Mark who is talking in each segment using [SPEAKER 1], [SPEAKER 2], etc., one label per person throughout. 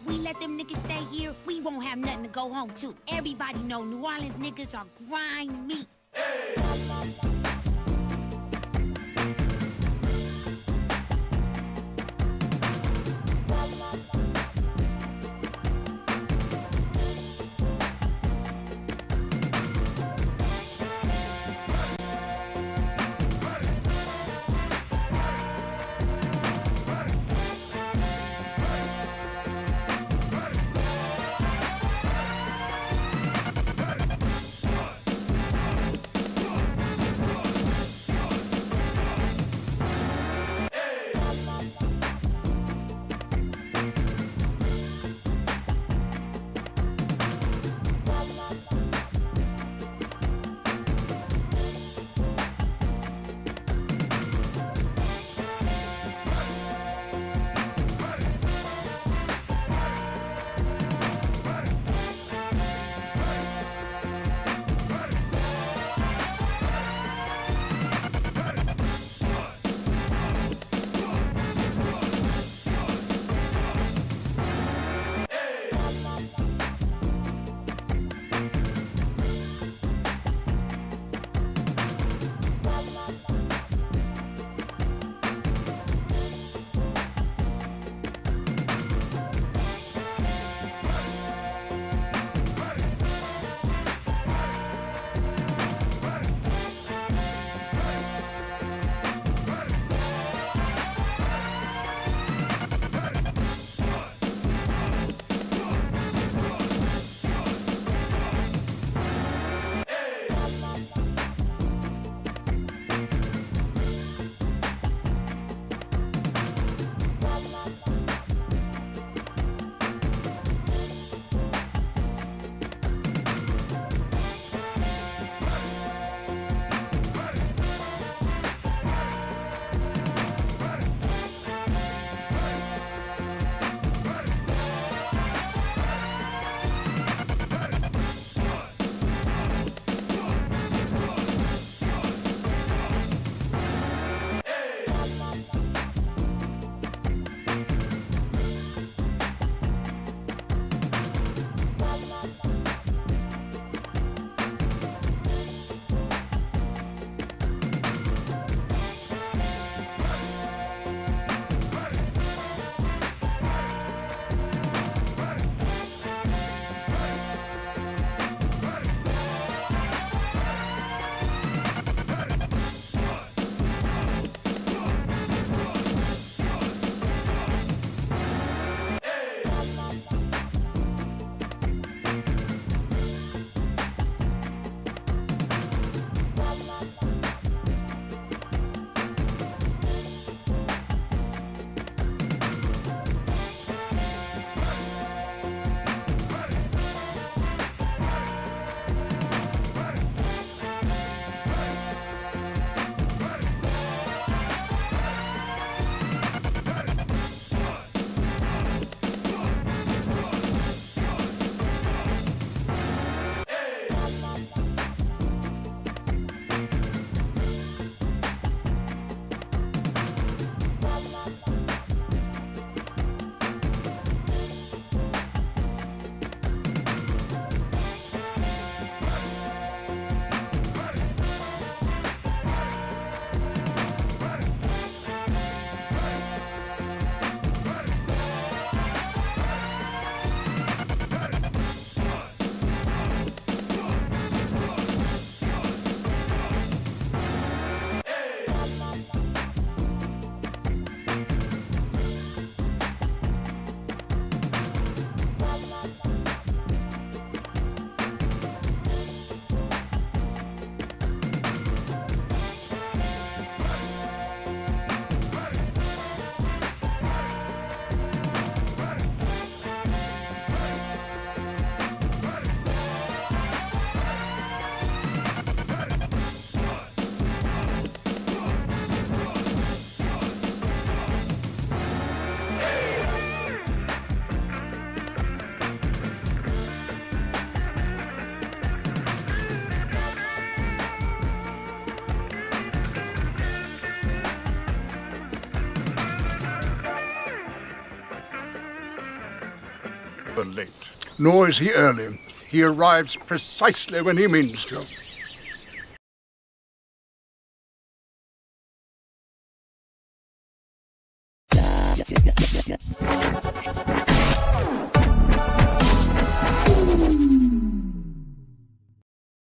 [SPEAKER 1] we let them niggas stay here, we won't have nothing to go home to. Everybody know New Orleans niggas are grimy.
[SPEAKER 2] never late, nor is he early. He arrives precisely when he means to.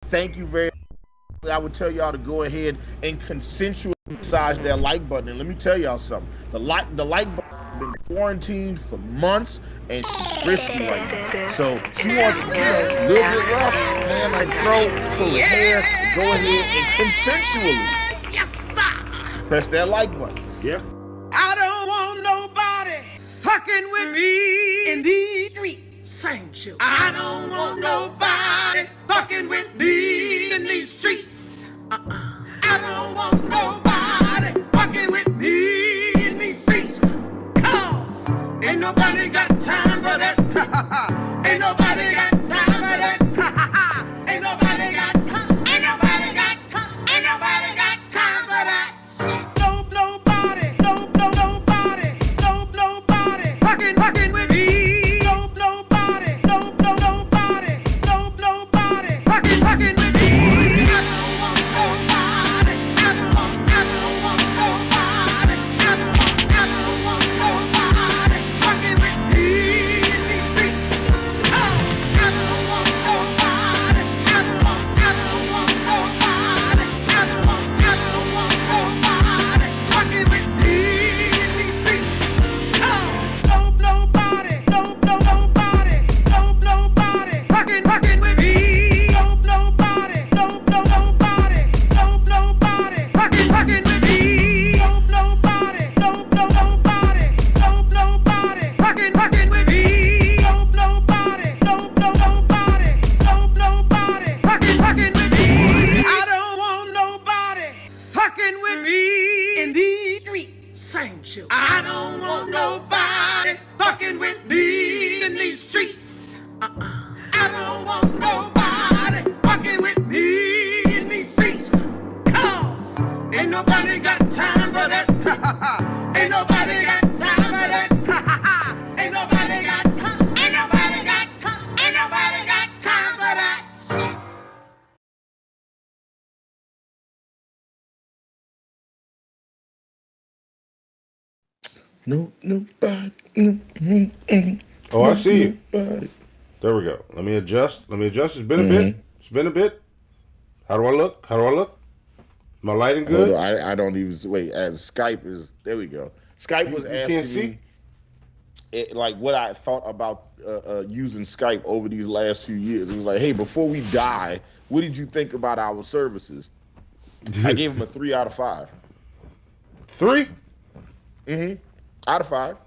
[SPEAKER 3] Thank you very much. I would tell y'all to go ahead and consensually massage that like button. And let me tell y'all something. The like button has been quarantined for months, and she's risky right now. So she wants to, a little bit rough, hand on throat, pull her hair, go ahead and consensually press that like button.
[SPEAKER 4] Yeah.
[SPEAKER 5] I don't want nobody fucking with me in these streets. Same children. I don't want nobody fucking with me in these streets. I don't want nobody fucking with me in these streets. Come on. Ain't nobody got time for that. Ain't nobody got time for that. Ain't nobody got time. Ain't nobody got time. Ain't nobody got time for that. Nobody fucking with me. Nobody fucking with me. I don't want nobody. I don't want nobody. I don't want nobody fucking with me in these streets. Oh, I don't want nobody. I don't want nobody. I don't want nobody fucking with me in these streets. Oh, nobody fucking with me. Nobody fucking with me. Nobody fucking with me. Nobody fucking with me. I don't want nobody fucking with me in these streets. Same children. I don't want nobody fucking with me in these streets. I don't want nobody fucking with me in these streets. Come on. Ain't nobody got time for that. Ain't nobody got time for that. Ain't nobody got time. Ain't nobody got time. Ain't nobody got time for that.
[SPEAKER 3] Nobody.
[SPEAKER 4] Oh, I see you.
[SPEAKER 3] Nobody.
[SPEAKER 4] There we go. Let me adjust. It's been a bit. It's been a bit. How do I look? My lighting good?
[SPEAKER 3] Hold on, I don't even wait. As Skype is there, we go. Skype was asking me like what I thought about using Skype over these last few years. It was like, hey, before we die, what did you think about our services? I gave him a 3 out of 5.
[SPEAKER 4] 3?
[SPEAKER 3] Out of 5.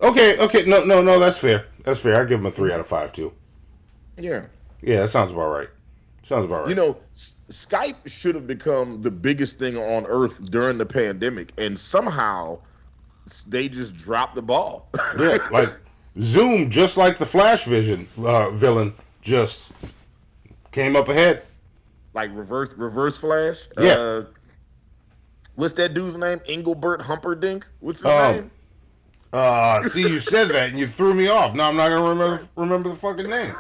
[SPEAKER 4] Okay. No. That's fair. I give him a 3 out of 5 too.
[SPEAKER 3] Yeah.
[SPEAKER 4] Yeah, that sounds about right.
[SPEAKER 3] You know, Skype should have become the biggest thing on earth during the pandemic, and somehow they just dropped the ball.
[SPEAKER 4] Yeah, like Zoom, just like the Flash villain, just came up ahead.
[SPEAKER 3] Like reverse Flash.
[SPEAKER 4] Yeah.
[SPEAKER 3] What's that dude's name? Engelbert Humperdinck. What's his name?
[SPEAKER 4] See, you said that and you threw me off. Now I'm not gonna remember the fucking name.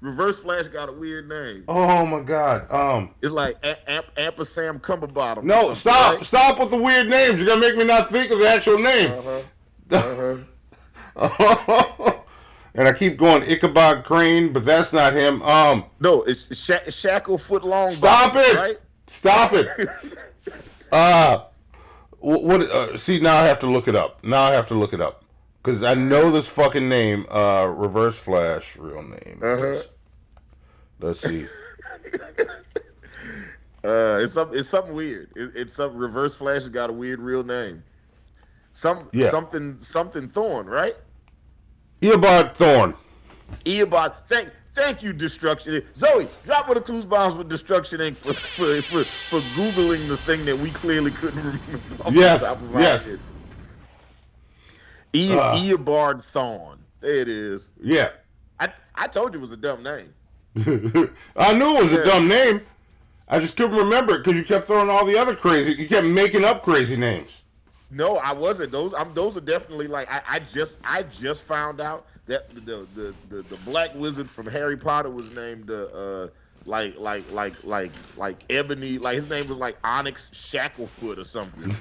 [SPEAKER 3] Reverse Flash got a weird name.
[SPEAKER 4] Oh my god.
[SPEAKER 3] It's like Ampersand Cumberbottom.
[SPEAKER 4] No, stop with the weird names. You're gonna make me not think of the actual name. And I keep going Ichabod Crane, but that's not him.
[SPEAKER 3] No, it's Shacklefoot Long.
[SPEAKER 4] Stop it!
[SPEAKER 3] Right?
[SPEAKER 4] Stop it! What? See, now I have to look it up. Because I know this fucking name, Reverse Flash, real name. Let's see.
[SPEAKER 3] It's something weird. It's some Reverse Flash has got a weird real name. Something Thorn, right?
[SPEAKER 4] Eobard Thorn.
[SPEAKER 3] Eobard. Thank you, Destruction. Zoe, drop one of the clues bombs with Destruction Inc. for Googling the thing that we clearly couldn't remember.
[SPEAKER 4] Yes.
[SPEAKER 3] Eobard Thorn. There it is.
[SPEAKER 4] Yeah.
[SPEAKER 3] I told you it was a dumb name.
[SPEAKER 4] I knew it was a dumb name. I just couldn't remember it because you kept throwing all the other crazy. You kept making up crazy names.
[SPEAKER 3] No, I wasn't. Those are definitely like I just found out that the black wizard from Harry Potter was named like Ebony, like his name was like Onyx Shacklefoot or something,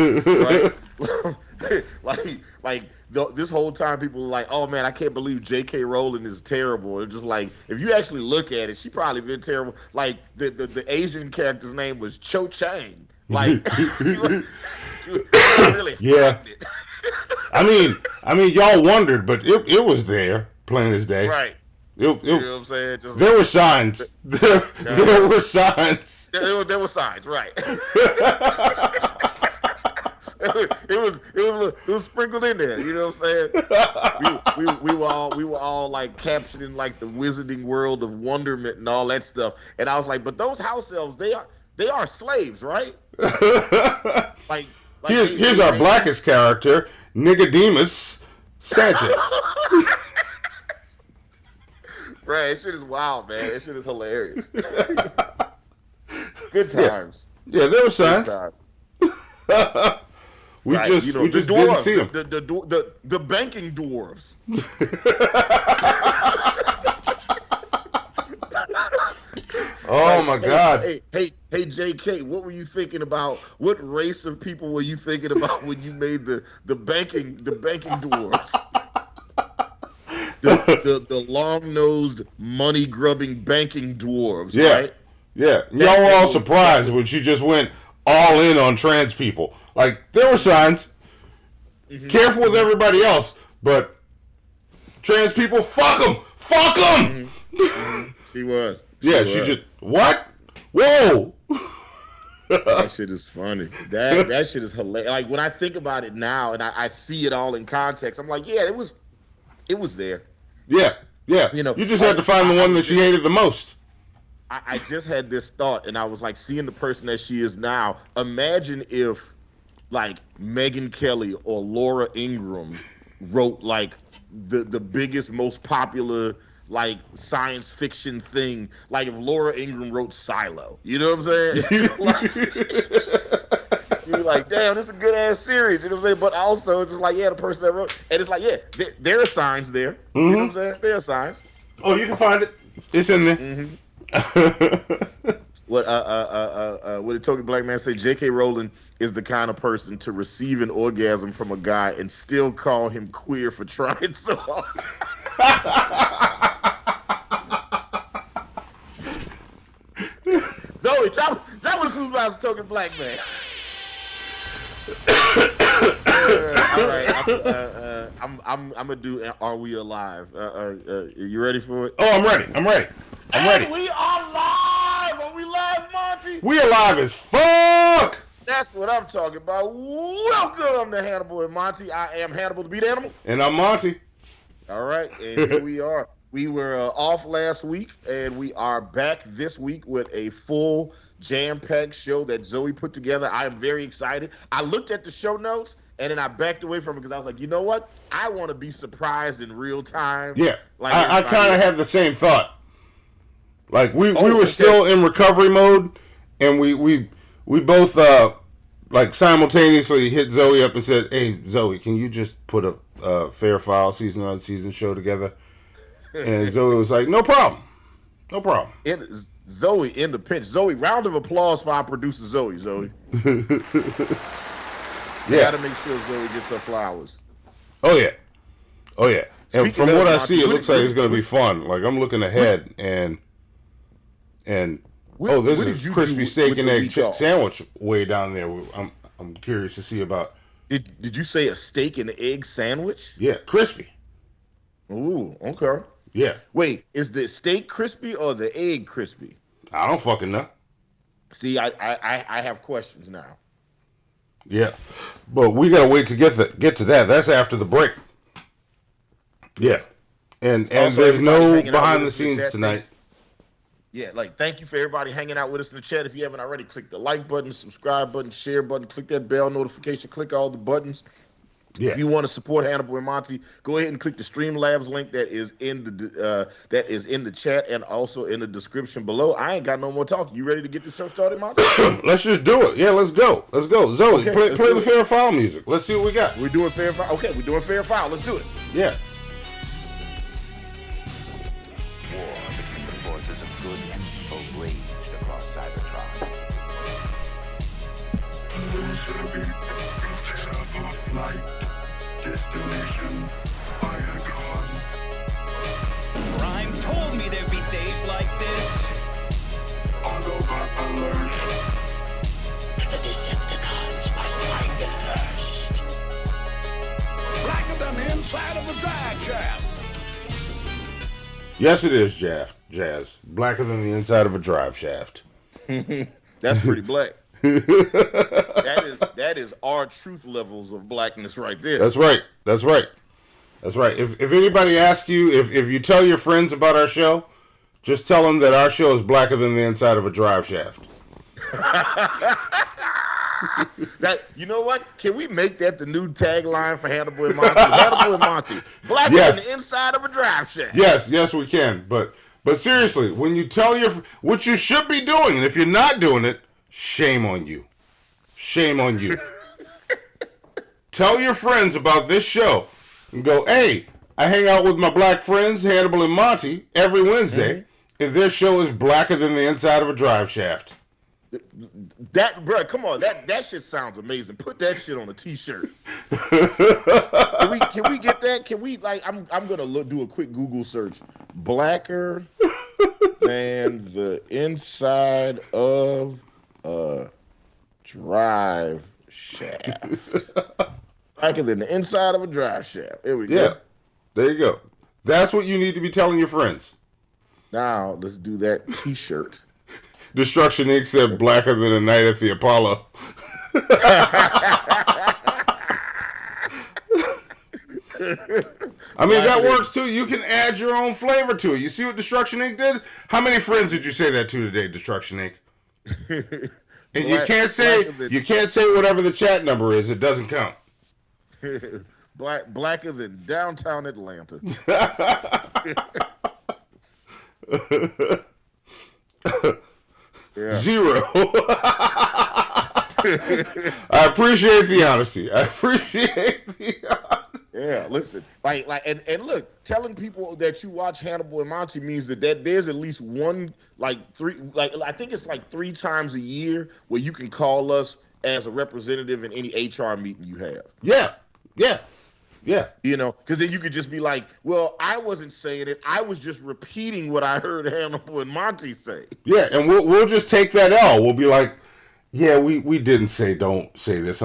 [SPEAKER 3] right? This whole time people were like, oh man, I can't believe J.K. Rowling is terrible. It's just like, if you actually look at it, she probably been terrible. Like the Asian character's name was Cho Chang. Like, you really
[SPEAKER 4] yeah.
[SPEAKER 3] it.
[SPEAKER 4] I mean, y'all wondered, but it was there, plain as day.
[SPEAKER 3] Right. You know what I'm saying? Just
[SPEAKER 4] there were signs. There were signs.
[SPEAKER 3] There were signs, right? it was sprinkled in there. You know what I'm saying? We were all like captioning like the wizarding world of wonderment and all that stuff. And I was like, but those house elves, they are slaves, right? like
[SPEAKER 4] here's our blackest character, Nicodemus Sanchez.
[SPEAKER 3] Right, that shit is wild, man. That shit is hilarious. Good times.
[SPEAKER 4] Yeah, there were signs. We
[SPEAKER 3] right,
[SPEAKER 4] just
[SPEAKER 3] the
[SPEAKER 4] didn't
[SPEAKER 3] dwarves,
[SPEAKER 4] see them.
[SPEAKER 3] The banking dwarves.
[SPEAKER 4] Oh my God.
[SPEAKER 3] Hey, JK, what were you thinking about? What race of people were you thinking about when you made the banking dwarves? The long-nosed, money-grubbing banking dwarves, right?
[SPEAKER 4] Yeah. Y'all were all surprised when she just went all in on trans people. Like, there were signs. Mm-hmm. Careful with everybody else, but trans people, fuck them! Fuck them!
[SPEAKER 3] Mm-hmm. She was.
[SPEAKER 4] She just, what? Whoa!
[SPEAKER 3] That shit is funny. That shit is hilarious. Like, when I think about it now and I see it all in context, I'm like, yeah, it was there.
[SPEAKER 4] Yeah. You know, you just had to find the one that she hated the most.
[SPEAKER 3] I just had this thought, and I was like, seeing the person that she is now. Imagine if, like, Megyn Kelly or Laura Ingraham wrote like the biggest, most popular like science fiction thing. Like if Laura Ingraham wrote Silo, you know what I'm saying? You're like, damn, this is a good ass series, you know what I'm saying? But also, it's just like, yeah, the person that wrote, and it's like, yeah, there are signs there. Mm-hmm. You know what I'm saying? There are signs.
[SPEAKER 4] Oh, you can find it. It's in there.
[SPEAKER 3] Mm-hmm. What did Token Black Man say? J.K. Rowling is the kind of person to receive an orgasm from a guy and still call him queer for trying so hard. Zoe, that was who's about Token Black Man. All right, I'm gonna do. Are we alive? You ready for it?
[SPEAKER 4] Oh, I'm ready. I'm ready.
[SPEAKER 3] We are live. Are we live, Monty?
[SPEAKER 4] We alive as fuck.
[SPEAKER 3] That's what I'm talking about. Welcome to Hannibal and Monty. I am Hannibal the Beat Animal,
[SPEAKER 4] and I'm Monty.
[SPEAKER 3] All right, and here we are. We were off last week, and we are back this week with a full jam-packed show that Zoe put together. I am very excited. I looked at the show notes, and then I backed away from it because I was like, you know what? I want to be surprised in real time.
[SPEAKER 4] Yeah,
[SPEAKER 3] like
[SPEAKER 4] I kind of had the same thought. Like we were still in recovery mode, and we both like simultaneously hit Zoe up and said, "Hey Zoe, can you just put a Fair File season on season show together?" And Zoe was like, "No problem, no problem."
[SPEAKER 3] Zoe in the pinch. Zoe, round of applause for our producer Zoe. Zoe.
[SPEAKER 4] Yeah,
[SPEAKER 3] got to make sure Zoe gets her flowers.
[SPEAKER 4] Oh yeah. And from what I see, it looks like it's gonna be fun. Like I'm looking ahead, and this is crispy steak and egg sandwich way down there. I'm curious to see about.
[SPEAKER 3] Did you say a steak and egg sandwich?
[SPEAKER 4] Yeah, crispy.
[SPEAKER 3] Ooh, okay.
[SPEAKER 4] Yeah.
[SPEAKER 3] Wait, is the steak crispy or the egg crispy?
[SPEAKER 4] I don't fucking know.
[SPEAKER 3] See, I have questions now.
[SPEAKER 4] Yeah, but we gotta wait to get to that. That's after the break. Yeah, and also, there's no behind the scenes tonight.
[SPEAKER 3] Yeah, like thank you for everybody hanging out with us in the chat. If you haven't already, click the like button, subscribe button, share button, click that bell notification, click all the buttons. Yeah. If you want to support Hannibal and Monty, go ahead and click the Streamlabs link that is in the chat and also in the description below. I ain't got no more talking. You ready to get this show started, Monty?
[SPEAKER 4] Let's just do it. Yeah, let's go. Zoe, okay, play the Fair File music. Let's see what we got.
[SPEAKER 3] We're doing Fair File. Okay, we're doing Fair File. Let's do it.
[SPEAKER 4] Yeah.
[SPEAKER 6] Rhyme told me there'd be days like this.
[SPEAKER 7] The Decepticons must find it first.
[SPEAKER 5] Blacker than the inside of a drive shaft.
[SPEAKER 4] Yes, it is, Jazz. Blacker than the inside of a drive shaft.
[SPEAKER 3] That's pretty black. That is our truth levels of blackness right there.
[SPEAKER 4] That's right. If anybody asks you, if you tell your friends about our show, just tell them that our show is blacker than the inside of a drive shaft.
[SPEAKER 3] That, you know what? Can we make that the new tagline for Hannibal and Monty? Hannibal and Monty, blacker than the inside of a drive shaft.
[SPEAKER 4] Yes, we can. But seriously, when you tell what you should be doing, and if you're not doing it, shame on you. Shame on you. Tell your friends about this show and go, hey, I hang out with my black friends, Hannibal and Monty, every Wednesday, and their show is blacker than the inside of a drive shaft.
[SPEAKER 3] That, bro, come on, that shit sounds amazing. Put that shit on a t-shirt. Can we get that? Can we, like, I'm gonna do a quick Google search. Blacker than the inside of a drive shaft. Blacker than the inside of a drive shaft. There we go.
[SPEAKER 4] Yeah, there you go. That's what you need to be telling your friends.
[SPEAKER 3] Now let's do that t-shirt.
[SPEAKER 4] Destruction Inc. said blacker than a night at the Apollo. I mean, that works too. You can add your own flavor to it. You see what Destruction Inc. did? How many friends did you say that to today, Destruction Inc.? And you can't say whatever the chat number is. It doesn't count.
[SPEAKER 3] Blacker than downtown Atlanta.
[SPEAKER 4] Yeah. 0. I appreciate the honesty.
[SPEAKER 3] Yeah, listen, like, and look, telling people that you watch Hannibal and Monty means that there's at least one, I think it's like 3 times a year where you can call us as a representative in any HR meeting you have.
[SPEAKER 4] Yeah.
[SPEAKER 3] You know, because then you could just be like, well, I wasn't saying it. I was just repeating what I heard Hannibal and Monty say.
[SPEAKER 4] Yeah, and we'll just take that L. We'll be like, yeah, we didn't say don't say this.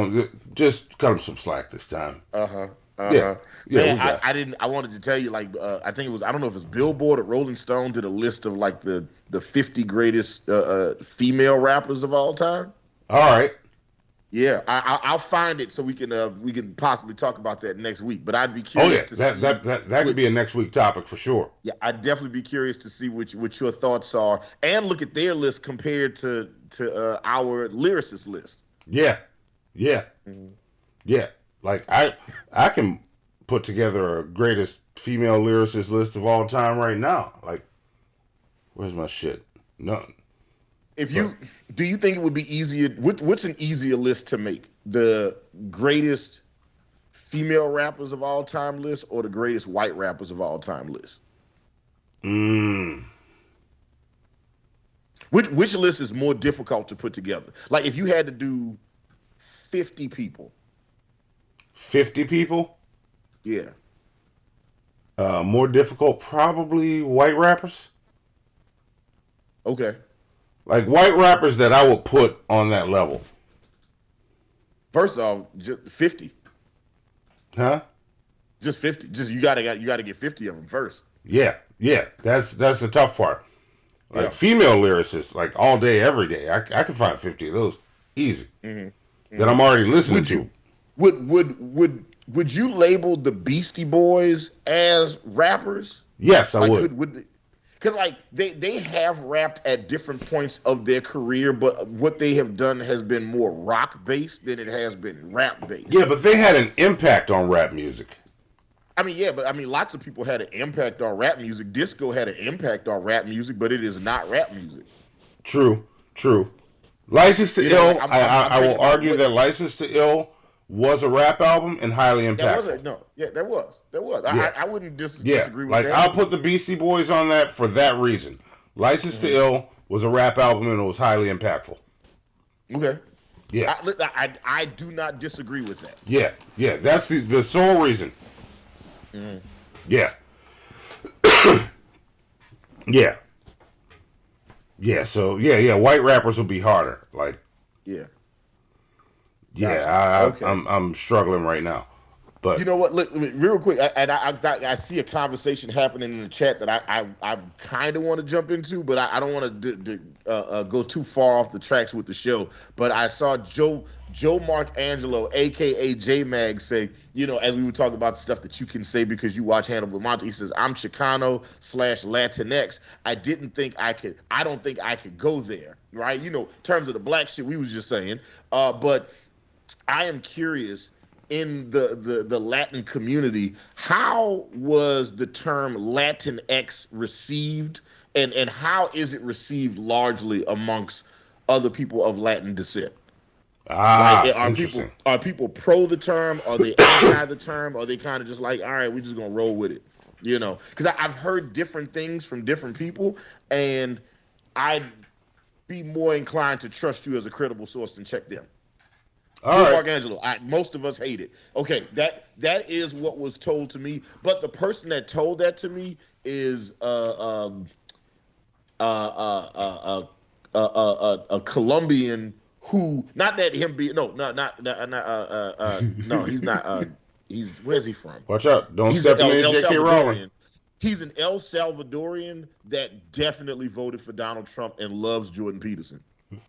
[SPEAKER 4] Just cut them some slack this time.
[SPEAKER 3] Yeah. Man, I wanted to tell you, like, I think it was, I don't know if it's Billboard or Rolling Stone did a list of like the 50 greatest female rappers of all time.
[SPEAKER 4] All right.
[SPEAKER 3] Yeah, I'll find it so we can possibly talk about that next week. But I'd be curious.
[SPEAKER 4] That could be a next week topic for sure.
[SPEAKER 3] Yeah, I'd definitely be curious to see what your thoughts are and look at their list compared to our lyricist list.
[SPEAKER 4] Yeah. Like I can put together a greatest female lyricist list of all time right now. Like, where's my shit? None.
[SPEAKER 3] Do you think it would be easier? What's an easier list to make? The greatest female rappers of all time list or the greatest white rappers of all time list? Which list is more difficult to put together? Like if you had to do 50 people.
[SPEAKER 4] 50 people?
[SPEAKER 3] Yeah.
[SPEAKER 4] More difficult, probably white rappers.
[SPEAKER 3] Okay.
[SPEAKER 4] Like white rappers that I would put on that level.
[SPEAKER 3] First off, just 50.
[SPEAKER 4] Huh?
[SPEAKER 3] Just 50. Just you gotta get 50 of them first.
[SPEAKER 4] Yeah. That's the tough part. Like female lyricists, like all day, every day. I can find 50 of those easy. That I'm already listening to.
[SPEAKER 3] Would you label the Beastie Boys as rappers?
[SPEAKER 4] Yes, I would.
[SPEAKER 3] Because like they have rapped at different points of their career, but what they have done has been more rock based than it has been rap based.
[SPEAKER 4] Yeah, but they had an impact on rap music.
[SPEAKER 3] I mean, lots of people had an impact on rap music. Disco had an impact on rap music, but it is not rap music.
[SPEAKER 4] True. License to Ill, I will argue that License to Ill was a rap album and highly impactful.
[SPEAKER 3] That was.
[SPEAKER 4] Yeah.
[SPEAKER 3] I wouldn't disagree with
[SPEAKER 4] like,
[SPEAKER 3] that.
[SPEAKER 4] I'll put the Beastie Boys on that for that reason. License to Ill was a rap album and it was highly impactful.
[SPEAKER 3] Okay.
[SPEAKER 4] Yeah.
[SPEAKER 3] I do not disagree with that.
[SPEAKER 4] Yeah. That's the sole reason.
[SPEAKER 3] Mm-hmm.
[SPEAKER 4] Yeah. Yeah. Yeah. So yeah. White rappers will be harder. Like.
[SPEAKER 3] Yeah.
[SPEAKER 4] Yeah.
[SPEAKER 3] Okay.
[SPEAKER 4] I'm struggling right now. But
[SPEAKER 3] you know what? Look, real quick, I see a conversation happening in the chat that I kind of want to jump into, but I don't want to go too far off the tracks with the show. But I saw Joe Markangelo, aka J Mag, say, as we were talking about the stuff that you can say because you watch Hannibal Monty, he says, "I'm Chicano / Latinx. I don't think I could go there, right? In terms of the black shit we was just saying. But I am curious." In the Latin community, how was the term Latinx received, and how is it received largely amongst other people of Latin descent?
[SPEAKER 4] Interesting.
[SPEAKER 3] Are people pro the term? Are they anti the term? Or are they kind of just like, all right, we're just gonna roll with it? Because I've heard different things from different people, and I'd be more inclined to trust you as a credible source and check them. Joe Markangelo, most of us hate it. Okay, that is what was told to me. But the person that told that to me is a Colombian who, not that him being no, he's not. Where's he from?
[SPEAKER 4] Watch out! Don't step in J.K. Rowling.
[SPEAKER 3] He's an El Salvadorian that definitely voted for Donald Trump and loves Jordan Peterson.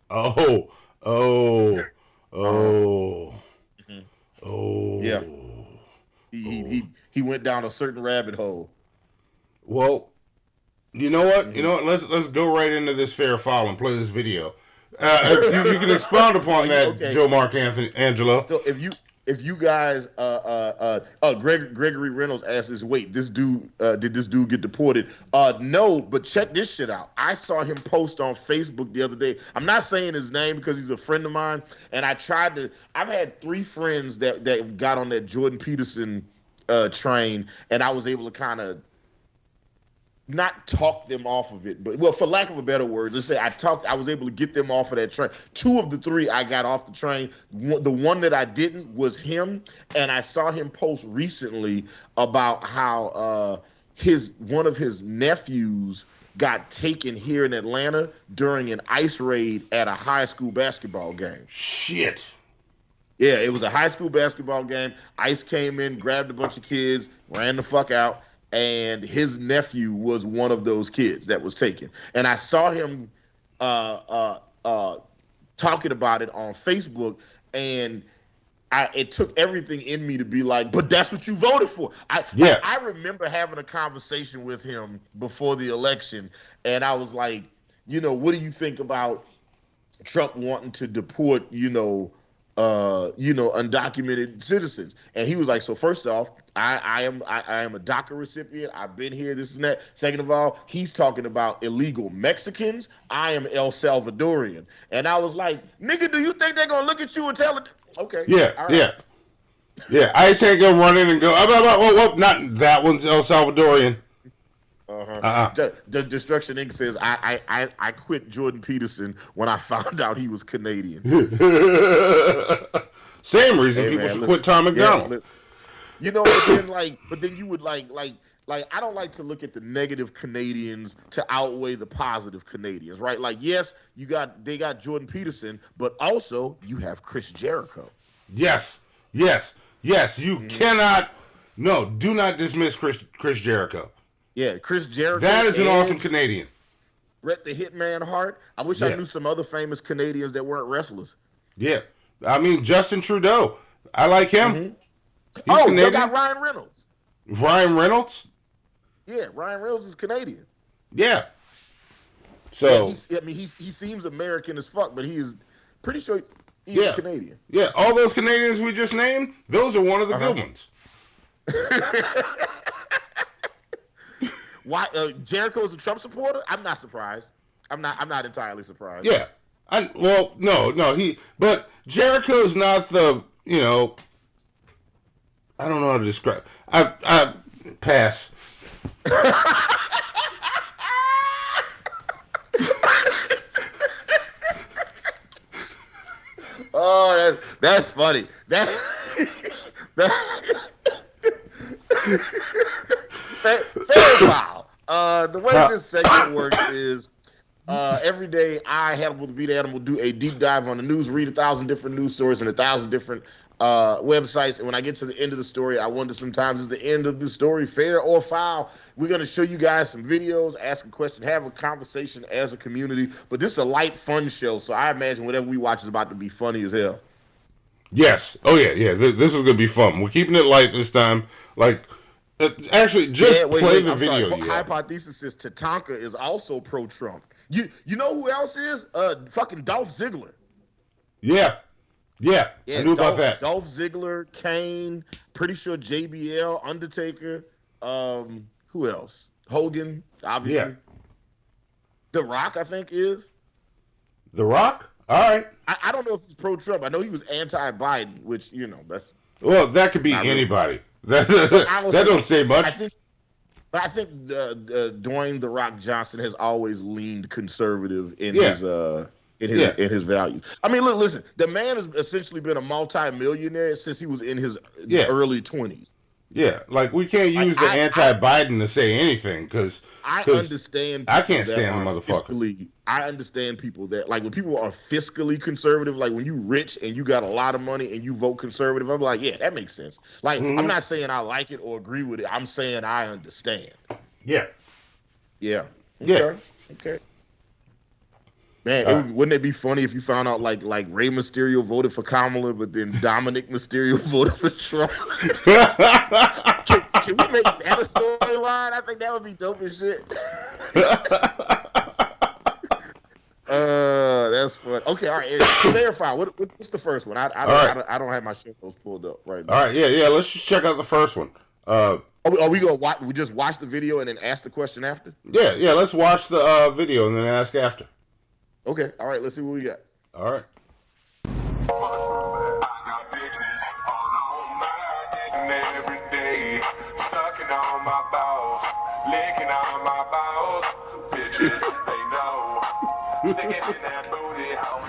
[SPEAKER 4] Oh.
[SPEAKER 3] Yeah. He went down a certain rabbit hole.
[SPEAKER 4] Well, you know what? Let's go right into this fair foul and play this video. You can expound upon that, okay. Joe Markangelo.
[SPEAKER 3] So if you guys, Gregory Reynolds asked this. Wait, this dude did this dude get deported? No, but check this shit out. I saw him post on Facebook the other day. I'm not saying his name because he's a friend of mine, and I've had 3 friends that got on that Jordan Peterson train, and I was able to kind of not talk them off of it, but for lack of a better word, let's say I was able to get them off of that train. 2 of the 3 I got off the train. The one that I didn't was him, and I saw him post recently about how one of his nephews got taken here in Atlanta during an ICE raid at a high school basketball game.
[SPEAKER 4] Shit.
[SPEAKER 3] Yeah, it was a high school basketball game. ICE came in, grabbed a bunch of kids, ran the fuck out. And his nephew was one of those kids that was taken. And I saw him talking about it on Facebook, and it took everything in me to be like, but that's what you voted for. I remember having a conversation with him before the election, and I was like, what do you think about Trump wanting to deport, undocumented citizens? And he was like, so first off, I am a DACA recipient. I've been here, this and that. Second of all, he's talking about illegal Mexicans. I am El Salvadorian. And I was like, nigga, do you think they're gonna look at you and tell it? Okay.
[SPEAKER 4] Yeah, all right. Yeah. ICE ain't gonna run in and go, not that one's El Salvadorian.
[SPEAKER 3] The Destruction Inc. says, I quit Jordan Peterson when I found out he was Canadian.
[SPEAKER 4] Same reason people should quit Tom McDonald.
[SPEAKER 3] But then you would like I don't like to look at the negative Canadians to outweigh the positive Canadians, right? Like, yes, they got Jordan Peterson, but also you have Chris Jericho.
[SPEAKER 4] Yes. You cannot, do not dismiss Chris Jericho.
[SPEAKER 3] Yeah, Chris Jericho.
[SPEAKER 4] That is an awesome Canadian.
[SPEAKER 3] Bret the Hitman Hart. I wish I knew some other famous Canadians that weren't wrestlers.
[SPEAKER 4] Yeah. I mean, Justin Trudeau. I like him.
[SPEAKER 3] Mm-hmm. They got Ryan Reynolds.
[SPEAKER 4] Ryan Reynolds?
[SPEAKER 3] Yeah, Ryan Reynolds is Canadian.
[SPEAKER 4] Yeah. So
[SPEAKER 3] he seems American as fuck, but he is pretty sure he's Canadian.
[SPEAKER 4] Yeah, all those Canadians we just named, those are one of the good ones.
[SPEAKER 3] Why Jericho's a Trump supporter? I'm not surprised. I'm not entirely surprised.
[SPEAKER 4] Yeah. But Jericho's not the, I don't know how to describe. I pass.
[SPEAKER 3] Oh, that's funny. That fair foul. The way this segment works is every day I, Hannibal the Beat Animal, do a deep dive on the news, read 1,000 different news stories and 1,000 different websites. And when I get to the end of the story, I wonder sometimes, is the end of the story fair or foul? We're going to show you guys some videos, ask a question, have a conversation as a community. But this is a light, fun show, so I imagine whatever we watch is about to be funny as hell.
[SPEAKER 4] Yes. Oh, yeah. This is going to be fun. We're keeping it light this time. Like, actually, just play the video.
[SPEAKER 3] Sorry. Hypothesis is Tatanka is also pro-Trump. You know who else is? Fucking Dolph Ziggler.
[SPEAKER 4] Yeah, I knew about that.
[SPEAKER 3] Dolph Ziggler, Kane, pretty sure JBL, Undertaker, who else? Hogan, obviously.
[SPEAKER 4] Yeah.
[SPEAKER 3] The Rock, I think, is.
[SPEAKER 4] The Rock? All right.
[SPEAKER 3] I don't know if he's pro-Trump. I know he was anti-Biden, which, that's...
[SPEAKER 4] Well, that could be anybody. That don't say much.
[SPEAKER 3] I think Dwayne The Rock Johnson has always leaned conservative in his values. I mean, look, listen, the man has essentially been a multi-millionaire since he was in his early 20s.
[SPEAKER 4] Yeah, like we can't use the anti-Biden to say anything because
[SPEAKER 3] I understand.
[SPEAKER 4] I can't stand the motherfucker.
[SPEAKER 3] I understand people that, like, when people are fiscally conservative, like when you rich and you got a lot of money and you vote conservative, I'm like, yeah, that makes sense. Like, I'm not saying I like it or agree with it. I'm saying I understand.
[SPEAKER 4] Yeah.
[SPEAKER 3] Yeah. Okay. Man, wouldn't it be funny if you found out like Rey Mysterio voted for Kamala, but then Dominic Mysterio voted for Trump? Can we make that a storyline? I think that would be dope as shit. That's fun. Okay, all right. Clarify. What's the first one? I don't have my show notes pulled up right now.
[SPEAKER 4] All right, yeah. Let's just check out the first one.
[SPEAKER 3] Are we gonna watch? We just watch the video and then ask the question after?
[SPEAKER 4] Yeah. Let's watch the video and then ask after.
[SPEAKER 3] Okay, all right, let's see what we got.
[SPEAKER 4] All right.
[SPEAKER 8] I got bitches all on my dick every day, sucking on my balls, licking on my balls. Bitches, they know, sticking in that booty hole.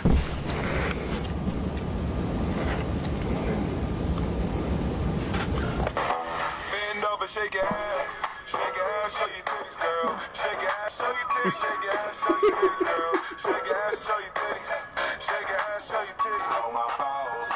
[SPEAKER 8] Bend over, shake your ass. Shake your ass, show your titties, girl. Shake your ass, show your titties. Shake your ass, show your titties, girl. Shake your ass, show your titties. Shake your ass, show your titties. On my balls,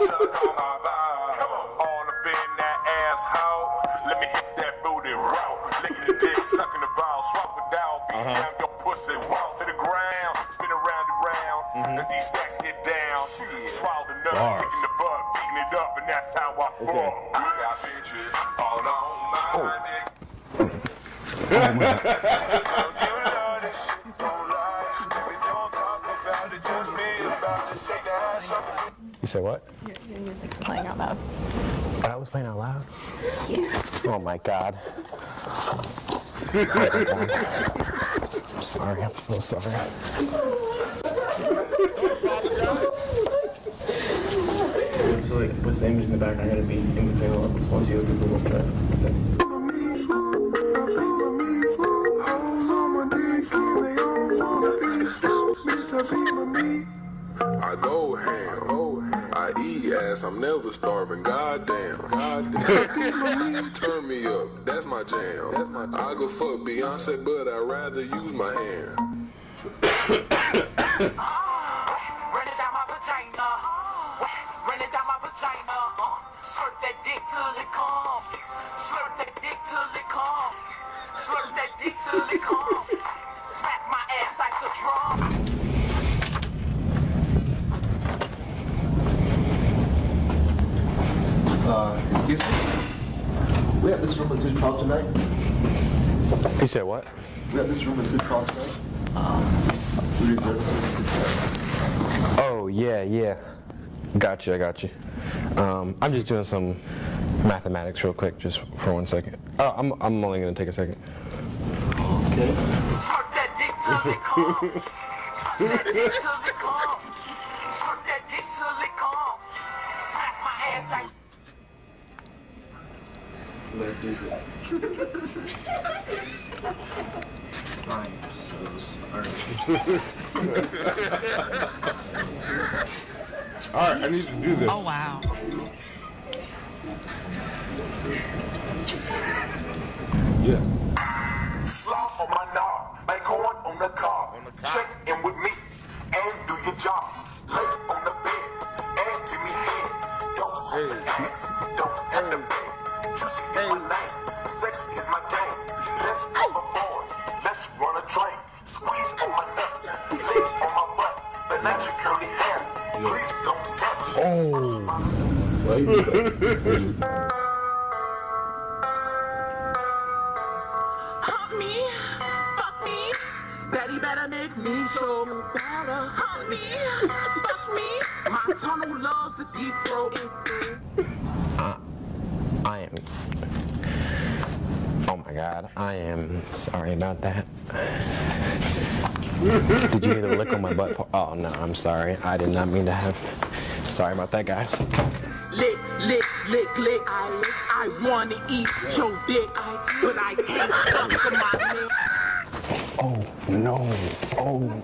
[SPEAKER 8] suck on my balls. Come on, all up in that asshole. Let me hit that booty raw. Licking the dick, sucking the balls, swap it down, beat down your pussy, walk to the ground, spin around and round. Let these stacks get down. Swallow the nut, kicking the butt, beating it up, and that's how I fall. I got bitches all on.
[SPEAKER 9] You said what?
[SPEAKER 10] Your music's playing out loud.
[SPEAKER 9] Oh, that was playing out loud?
[SPEAKER 10] Yeah.
[SPEAKER 9] Oh my god. I'm sorry, I'm so sorry. So like, what's the image in the back? I gotta be in between all of this once you go through Google Drive. One second.
[SPEAKER 8] I go ham, I eat ass, I'm never starving, goddamn. Turn me up, that's my jam. I go fuck Beyonce, but I'd rather use my hand.
[SPEAKER 5] Run it down my vagina. Run it down my vagina. Slurp that dick till it come. Slurp that dick till it come. Slurp that dick till it come. Smack my ass like a drum.
[SPEAKER 11] Excuse me? We have this room at 212 tonight.
[SPEAKER 9] You said what?
[SPEAKER 11] We have this room at 212 tonight. We reserve this room at 212.
[SPEAKER 9] Oh, yeah. Got you, I got you. I'm just doing some mathematics real quick, just for 1 second. Oh, I'm only gonna take a second.
[SPEAKER 11] Okay.
[SPEAKER 5] Slurp that dick till it come. Slurp that dick till it come. Slurp that dick till it come. Smack my ass like.
[SPEAKER 11] Let's do that. I'm so sorry.
[SPEAKER 4] All right, I need to do this.
[SPEAKER 1] Oh, wow.
[SPEAKER 4] Yeah.
[SPEAKER 8] Slop on my knob, make corn on the cob. Check in with me and do your job. Lay on the bed and give me head. Don't have to ask, don't have to beg. Juicy is my name, sex is my game. Let's go the boys, let's run a train. Squeeze on my nuts, lay on my butt. The natural curly hair, please don't touch.
[SPEAKER 5] Hump me, fuck me. Daddy better make me show you better. Hump me, fuck me. My tunnel loves a deep throat.
[SPEAKER 9] I am. Oh my God, I am sorry about that. Did you hear the lick on my butt? Oh no, I'm sorry. I did not mean to have. Sorry about that, guys.
[SPEAKER 5] Lick, lick, lick, lick. I wanna eat your dick, but I can't fuck my neck.
[SPEAKER 9] Oh no. Oh.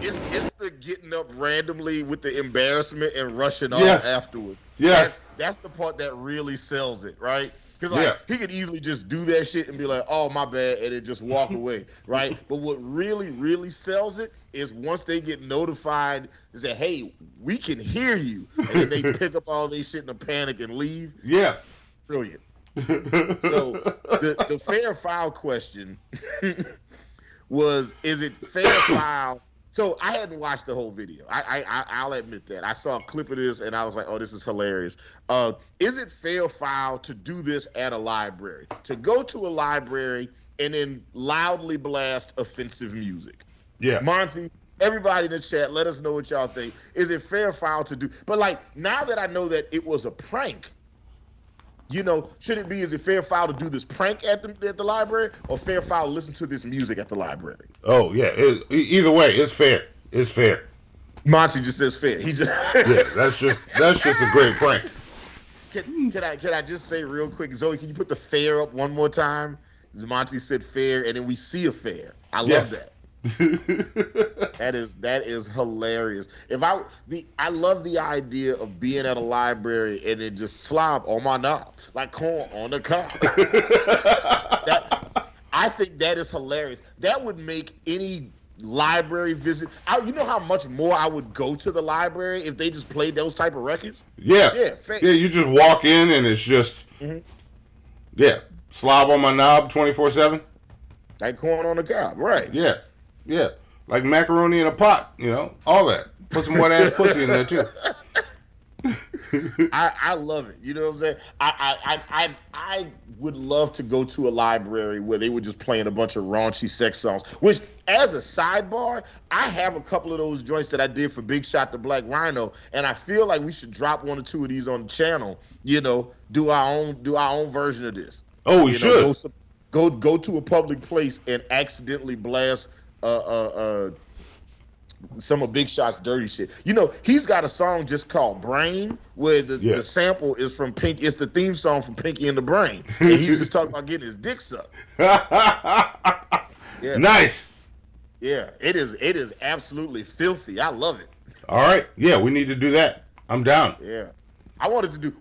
[SPEAKER 3] It's the getting up randomly with the embarrassment and rushing
[SPEAKER 4] Yes.
[SPEAKER 3] off afterwards.
[SPEAKER 4] Yes.
[SPEAKER 3] That's the part that really sells it, right? Because like he could easily just do that shit and be like, "Oh, my bad," and then just walk away, right? But what really, really sells it is once they get notified, is that, "Hey, we can hear you," and then they pick up all their shit in a panic and leave.
[SPEAKER 4] Yeah.
[SPEAKER 3] Brilliant. So the fair foul question was, is it fair foul? So I hadn't watched the whole video. I'll admit that. I saw a clip of this and I was like, oh, this is hilarious. Is it fair foul to do this at a library? To go to a library and then loudly blast offensive music?
[SPEAKER 4] Yeah.
[SPEAKER 3] Monty, everybody in the chat, let us know what y'all think. Is it fair foul to do? But like, now that I know that it was a prank, you know, should it be, is it fair foul to do this prank at the library, or fair foul to listen to this music at the library?
[SPEAKER 4] Oh yeah, either way, it's fair. It's fair.
[SPEAKER 3] Monty just says fair. He just
[SPEAKER 4] yeah, that's just a great prank.
[SPEAKER 3] Can I just say real quick, Zoe? Can you put the fair up one more time? Monty said fair, and then we see a fair. I love that. that is hilarious. I love the idea of being at a library and then just slob on my knob like corn on the cob. I think that is hilarious. That would make any library visit. You know how much more I would go to the library if they just played those type of records.
[SPEAKER 4] Yeah. You just walk in and it's just slob on my knob 24/7.
[SPEAKER 3] Like corn on the cob, right?
[SPEAKER 4] Yeah, like macaroni in a pot, you know, all that. Put some wet ass pussy in there too.
[SPEAKER 3] I love it. You know what I'm saying? I would love to go to a library where they were just playing a bunch of raunchy sex songs. Which, as a sidebar, I have a couple of those joints that I did for Big Shot the Black Rhino, and I feel like we should drop one or two of these on the channel. You know, do our own version of this.
[SPEAKER 4] Oh, we should.
[SPEAKER 3] Go to a public place and accidentally blast some of Big Shot's dirty shit. You know, he's got a song just called Brain, where the sample is from Pink. It's the theme song from Pinky and the Brain. And he's just talking about getting his dick sucked.
[SPEAKER 4] Nice.
[SPEAKER 3] Yeah, it is absolutely filthy. I love it.
[SPEAKER 4] All right. Yeah, we need to do that. I'm down.
[SPEAKER 3] Yeah.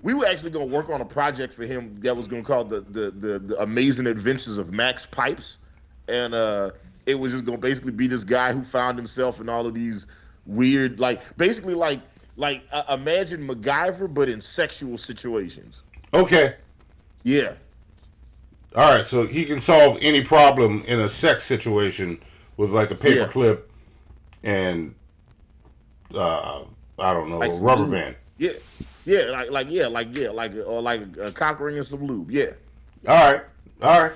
[SPEAKER 3] We were actually going to work on a project for him that was going to call the Amazing Adventures of Max Pipes. And it was just going to basically be this guy who found himself in all of these weird, basically imagine MacGyver, but in sexual situations.
[SPEAKER 4] Okay.
[SPEAKER 3] Yeah.
[SPEAKER 4] All right, so he can solve any problem in a sex situation with like a paper clip and I don't know, a rubber band.
[SPEAKER 3] Yeah, like a cock ring and some lube. Yeah.
[SPEAKER 4] All right.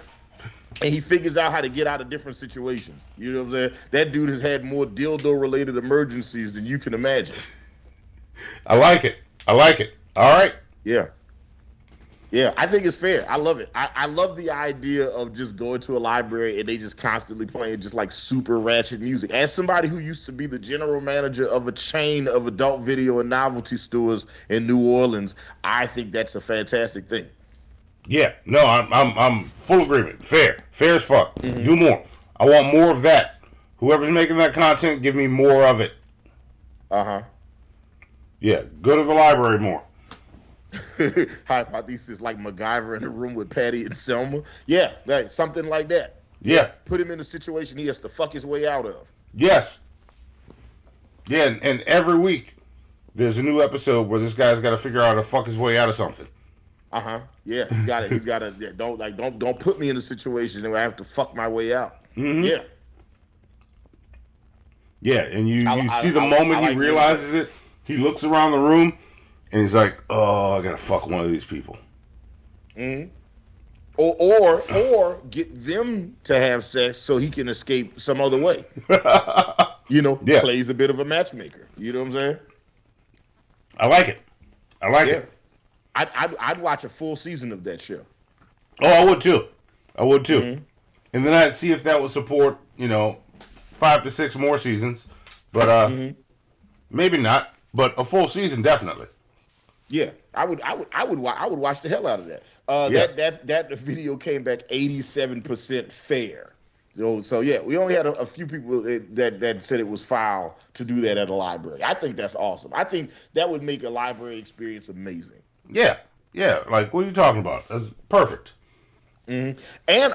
[SPEAKER 3] And he figures out how to get out of different situations. You know what I'm saying? That dude has had more dildo-related emergencies than you can imagine.
[SPEAKER 4] I like it. All right.
[SPEAKER 3] Yeah. Yeah, I think it's fair. I love it. I love the idea of just going to a library and they just constantly playing just like super ratchet music. As somebody who used to be the general manager of a chain of adult video and novelty stores in New Orleans, I think that's a fantastic thing.
[SPEAKER 4] Yeah, no, I'm full agreement. Fair as fuck. Do more. I want more of that. Whoever's making that content, give me more of it. Yeah, go to the library more.
[SPEAKER 3] Hypothesis like MacGyver in the room with Patty and Selma. Yeah, like something like that.
[SPEAKER 4] Yeah.
[SPEAKER 3] Put him in a situation he has to fuck his way out of.
[SPEAKER 4] Yes. Yeah, and every week there's a new episode where this guy's got to figure out how to fuck his way out of something.
[SPEAKER 3] Yeah, he's got to. Don't put me in a situation where I have to fuck my way out. Yeah.
[SPEAKER 4] Yeah, and you see the moment he realizes it, he looks around the room and he's like, "Oh, I gotta fuck one of these people."
[SPEAKER 3] Or get them to have sex so he can escape some other way. Plays a bit of a matchmaker. You know what I'm saying?
[SPEAKER 4] I like it. It.
[SPEAKER 3] I'd watch a full season of that show.
[SPEAKER 4] Oh, I would too. And then I'd see if that would support, 5 to 6 more seasons. But maybe not. But a full season, definitely.
[SPEAKER 3] Yeah, I would watch the hell out of that. That video came back 87% fair. So yeah, we only had a few people that said it was foul to do that at a library. I think that's awesome. I think that would make a library experience amazing.
[SPEAKER 4] Yeah. Like, what are you talking about? That's perfect.
[SPEAKER 3] And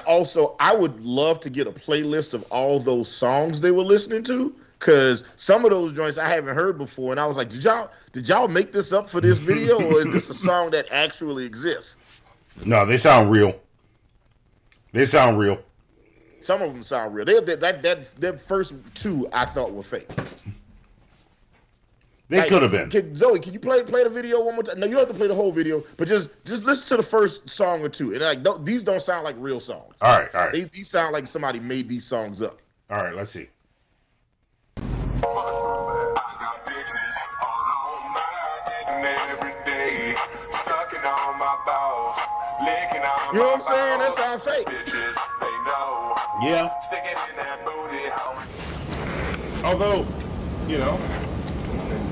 [SPEAKER 3] also, I would love to get a playlist of all those songs they were listening to, because some of those joints I haven't heard before, and I was like, did y'all make this up for this video, or is this a song that actually exists?
[SPEAKER 4] No, they sound real.
[SPEAKER 3] Some of them sound real. That first two I thought were fake.
[SPEAKER 4] They could have been.
[SPEAKER 3] Zoe, can you play the video one more time? No, you don't have to play the whole video, but just listen to the first song or two. And these don't sound like real songs.
[SPEAKER 4] All right.
[SPEAKER 3] These sound like somebody made these songs up.
[SPEAKER 4] All right, let's see.
[SPEAKER 3] You know what I'm saying? That sounds fake.
[SPEAKER 4] Yeah. Although,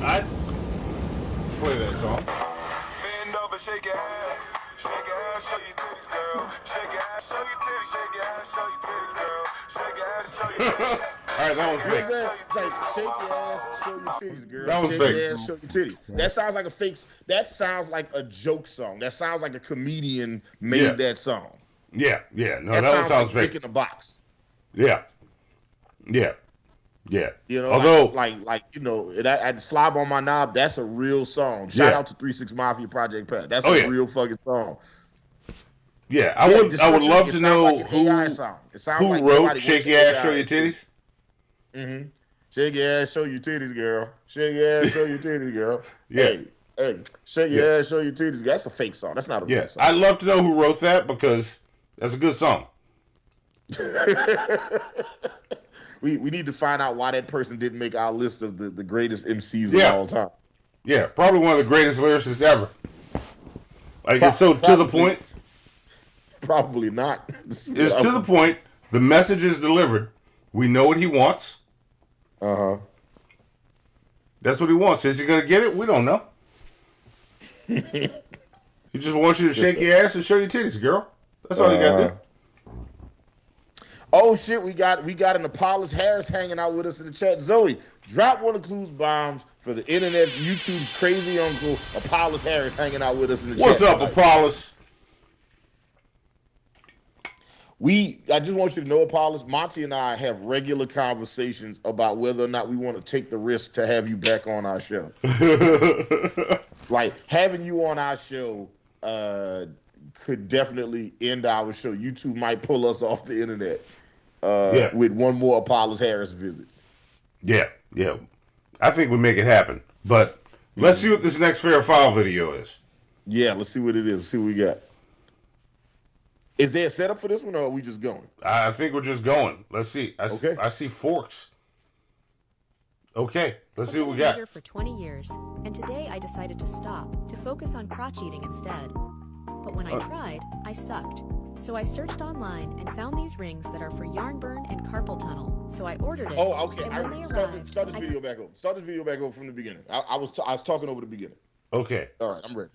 [SPEAKER 4] I'd play that song.
[SPEAKER 8] Bend over, shake your ass. Shake your ass, show your titties, girl. Shake your ass, show your titties. Shake your ass, show your titties, girl. Shake your ass, show your titties.
[SPEAKER 4] All right, that was fake.
[SPEAKER 3] It's like, shake your ass, show your titties, girl.
[SPEAKER 4] That was
[SPEAKER 3] shake
[SPEAKER 4] fake.
[SPEAKER 3] Your ass, show your titties. That sounds like a fake. That sounds like a joke song. That sounds like a comedian made that song.
[SPEAKER 4] Yeah. No, that one sounds
[SPEAKER 3] like
[SPEAKER 4] fake.
[SPEAKER 3] Dick in a box.
[SPEAKER 4] Yeah.
[SPEAKER 3] Although, I'd slob on my knob. That's a real song. Shout out to 3-6 Mafia Project Pat. That's a real fucking song.
[SPEAKER 4] Yeah, I would love to know who wrote "Shake Your Ass, Show Your Titties."
[SPEAKER 3] Shake your ass, show your titties, girl. Shake your ass, show your titties, girl.
[SPEAKER 4] Yeah.
[SPEAKER 3] Hey, shake your ass, show your titties. That's a fake song. That's not a real song.
[SPEAKER 4] I'd love to know who wrote that, because that's a good song.
[SPEAKER 3] We need to find out why that person didn't make our list of the greatest MCs of all time.
[SPEAKER 4] Yeah, probably one of the greatest lyricists ever. Like, it's so to the point.
[SPEAKER 3] Probably not.
[SPEAKER 4] It's to the point. The message is delivered. We know what he wants. That's what he wants. Is he going to get it? We don't know. He just wants you to shake your ass and show your titties, girl. That's all you got to do.
[SPEAKER 3] Oh shit, we got an Apollos Harris hanging out with us in the chat. Zoe, drop one of Clue's bombs for the internet, YouTube's crazy uncle Apollos Harris hanging out with us in the chat.
[SPEAKER 4] What's up, Apollos?
[SPEAKER 3] I just want you to know, Apollos, Monty and I have regular conversations about whether or not we want to take the risk to have you back on our show. Like, having you on our show could definitely end our show. YouTube might pull us off the internet with one more Apollos Harris visit.
[SPEAKER 4] Yeah. I think we make it happen. But let's see what this next Fair File video is.
[SPEAKER 3] Yeah, let's see what it is. Let's see what we got. Is there a setup for this one, or are we just going?
[SPEAKER 4] I think we're just going. Let's see. I see forks. Okay, let's see what we got.
[SPEAKER 12] For 20 years, and today I decided to stop, to focus on crotch eating instead. But when I tried, I sucked. So I searched online and found these rings that are for yarn burn and carpal tunnel. So I ordered it.
[SPEAKER 3] Oh, okay.
[SPEAKER 12] And when they
[SPEAKER 3] Start
[SPEAKER 12] arrived,
[SPEAKER 3] this video back over. Start this video back over from the beginning. I was talking over the beginning.
[SPEAKER 4] Okay.
[SPEAKER 3] All right, I'm ready.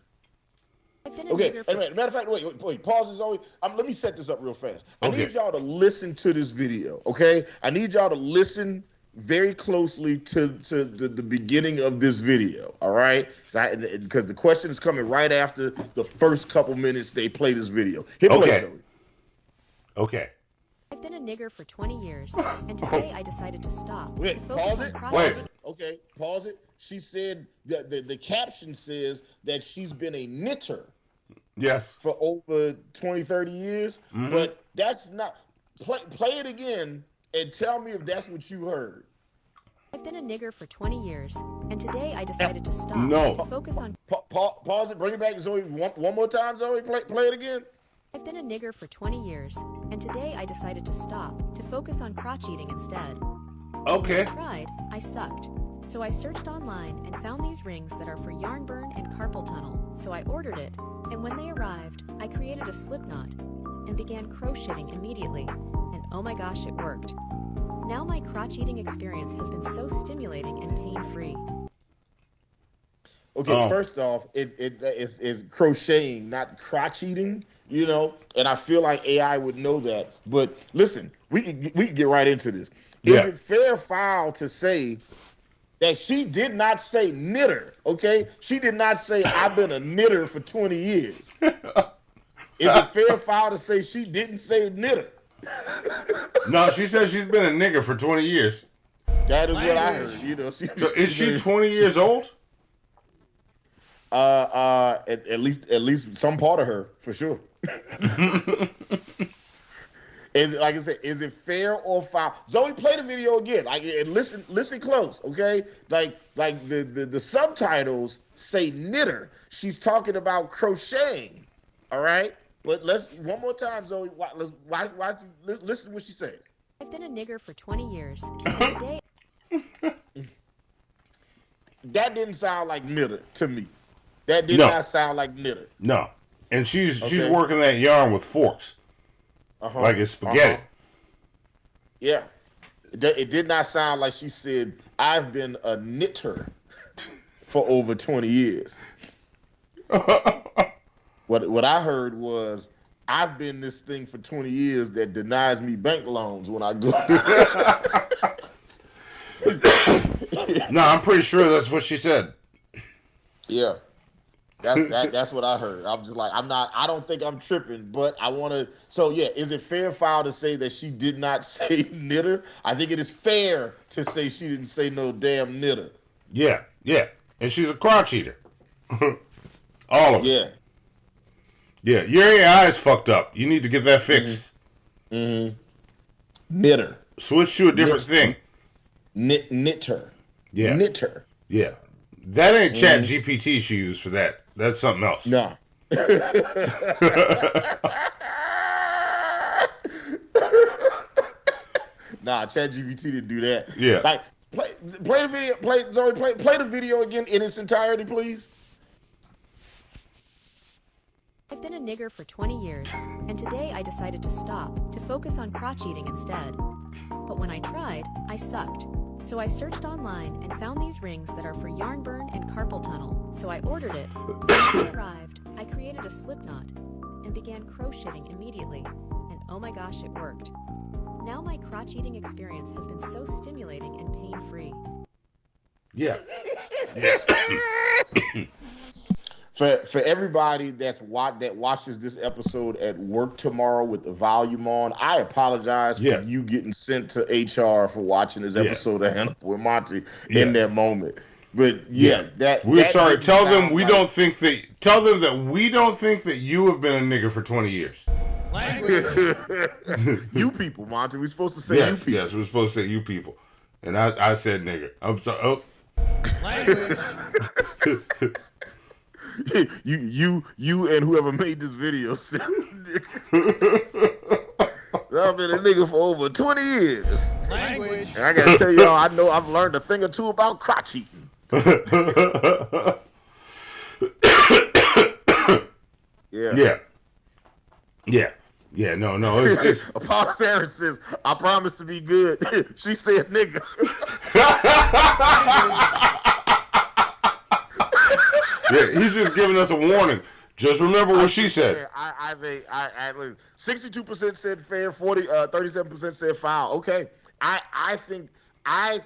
[SPEAKER 12] I've been a
[SPEAKER 3] Okay.
[SPEAKER 12] nigger for-
[SPEAKER 3] Matter of fact, wait. Pause this, Zoe. Let me set this up real fast. I
[SPEAKER 4] Okay.
[SPEAKER 3] need y'all to listen to this video. Okay. I need y'all to listen very closely to the beginning of this video. All right. Because the question is coming right after the first couple minutes they play this video. Hit play,
[SPEAKER 4] Okay.
[SPEAKER 3] Zoe.
[SPEAKER 4] Okay.
[SPEAKER 12] I've been a nigger for 20 years, and today I decided to stop.
[SPEAKER 3] Wait,
[SPEAKER 12] to focus
[SPEAKER 3] pause
[SPEAKER 12] on
[SPEAKER 3] it.
[SPEAKER 12] crotch-
[SPEAKER 3] Okay, pause it. She said that the caption says that she's been a knitter
[SPEAKER 4] Yes.
[SPEAKER 3] for over 20, 30 years.
[SPEAKER 4] Mhm.
[SPEAKER 3] But that's not. Play it again and tell me if that's what you heard.
[SPEAKER 12] I've been a nigger for 20 years, and today I decided to stop.
[SPEAKER 4] No.
[SPEAKER 12] To focus on.
[SPEAKER 3] Pause it. Bring it back, Zoe. One more time, Zoe. Play it again.
[SPEAKER 12] I've been a nigger for 20 years, and today I decided to stop. To focus on crotch eating instead.
[SPEAKER 4] Okay.
[SPEAKER 12] When I tried, I sucked. So I searched online and found these rings that are for yarn burn and carpal tunnel. So I ordered it, and when they arrived, I created a slip knot and began crocheting immediately. And oh my gosh, it worked. Now my crotch eating experience has been so stimulating and pain-free.
[SPEAKER 3] Okay, first off, it's crocheting, not crotch eating, you know, and I feel like AI would know that. But listen, we can get right into this. Is it fair foul to say that she did not say knitter, okay? She did not say, I've been a knitter for 20 years. Is it fair foul to say she didn't say knitter?
[SPEAKER 4] No, she said she's been a nigger for 20 years.
[SPEAKER 3] That is what I heard, you know.
[SPEAKER 4] So is she 20 years old?
[SPEAKER 3] At least some part of her, for sure. Like I said, is it fair or foul? Zoe, play the video again. Like, and listen close, okay? Like the subtitles say knitter. She's talking about crocheting. All right, but let's one more time, Zoe. Listen to what she said.
[SPEAKER 12] I've been a nigger for 20 years, and today.
[SPEAKER 3] That didn't sound like knitter to me. That did not sound like knitter.
[SPEAKER 4] No, and she's working that yarn with forks. Like it's spaghetti.
[SPEAKER 3] Yeah. It did not sound like she said, I've been a knitter for over 20 years. What I heard was, I've been this thing for 20 years that denies me bank loans when I go.
[SPEAKER 4] No, I'm pretty sure that's what she said.
[SPEAKER 3] Yeah. That's what I heard. I'm just like, I don't think I'm tripping, but I want to. So yeah, is it fair foul to say that she did not say knitter? I think it is fair to say she didn't say no damn knitter.
[SPEAKER 4] Yeah. And she's a crotch eater. All of it. Yeah, your AI is fucked up. You need to get that fixed.
[SPEAKER 3] Knitter.
[SPEAKER 4] Switch to a different thing.
[SPEAKER 3] Knitter.
[SPEAKER 4] Yeah.
[SPEAKER 3] Knitter.
[SPEAKER 4] Yeah. That ain't Chat GPT she used for that. That's something else.
[SPEAKER 3] No. Nah, ChatGPT didn't do that.
[SPEAKER 4] Yeah.
[SPEAKER 3] Like, play the video. Play the video again in its entirety, please.
[SPEAKER 12] I've been a nigger for 20 years, and today I decided to stop, to focus on crotch eating instead. But when I tried, I sucked. So I searched online and found these rings that are for yarn burn and carpal tunnel. So I ordered it. When they arrived, I created a slip knot and began crocheting immediately. And oh my gosh, it worked. Now my crotch eating experience has been so stimulating and pain-free.
[SPEAKER 4] Yeah.
[SPEAKER 3] For everybody that watches this episode at work tomorrow with the volume on, I apologize for you getting sent to HR for watching this episode of Hannibal and Monty in that moment. But
[SPEAKER 4] we're sorry. Tell them we don't think that. Tell them that we don't think that you have been a nigger for 20 years.
[SPEAKER 3] You people, Monty. We're supposed to say you people.
[SPEAKER 4] Yes, we're supposed to say you people, and I said nigger. I'm sorry. Oh.
[SPEAKER 3] You and whoever made this video said I've been a nigga for over 20 years. And I gotta tell y'all, I know I've learned a thing or two about crotch eating. Yeah.
[SPEAKER 4] No. It's
[SPEAKER 3] Paul Sarah says, "I promise to be good." She said, "Nigga."
[SPEAKER 4] Yeah, he's just giving us a warning. Just remember what she said.
[SPEAKER 3] I think 62% said fair, 37% said foul. Okay, I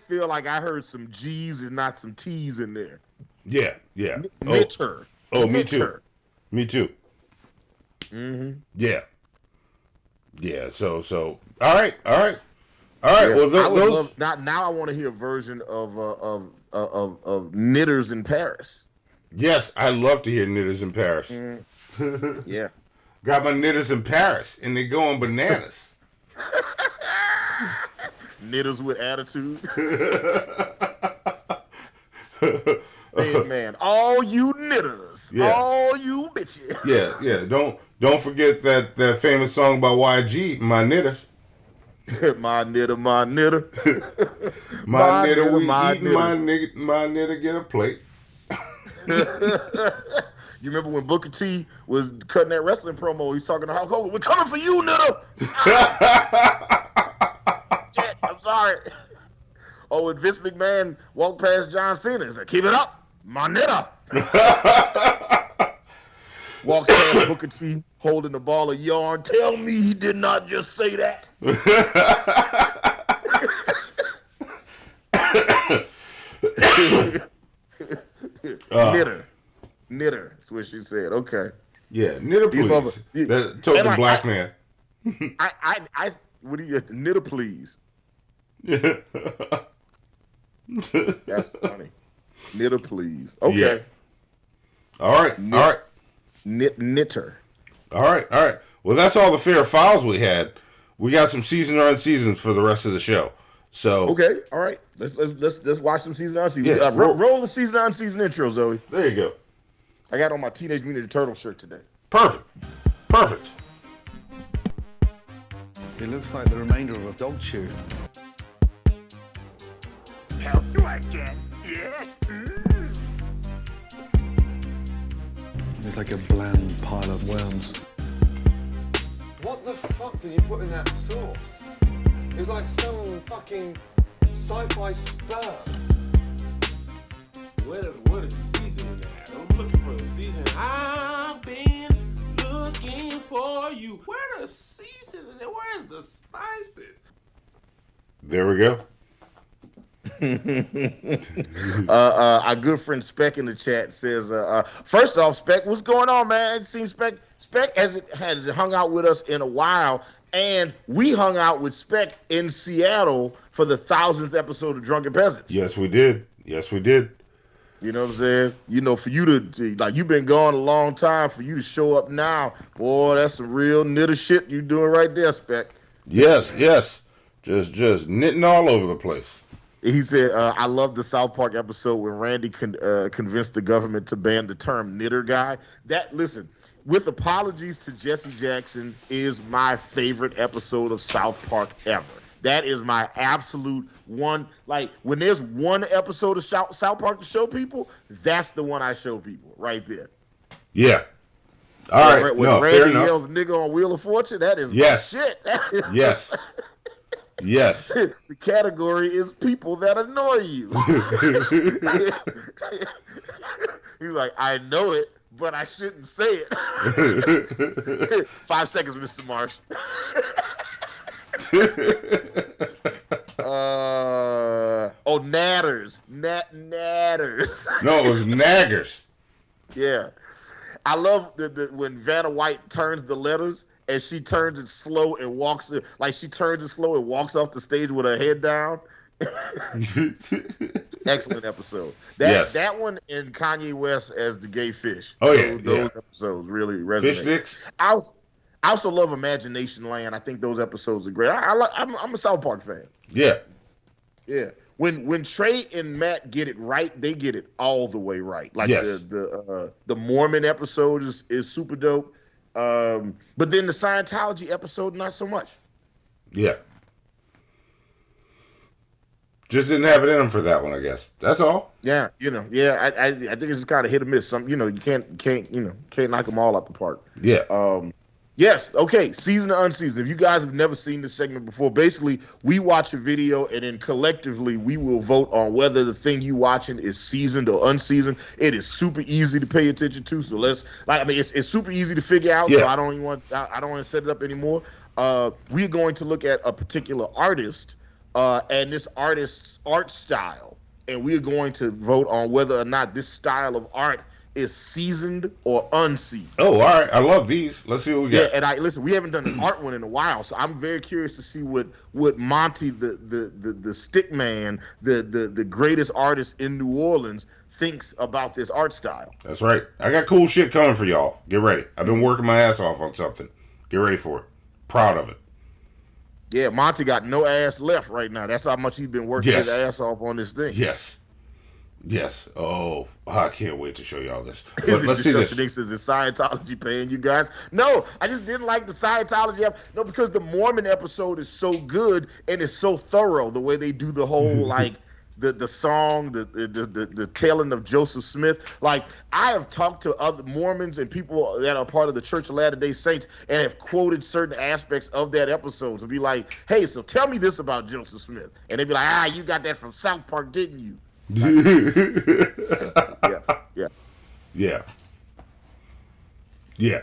[SPEAKER 3] feel like I heard some G's and not some T's in there.
[SPEAKER 4] Yeah.
[SPEAKER 3] Knitter.
[SPEAKER 4] Oh, me too.
[SPEAKER 3] Mm-hmm.
[SPEAKER 4] Yeah. So. All right. Yeah. Well, those.
[SPEAKER 3] Now I want to hear a version of Knitters in Paris.
[SPEAKER 4] Yes, I love to hear Knitters in Paris.
[SPEAKER 3] Yeah.
[SPEAKER 4] Got my knitters in Paris, and they going bananas.
[SPEAKER 3] Knitters with attitude. Hey, man, all you knitters, all you bitches.
[SPEAKER 4] Yeah. Don't forget that famous song by YG, My Knitters.
[SPEAKER 3] My knitter, my knitter.
[SPEAKER 4] my knitter, we eating, my knitter get a plate.
[SPEAKER 3] You remember when Booker T was cutting that wrestling promo? He's talking to Hulk Hogan. We're coming for you, knitter. Shit, I'm sorry. Oh, and Vince McMahon walked past John Cena and said, "Keep it up, my knitter." Walks past Booker T holding a ball of yarn. Tell me he did not just say that. Knitter. That's what she said. Okay.
[SPEAKER 4] Yeah, knitter, please. Token black man.
[SPEAKER 3] I what do you knitter, please? That's funny. Knitter, please. Okay.
[SPEAKER 4] Yeah. All right.
[SPEAKER 3] Knitter.
[SPEAKER 4] All right. Well, that's all the fair files we had. We got some season or unseasons for the rest of the show. So
[SPEAKER 3] okay, all right. Let's watch some season unseason.
[SPEAKER 4] Yeah,
[SPEAKER 3] roll the season unseason intro, Zoe.
[SPEAKER 4] There you go.
[SPEAKER 3] I got on my Teenage Mutant Ninja Turtle shirt today.
[SPEAKER 4] Perfect.
[SPEAKER 11] It looks like the remainder of a dog chew.
[SPEAKER 8] Help do I get? Yes.
[SPEAKER 11] It's like a bland pile of worms.
[SPEAKER 13] What the fuck did you put in that sauce? It was like some fucking sci-fi sperm.
[SPEAKER 14] What is seasoning at? I'm looking for the seasoning. I've been looking for you. Where the seasoning? Where's the spices?
[SPEAKER 4] There we go.
[SPEAKER 3] Our good friend Speck in the chat says, first off, Speck, what's going on, man? I ain't seen Speck. Speck has hung out with us in a while, and we hung out with Speck in Seattle for the 1000th episode of Drunken Peasants.
[SPEAKER 4] Yes, we did.
[SPEAKER 3] You know what I'm saying? You know, for you to, like, you've been gone a long time, for you to show up now, boy, that's some real knitter shit you doing right there, Speck.
[SPEAKER 4] Yes. Just knitting all over the place.
[SPEAKER 3] He said, I love the South Park episode when Randy convinced the government to ban the term knitter guy. Listen, with apologies to Jesse Jackson, is my favorite episode of South Park ever. That is my absolute one. Like, when there's one episode of South Park to show people, that's the one I show people right there.
[SPEAKER 4] Yeah. All right.
[SPEAKER 3] When Randy yells nigga on Wheel of Fortune, that is my shit.
[SPEAKER 4] Yes.
[SPEAKER 3] The category is people that annoy you. He's like, I know it, but I shouldn't say it. 5 seconds, Mr. Marsh. Natters. Natters.
[SPEAKER 4] No, it was naggers.
[SPEAKER 3] Yeah. I love when Vanna White turns the letters and she turns it slow and walks off the stage with her head down. Excellent episode. That one and Kanye West as the gay fish.
[SPEAKER 4] Oh yeah,
[SPEAKER 3] those episodes really resonate.
[SPEAKER 4] Fish dicks.
[SPEAKER 3] I also love Imagination Land. I think those episodes are great. I'm a South Park fan.
[SPEAKER 4] Yeah.
[SPEAKER 3] When Trey and Matt get it right, they get it all the way right. Like the Mormon episode is super dope. But then the Scientology episode, not so much.
[SPEAKER 4] Yeah. Just didn't have it in him for that one, I guess. That's all.
[SPEAKER 3] Yeah, I think it's just kind of hit or miss. Some, you can't knock them all out the park.
[SPEAKER 4] Yeah.
[SPEAKER 3] Yes. Okay. Season or unseasoned. If you guys have never seen this segment before, basically we watch a video and then collectively we will vote on whether the thing you watching is seasoned or unseasoned. It is super easy to pay attention to. So it's super easy to figure out.
[SPEAKER 4] Yeah.
[SPEAKER 3] So I don't want to set it up anymore. We're going to look at a particular artist and this artist's art style, and we're going to vote on whether or not this style of art is seasoned or unseasoned.
[SPEAKER 4] Oh, all right. I love these. Let's see what we got.
[SPEAKER 3] Yeah, and listen, we haven't done an art one in a while, so I'm very curious to see what Monty, the stick man, the greatest artist in New Orleans, thinks about this art style.
[SPEAKER 4] That's right. I got cool shit coming for y'all. Get ready. I've been working my ass off on something. Get ready for it. Proud of it.
[SPEAKER 3] Yeah, Monty got no ass left right now. That's how much he's been working his ass off on this thing.
[SPEAKER 4] Yes. Oh, I can't wait to show y'all this. But let's see this.
[SPEAKER 3] Is the Scientology paying you guys? No, I just didn't like the Scientology episode. No, because the Mormon episode is so good and it's so thorough. The way they do the whole like the song, the telling of Joseph Smith. Like, I have talked to other Mormons and people that are part of the Church of Latter-day Saints and have quoted certain aspects of that episode to be like, hey, so tell me this about Joseph Smith. And they'd be like, you got that from South Park, didn't you? Yes.
[SPEAKER 4] Yeah.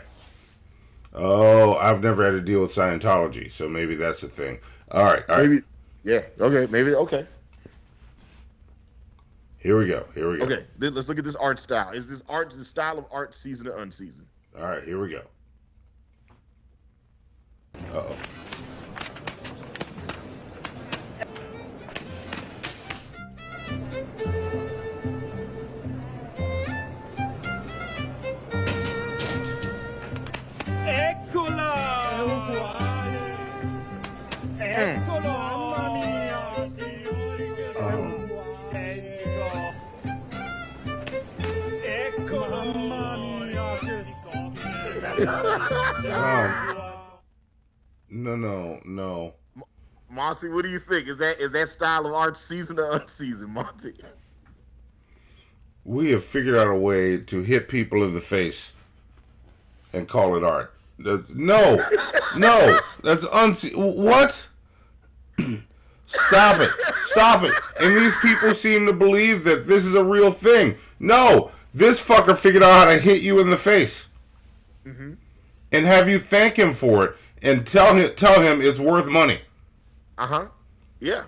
[SPEAKER 4] Oh, I've never had to deal with Scientology, so maybe that's the thing. All right.
[SPEAKER 3] Maybe. Yeah. Okay. Maybe. Okay.
[SPEAKER 4] Here we go.
[SPEAKER 3] Okay. Let's look at this art style. Is this art the style of art seasoned or unseasoned?
[SPEAKER 4] All right. Here we go. Uh-oh. No.
[SPEAKER 3] Monty, what do you think? Is that style of art seasoned or unseasoned, Monty?
[SPEAKER 4] We have figured out a way to hit people in the face and call it art. No, that's what? Stop it. And these people seem to believe that this is a real thing. No, this fucker figured out how to hit you in the face.
[SPEAKER 3] Mm-hmm.
[SPEAKER 4] And have you thank him for it and tell him it's worth money.
[SPEAKER 3] Yeah.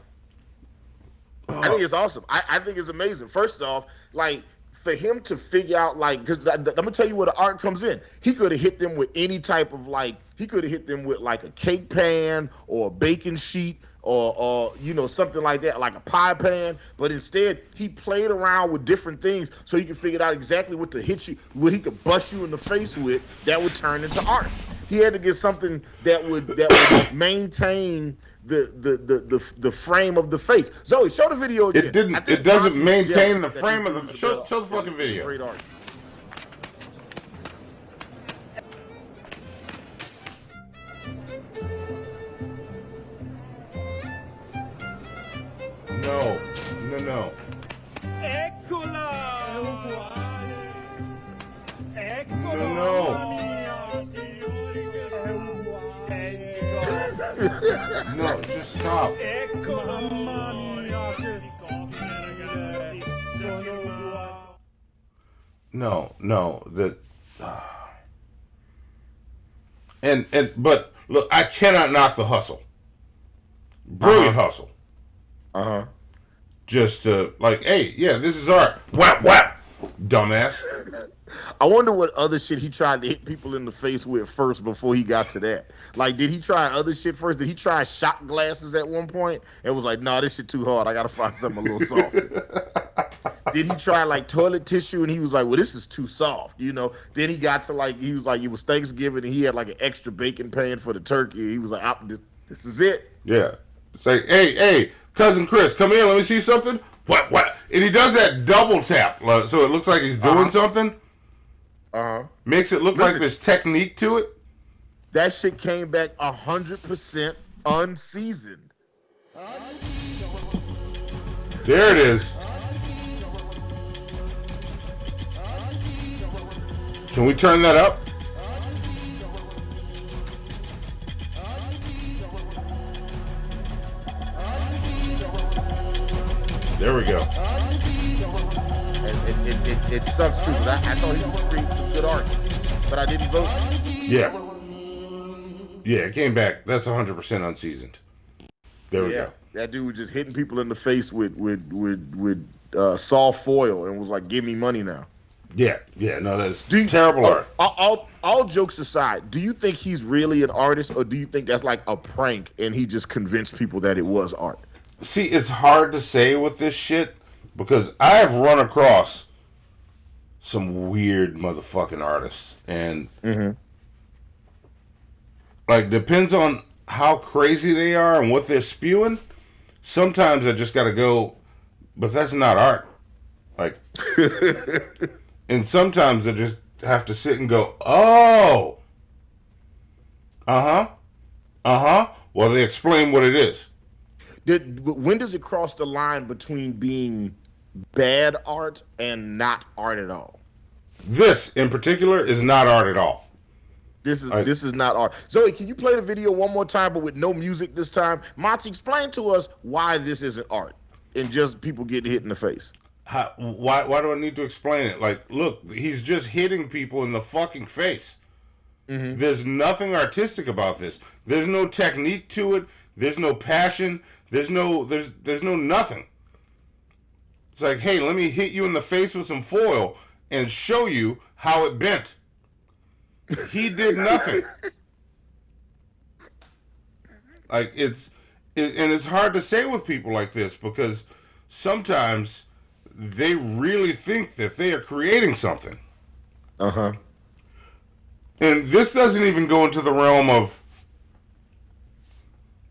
[SPEAKER 3] I think it's awesome. I think it's amazing. First off, like, for him to figure out, like, because I'm gonna tell you where the art comes in. He could have hit them with any type of, like, he could have hit them with like a cake pan or a baking sheet or something like that, like a pie pan. But instead, he played around with different things so he could figure out exactly what to hit you, what he could bust you in the face with that would turn into art. He had to get something that would maintain the frame of the face. Zoe, show the video again.
[SPEAKER 4] It doesn't maintain the frame of the. Show the fucking video.
[SPEAKER 3] Great art.
[SPEAKER 4] No. No, just stop. No, but look, I cannot knock the hustle. Brilliant hustle. Just like, hey, yeah, this is art. Whap, dumbass.
[SPEAKER 3] I wonder what other shit he tried to hit people in the face with first before he got to that. Like, did he try other shit first? Did he try shot glasses at one point and was like, nah, this shit too hard. I got to find something a little softer. Did he try, like, toilet tissue and he was like, well, this is too soft, Then he got to, like, he was like, it was Thanksgiving and he had, like, an extra bacon pan for the turkey. He was like, this is it.
[SPEAKER 4] Yeah. Say, hey, Cousin Chris, come here. Let me see something. What? And he does that double tap, so it looks like he's doing something. Makes it look like there's technique to it.
[SPEAKER 3] That shit came back 100% unseasoned.
[SPEAKER 4] There it is. Can we turn that up? There we go.
[SPEAKER 3] It sucks too, because I thought he was creating some good art, but I didn't vote.
[SPEAKER 4] Yeah. Yeah, it came back. That's 100% unseasoned. There we go.
[SPEAKER 3] That dude was just hitting people in the face with soft foil and was like, "Give me money now."
[SPEAKER 4] Yeah, no, that's terrible art.
[SPEAKER 3] All jokes aside, do you think he's really an artist, or do you think that's like a prank and he just convinced people that it was art?
[SPEAKER 4] See, it's hard to say with this shit because I have run across some weird motherfucking artists, and like depends on how crazy they are and what they're spewing. Sometimes I just gotta go, but that's not art. Like, and sometimes I just have to sit and go, oh, well, they explain what it is.
[SPEAKER 3] When does it cross the line between being bad art and not art at all?
[SPEAKER 4] This in particular is not art at all.
[SPEAKER 3] This is not art. Zoe, can you play the video one more time, but with no music this time? Monty, explain to us why this isn't art and just people getting hit in the face.
[SPEAKER 4] Why do I need to explain it? Like, look, he's just hitting people in the fucking face. There's nothing artistic about this. There's no technique to it. There's no passion. There's no nothing. It's like, hey, let me hit you in the face with some foil and show you how it bent. He did nothing. Like, and it's hard to say with people like this because sometimes they really think that they are creating something. And this doesn't even go into the realm of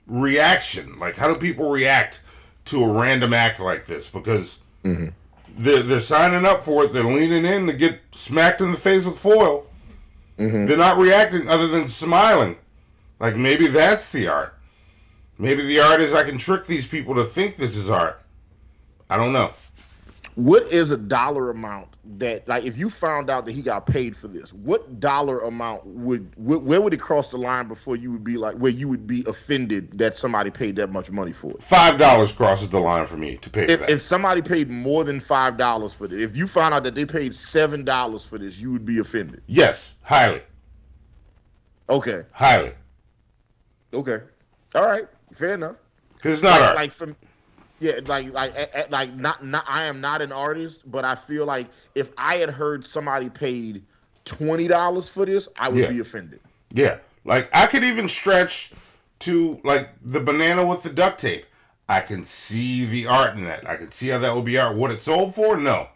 [SPEAKER 4] reaction. Like, how do people react to a random act like this? Because they're signing up for it. They're leaning in to get smacked in the face with foil. They're not reacting other than smiling. Like, maybe that's the art. Maybe the art is I can trick these people to think this is art. I don't know.
[SPEAKER 3] What is a dollar amount that, like, if you found out that he got paid for this, what dollar amount where would it cross the line before you would be like, where you would be offended that somebody paid that much money for it?
[SPEAKER 4] $5 crosses the line for me to pay for that.
[SPEAKER 3] If somebody paid more than $5 for this, if you found out that they paid $7 for this, you would be offended.
[SPEAKER 4] Yes, highly.
[SPEAKER 3] Okay.
[SPEAKER 4] Highly.
[SPEAKER 3] Okay. All right. Fair enough.
[SPEAKER 4] Because it's not art.
[SPEAKER 3] Like from. Yeah, not I am not an artist, but I feel like if I had heard somebody paid $20 for this, I would be offended.
[SPEAKER 4] Yeah, like I could even stretch to like the banana with the duct tape. I can see the art in that. I can see how that would be art. What it sold for, no.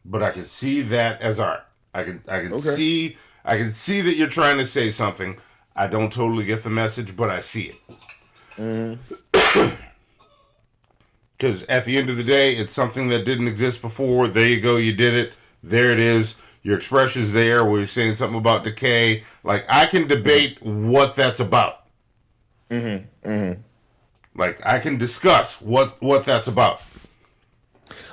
[SPEAKER 4] But I can see that as art. I can see that you're trying to say something. I don't totally get the message, but I see it. Because at the end of the day, it's something that didn't exist before. There you go, you did it. There it is. Your expression's there where you're saying something about decay. Like, I can debate what that's about. Like, I can discuss what that's about.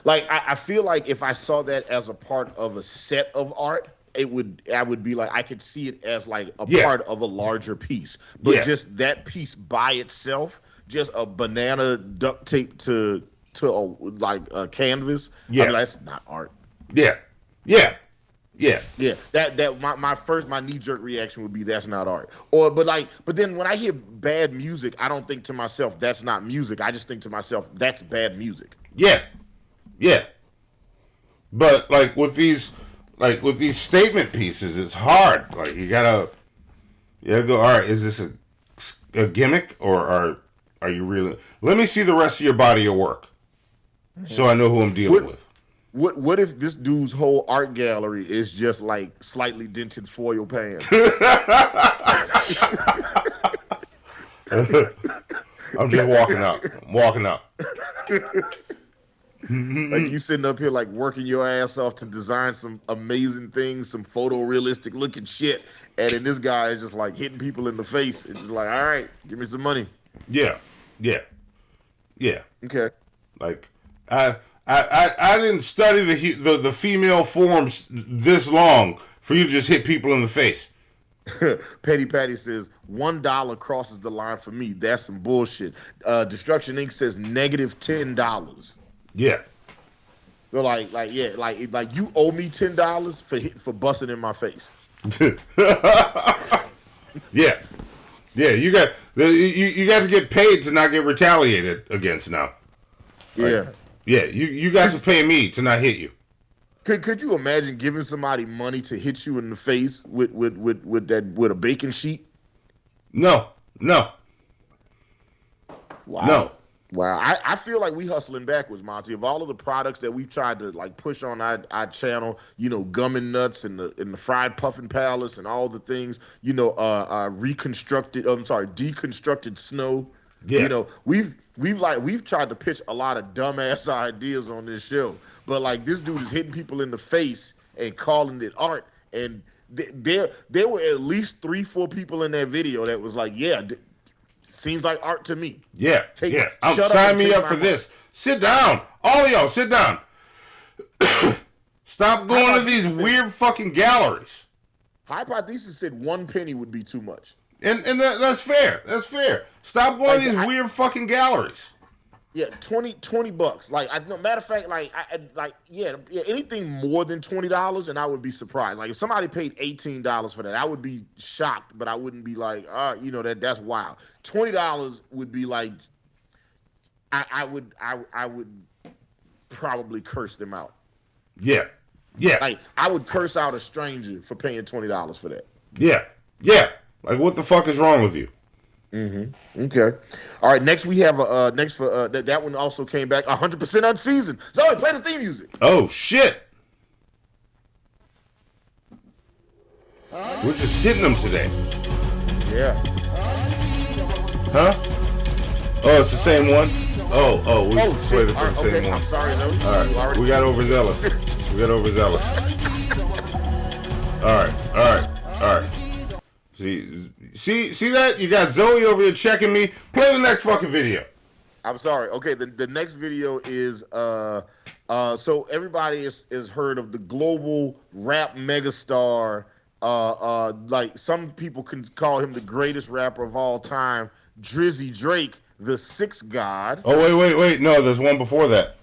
[SPEAKER 3] Like, I feel like if I saw that as a part of a set of art, I would be like, I could see it as like a part of a larger piece. But just that piece by itself, just a banana duct tape to a canvas. I mean, that's not art.
[SPEAKER 4] Yeah.
[SPEAKER 3] That my knee jerk reaction would be that's not art. But then when I hear bad music, I don't think to myself that's not music. I just think to myself that's bad music.
[SPEAKER 4] Yeah. But like with these statement pieces, it's hard. Like you gotta go. All right, is this a gimmick or are you really? Let me see the rest of your body of work, so I know who I'm dealing with.
[SPEAKER 3] What if this dude's whole art gallery is just like slightly dented foil pans?
[SPEAKER 4] I'm just walking out.
[SPEAKER 3] Like you sitting up here like working your ass off to design some amazing things, some photorealistic looking shit, and then this guy is just like hitting people in the face. It's just like, all right, give me some money.
[SPEAKER 4] Yeah. Yeah.
[SPEAKER 3] Okay.
[SPEAKER 4] Like, I didn't study the female forms this long for you to just hit people in the face.
[SPEAKER 3] Petty Patty says $1 crosses the line for me. That's some bullshit. Destruction Inc. says -$10.
[SPEAKER 4] Yeah.
[SPEAKER 3] So like you owe me $10 for busting in my face.
[SPEAKER 4] Yeah. Yeah, you got to get paid to not get retaliated against now.
[SPEAKER 3] Yeah.
[SPEAKER 4] Yeah, you got to pay me to not hit you.
[SPEAKER 3] Could you imagine giving somebody money to hit you in the face with a bacon sheet?
[SPEAKER 4] No.
[SPEAKER 3] Wow.
[SPEAKER 4] No.
[SPEAKER 3] Wow. I feel like we hustling backwards, Monty. Of all of the products that we've tried to like push on our channel, you know, Gum and Nuts and the Fried Puffin Palace and all the things, you know, deconstructed snow.
[SPEAKER 4] Yeah.
[SPEAKER 3] You know, we've tried to pitch a lot of dumbass ideas on this show, but like this dude is hitting people in the face and calling it art. And there were at least 3-4 people in that video that was like, yeah, seems like art to me.
[SPEAKER 4] Yeah. Sign me up for this. Sit down. All of y'all, sit down. Stop going to these weird fucking galleries.
[SPEAKER 3] Hypothesis said 1 penny would be too much.
[SPEAKER 4] And that's fair. That's fair. Stop going to these weird fucking galleries.
[SPEAKER 3] Yeah, $20. Like, matter of fact, anything more than $20, and I would be surprised. Like, if somebody paid $18 for that, I would be shocked, but I wouldn't be like, that's wild. $20 would be like, I would probably curse them out.
[SPEAKER 4] Yeah.
[SPEAKER 3] Like, I would curse out a stranger for paying $20 for that.
[SPEAKER 4] Yeah. Like, what the fuck is wrong with you?
[SPEAKER 3] Mm-hmm. Okay. All right. Next, we have that one also came back 100% unseasoned. Zoe, play the theme music.
[SPEAKER 4] Oh shit! We're just hitting them today.
[SPEAKER 3] Yeah.
[SPEAKER 4] Huh? Oh, it's the same one. Oh, we played it for the same one.
[SPEAKER 3] I'm sorry.
[SPEAKER 4] All right. We got overzealous. All right. See that? You got Zoe over here checking me. Play the next fucking video.
[SPEAKER 3] I'm sorry. Okay, the next video is so everybody has heard of the global rap megastar. Like some people can call him the greatest rapper of all time, Drizzy Drake, the Sixth God.
[SPEAKER 4] Oh wait. No, there's one before that.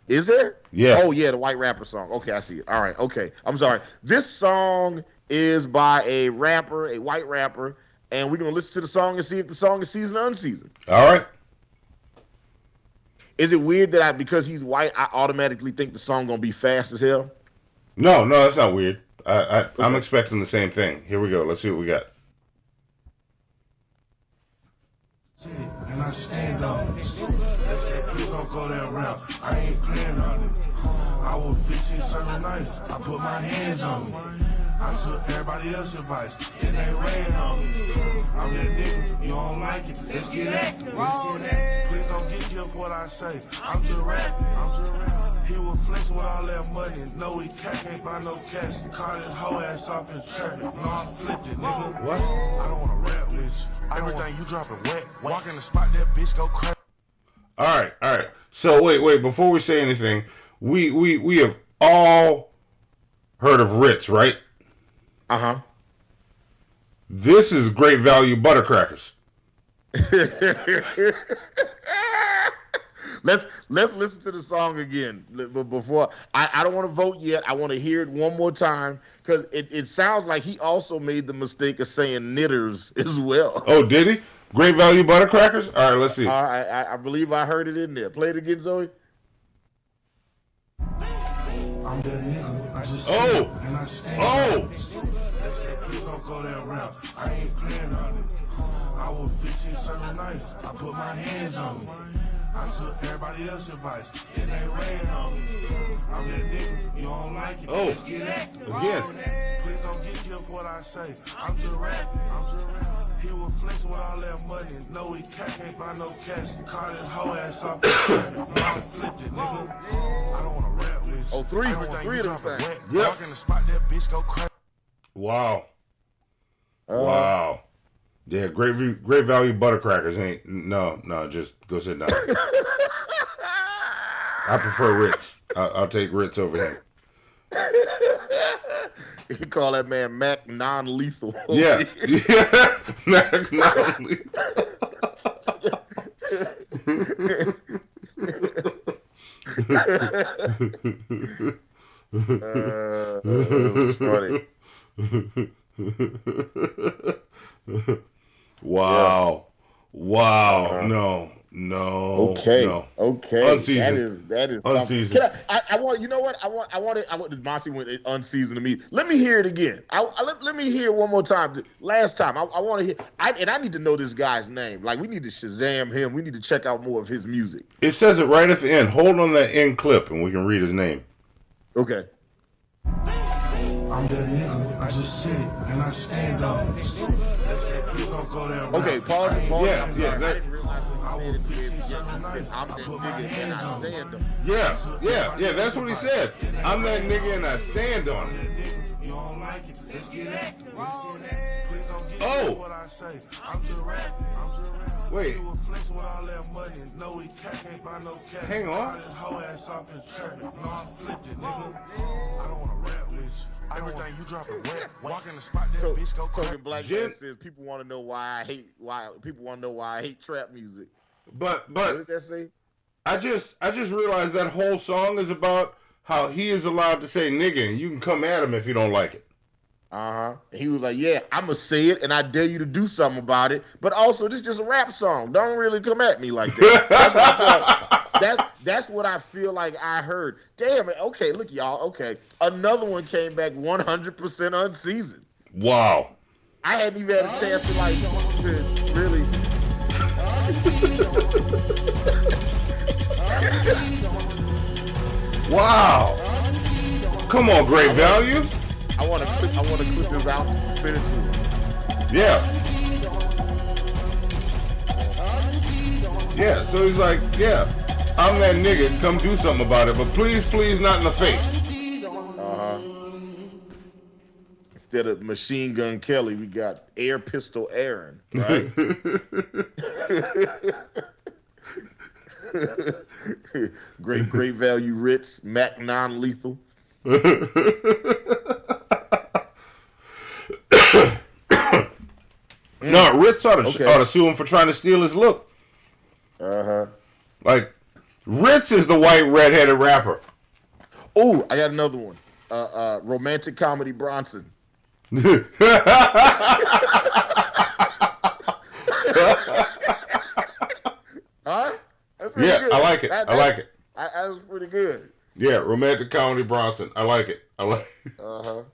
[SPEAKER 3] Is there?
[SPEAKER 4] Yeah.
[SPEAKER 3] Oh yeah, the white rapper song. Okay, I see it. All right. Okay, I'm sorry. This song is by a white rapper, and we're gonna listen to the song and see if the song is seasoned or unseasoned.
[SPEAKER 4] All right.
[SPEAKER 3] Is it weird that because he's white, I automatically think the song gonna be fast as hell?
[SPEAKER 4] No, that's not weird. I'm expecting the same thing. Here we go. Let's see what we got.
[SPEAKER 15] And I stand on it. They said, please don't go that route. I ain't playing on it. I was 15 certain nights. I put my hands on it. I took everybody else's advice, and they ran on me. I'm that nigga, you don't like it, let's get active. Please don't get killed for what I say. I'm just rapping. He was flexing with all that money. No, he can't buy no cash. Call his whole ass off in traffic. No, I flipped it, nigga. What? I don't wanna rap with you. Everything you dropping wet. Walk in the spot, that bitch go crazy.
[SPEAKER 4] All right. So wait. Before we say anything, we have all heard of Ritz, right?
[SPEAKER 3] Uh-huh.
[SPEAKER 4] This is Great Value Butter Crackers.
[SPEAKER 3] Let's listen to the song again. But before I don't want to vote yet. I want to hear it one more time because it sounds like he also made the mistake of saying knitters as well.
[SPEAKER 4] Oh, did he? Great Value Butter Crackers? All right, let's see.
[SPEAKER 3] I believe I heard it in there. Play it again, Zoe.
[SPEAKER 15] I'm that nigga. I just and I stand. They said, please don't go that route. I ain't playing on it. I was 15 certain nights. I put my hands on it. I took everybody else's advice, and they ran on me. I'm that nigga, you don't like it, let's get active.
[SPEAKER 4] Again.
[SPEAKER 15] Please don't get killed for what I say. I'm just rapping. He was flexing with all that money. No, he can't buy no cash. Call his whole ass off the traffic. No, I flipped it, nigga. I don't wanna rap with you.
[SPEAKER 3] Oh, three of them things.
[SPEAKER 15] Walk in the spot, that bitch go crazy.
[SPEAKER 4] Wow. Yeah, great value buttercrackers ain't no, just go sit down. I prefer Ritz. I'll take Ritz over him.
[SPEAKER 3] You call that man Mac non-lethal.
[SPEAKER 4] Yeah. Yeah. Mac non-lethal.
[SPEAKER 3] That's funny.
[SPEAKER 4] Wow.
[SPEAKER 3] Yeah.
[SPEAKER 4] Wow. No.
[SPEAKER 3] Okay.
[SPEAKER 4] No.
[SPEAKER 3] Okay.
[SPEAKER 4] Unseasoned.
[SPEAKER 3] That is
[SPEAKER 4] Unseasoned.
[SPEAKER 3] something. I want. You know what? I want. Monty went unseasoned to me. Let me hear it again. Let me hear it one more time. Last time. I want to hear. I need to know this guy's name. Like we need to Shazam him. We need to check out more of his music.
[SPEAKER 4] It says it right at the end. Hold on that end clip, and we can read his name.
[SPEAKER 3] Okay.
[SPEAKER 15] I'm that nigga, I just said it, and I stand on it. They said, please don't go that route.
[SPEAKER 3] Okay, pause.
[SPEAKER 4] Yeah,
[SPEAKER 3] I'm
[SPEAKER 4] yeah.
[SPEAKER 3] sorry. I didn't realize what he said. I'm that nigga and I stand on it.
[SPEAKER 4] Yeah, that's what he said. I'm that nigga and I stand on it.
[SPEAKER 15] You don't like it, let's get active. Please don't get what I say. I'm just rapping.
[SPEAKER 4] Wait.
[SPEAKER 15] You a flex with all that money. No, we can't buy no cash.
[SPEAKER 4] Hang on.
[SPEAKER 15] This whole ass off in traffic. No, I'm flipped it, nigga. I don't want to rap with you. Everything you drop it wet. Walk in the spot, that bitch go crazy.
[SPEAKER 3] Token Black Man says people want to know why I hate trap music.
[SPEAKER 4] But
[SPEAKER 3] what does that say?
[SPEAKER 4] I just realized that whole song is about how he is allowed to say nigga, and you can come at him if you don't like it.
[SPEAKER 3] He was like, yeah, I'm going to say it, and I dare you to do something about it. But also, this is just a rap song. Don't really come at me like that. That's what I feel like I heard. Damn it. Okay, look, y'all. Okay. Another one came back 100% unseasoned.
[SPEAKER 4] Wow.
[SPEAKER 3] I hadn't even had a chance to really...
[SPEAKER 4] Wow. Come on, great value.
[SPEAKER 3] I want to clip this out and send it to him.
[SPEAKER 4] Yeah. Yeah, so he's like, yeah, I'm that nigga, come do something about it, but please not in the face.
[SPEAKER 3] Instead of Machine Gun Kelly, we got Air Pistol Aaron, right? great value Ritz, Mac non-lethal.
[SPEAKER 4] No, Ritz ought to sue him for trying to steal his look. Like, Ritz is the white redheaded rapper.
[SPEAKER 3] Oh, I got another one. Romantic Comedy Bronson.
[SPEAKER 4] Huh? Yeah,
[SPEAKER 3] good.
[SPEAKER 4] I like it. I like it.
[SPEAKER 3] That was pretty good.
[SPEAKER 4] Yeah, Romantic Comedy Bronson. I like it. I like it.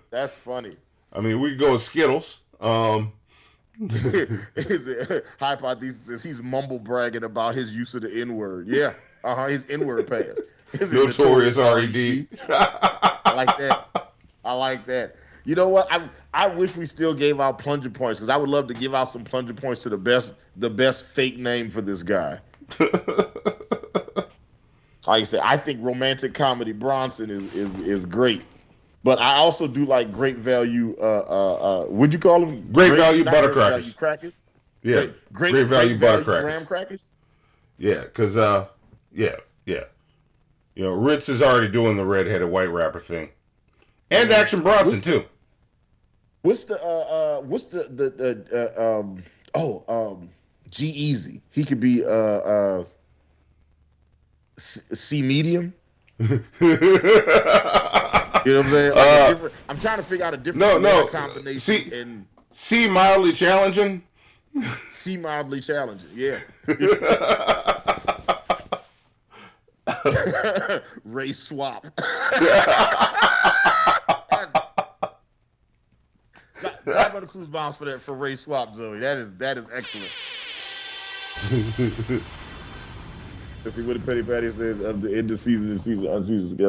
[SPEAKER 3] That's funny.
[SPEAKER 4] I mean, we could go with Skittles.
[SPEAKER 3] Hypothesis is he's mumble bragging about his use of the N-word. Yeah. His N-word pass. His
[SPEAKER 4] Notorious R.E.D.
[SPEAKER 3] I like that. You know what? I wish we still gave out plunger points because I would love to give out some plunger points to the best fake name for this guy. Like I said, I think Romantic Comedy Bronson is great. But I also do like great value. Would you call them
[SPEAKER 4] great value butter crackers?
[SPEAKER 3] Crackers.
[SPEAKER 4] Yeah, great value butter crackers.
[SPEAKER 3] Graham crackers.
[SPEAKER 4] Yeah, because yeah. You know, Ritz is already doing the redheaded white rapper thing, and Action Bronson too.
[SPEAKER 3] What's the G-Eazy? He could be C medium. You know what I'm saying? Like I'm trying to figure out a different combination.
[SPEAKER 4] C mildly challenging.
[SPEAKER 3] C mildly challenging. Yeah. Ray Swap. Got another clues bombs for Ray Swap, Zoe. That is excellent. Let's see what the Petty Patty says of the end of season unseasoned.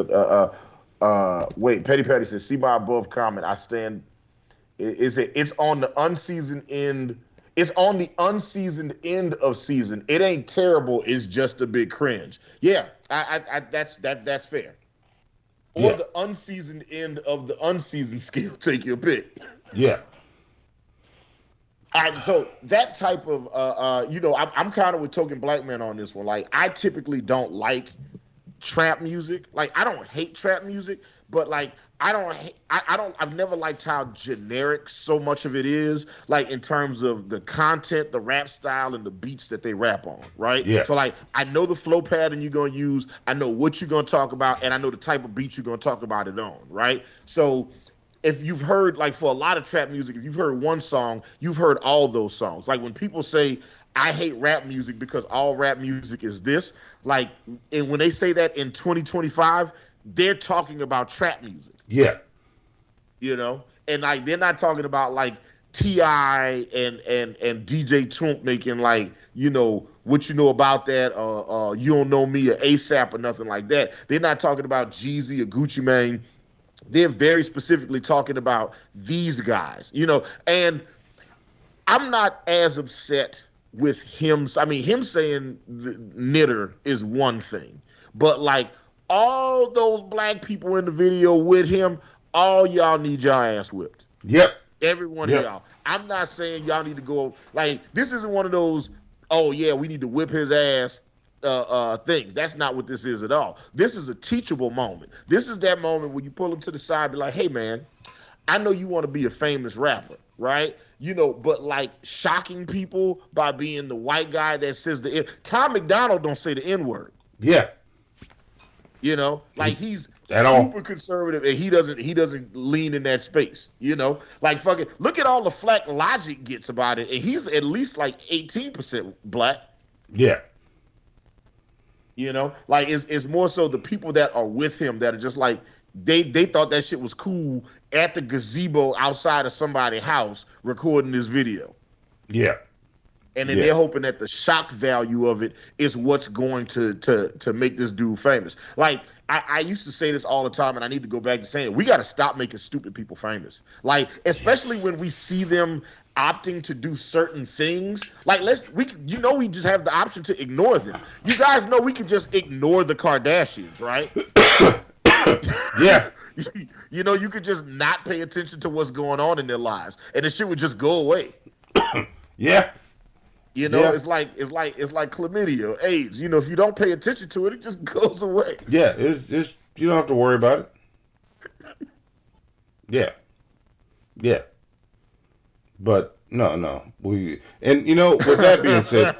[SPEAKER 3] Wait, Petty Patty says, see my above comment. I stand. It's on the unseasoned end. It's on the unseasoned end of season. It ain't terrible. It's just a big cringe. Yeah, that's fair. Or the unseasoned end of the unseasoned scale. Take your pick.
[SPEAKER 4] Yeah.
[SPEAKER 3] So that type of, I'm kind of with Token Black Man on this one. Like, I typically don't like trap music. Like, I don't hate trap music, but like, I've never liked how generic so much of it is, like in terms of the content, the rap style, and the beats that they rap on, right?
[SPEAKER 4] Yeah.
[SPEAKER 3] So like, I know the flow pattern you're gonna use, I know what you're gonna talk about, and I know the type of beat you're gonna talk about it on, right? So if you've heard, like, for a lot of trap music, if you've heard one song, you've heard all those songs. Like when people say, I hate rap music because all rap music is this, like, and when they say that in 2025, they're talking about trap music.
[SPEAKER 4] Yeah.
[SPEAKER 3] You know? And like, they're not talking about like T.I. and DJ Toomp making like, what you know about that, You Don't Know Me or ASAP or nothing like that. They're not talking about Jeezy or Gucci Mane. They're very specifically talking about these guys, and I'm not as upset with him. I mean, him saying knitter is one thing, but like all those black people in the video with him, all y'all need y'all ass whipped.
[SPEAKER 4] Yep.
[SPEAKER 3] Every one of y'all. I'm not saying y'all need to go, like, this isn't one of those, oh yeah, we need to whip his ass things. That's not what this is at all. This is a teachable moment. This is that moment when you pull him to the side and be like, hey man, I know you want to be a famous rapper, right? But like shocking people by being the white guy that says the N. Tom McDonald don't say the N-word.
[SPEAKER 4] Yeah.
[SPEAKER 3] Like he's
[SPEAKER 4] at all
[SPEAKER 3] super conservative and he doesn't lean in that space. Like fucking look at all the flack Logic gets about it, and he's at least like 18% black.
[SPEAKER 4] Yeah.
[SPEAKER 3] Like it's more so the people that are with him that are just like they thought that shit was cool at the gazebo outside of somebody's house recording this video.
[SPEAKER 4] Yeah.
[SPEAKER 3] And then they're hoping that the shock value of it is what's going to make this dude famous. Like I used to say this all the time, and I need to go back to saying it. We got to stop making stupid people famous. Like especially when we see them opting to do certain things. Like we just have the option to ignore them. You guys know we could just ignore the Kardashians, right?
[SPEAKER 4] Yeah.
[SPEAKER 3] You could just not pay attention to what's going on in their lives, and the shit would just go away.
[SPEAKER 4] Yeah.
[SPEAKER 3] It's like chlamydia, AIDS. If you don't pay attention to it, it just goes away.
[SPEAKER 4] Yeah, it's you don't have to worry about it. Yeah. Yeah. But no. With that being said,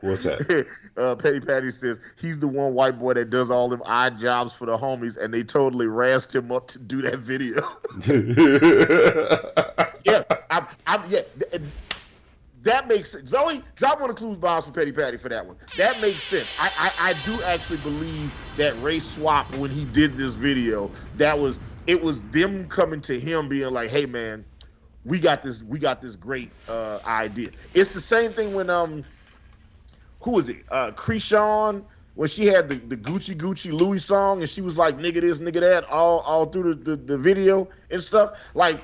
[SPEAKER 4] what's that?
[SPEAKER 3] Petty Patty says he's the one white boy that does all them odd jobs for the homies, and they totally razzed him up to do that video. That makes sense. Zoe, drop one of Clues bombs for Petty Patty for that one. That makes sense. I do actually believe that Ray Swap, when he did this video, it was them coming to him being like, hey man, we got this great idea. It's the same thing when who was it? Krishan, when she had the Gucci Louis song and she was like nigga this, nigga that all through the video and stuff. Like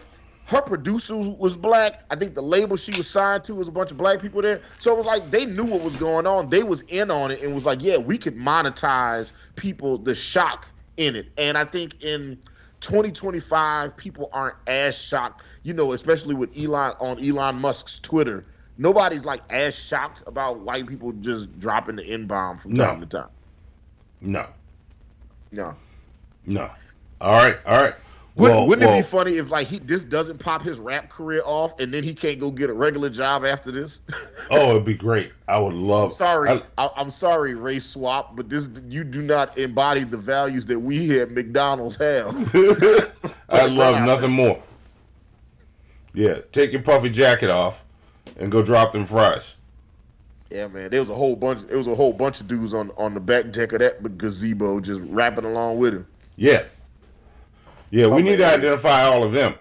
[SPEAKER 3] her producer was black. I think the label she was signed to was a bunch of black people there. So it was like they knew what was going on. They was in on it and was like, yeah, we could monetize people, the shock in it. And I think in 2025, people aren't as shocked, especially with Elon Musk's Twitter. Nobody's like as shocked about white people just dropping the N-bomb from time to time.
[SPEAKER 4] No. All right.
[SPEAKER 3] Wouldn't it be funny if like this doesn't pop his rap career off and then he can't go get a regular job after this?
[SPEAKER 4] Oh, it'd be great. I would love.
[SPEAKER 3] I'm sorry, Ray Swap, but you do not embody the values that we here at McDonald's have.
[SPEAKER 4] I love nothing more. Yeah, take your puffy jacket off and go drop them fries.
[SPEAKER 3] Yeah, man. There was a whole bunch of dudes on the back deck of that gazebo just rapping along with him.
[SPEAKER 4] Yeah. Yeah, we need to identify all of them.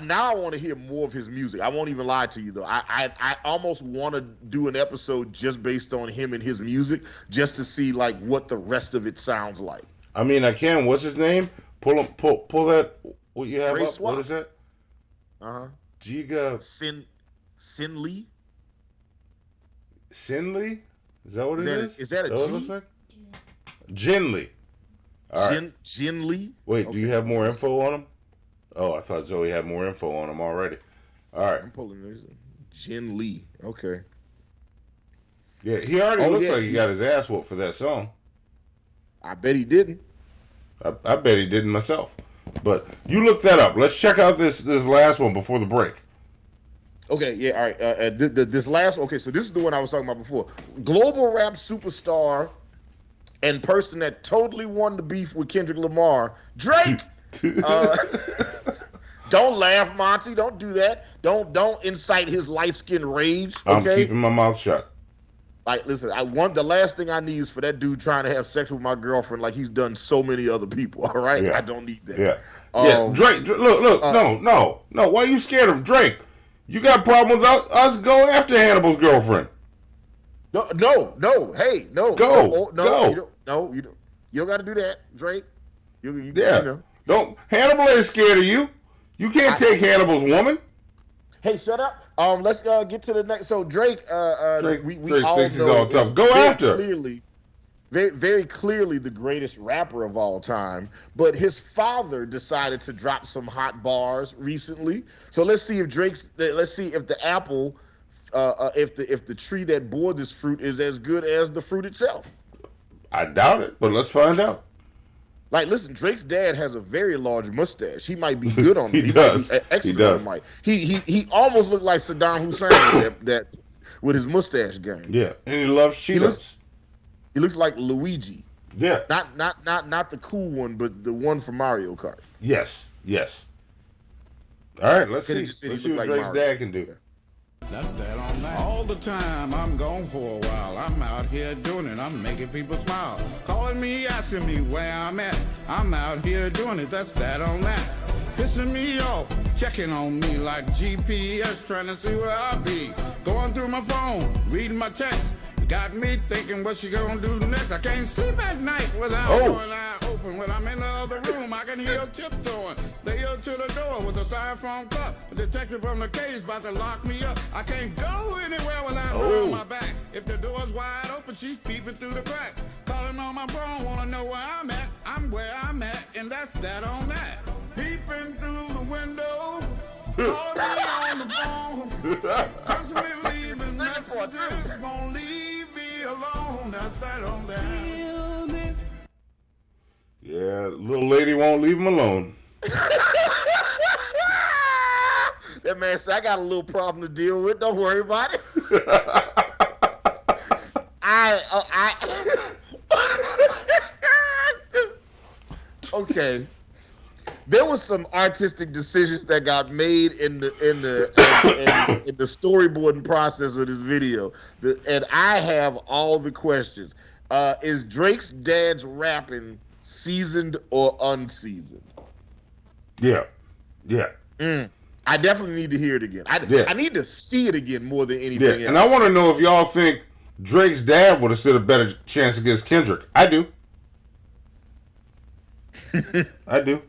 [SPEAKER 3] Now I want to hear more of his music. I won't even lie to you though. I almost want to do an episode just based on him and his music, just to see like what the rest of it sounds like.
[SPEAKER 4] I mean, I can. What's his name? Pull that. What you have
[SPEAKER 3] Ray
[SPEAKER 4] up?
[SPEAKER 3] Swap.
[SPEAKER 4] What is that? Giga
[SPEAKER 3] Sin Lee.
[SPEAKER 4] Sin Lee? Is that what it is?
[SPEAKER 3] Is that a G?
[SPEAKER 4] What it looks like? Jin Lee. All right.
[SPEAKER 3] Jin Lee.
[SPEAKER 4] Wait, do you have more info on him? Oh, I thought Zoe had more info on him already. All right.
[SPEAKER 3] I'm pulling this. Jen Lee. Okay.
[SPEAKER 4] Yeah, he already looks like he got his ass whooped for that song.
[SPEAKER 3] I bet he didn't.
[SPEAKER 4] I bet he didn't myself. But you look that up. Let's check out this last one before the break.
[SPEAKER 3] Okay, yeah, all right. This last, okay, so this is the one I was talking about before. Global rap superstar and person that totally won the beef with Kendrick Lamar, Drake. Don't laugh, Monty. Don't do that. Don't incite his light-skinned rage. Okay?
[SPEAKER 4] I'm keeping my mouth shut.
[SPEAKER 3] Like, listen, the last thing I need is for that dude trying to have sex with my girlfriend like he's done so many other people. All right,
[SPEAKER 4] Yeah.
[SPEAKER 3] I don't need that.
[SPEAKER 4] Yeah, Drake. Look. No. Why are you scared of Drake? You got a problem with us? Go after Hannibal's girlfriend.
[SPEAKER 3] No. Hey, no.
[SPEAKER 4] Go.
[SPEAKER 3] Go. You don't got to do that, Drake. You know.
[SPEAKER 4] Don't. Hannibal ain't scared of you. You can't take Hannibal's woman.
[SPEAKER 3] Hey, shut up. Let's get to the next. So Drake, we all
[SPEAKER 4] thinks
[SPEAKER 3] know
[SPEAKER 4] he's all tough. Go after.
[SPEAKER 3] Clearly, very clearly the greatest rapper of all time. But his father decided to drop some hot bars recently. So let's see if the apple, if the tree that bore this fruit is as good as the fruit itself.
[SPEAKER 4] I doubt it, but let's find out.
[SPEAKER 3] Like, listen, Drake's dad has a very large mustache. He might be good on
[SPEAKER 4] He
[SPEAKER 3] it.
[SPEAKER 4] does.
[SPEAKER 3] Excellent
[SPEAKER 4] He does.
[SPEAKER 3] on the mic. He almost looked like Saddam Hussein that with his mustache game.
[SPEAKER 4] Yeah, and he loves Cheetos.
[SPEAKER 3] He looks like Luigi.
[SPEAKER 4] Yeah.
[SPEAKER 3] Not the cool one, but the one from Mario Kart.
[SPEAKER 4] Yes. All right, let's see.
[SPEAKER 3] Just said he
[SPEAKER 4] Let's see what
[SPEAKER 3] looked
[SPEAKER 4] Drake's
[SPEAKER 3] like Mario.
[SPEAKER 4] dad can do.
[SPEAKER 15] That's that on that. All the time I'm gone for a while. I'm out here doing it. I'm making people smile. Calling me, asking me where I'm at. I'm out here doing it. That's that on that. Pissing me off, checking on me like GPS, trying to see where I be. Going through my phone, reading my text. Got me thinking what she gonna do next. I can't sleep at night without one eye open. When I'm in the other room, I can hear her tiptoeing. They up to the door with a styrofoam cup. The detective from the case about to lock me up. I can't go anywhere without her on my back. If the door's wide open, she's peeping through the crack. Calling on my phone, wanna know where I'm at. I'm where I'm at, and that's that on that. Peeping through the window. Calling me on the phone. Constantly leaving messages. Won't leave me alone. That's that on that.
[SPEAKER 4] Yeah, little lady won't leave him alone.
[SPEAKER 3] That man said, I got a little problem to deal with. Don't worry about it. Okay. There was some artistic decisions that got made in the storyboarding process of this video, and I have all the questions. Is Drake's dad's rapping seasoned or unseasoned?
[SPEAKER 4] Yeah.
[SPEAKER 3] I definitely need to hear it again. I need to see it again more than anything else.
[SPEAKER 4] And I want to know if y'all think Drake's dad would have stood a better chance against Kendrick. I do. I do.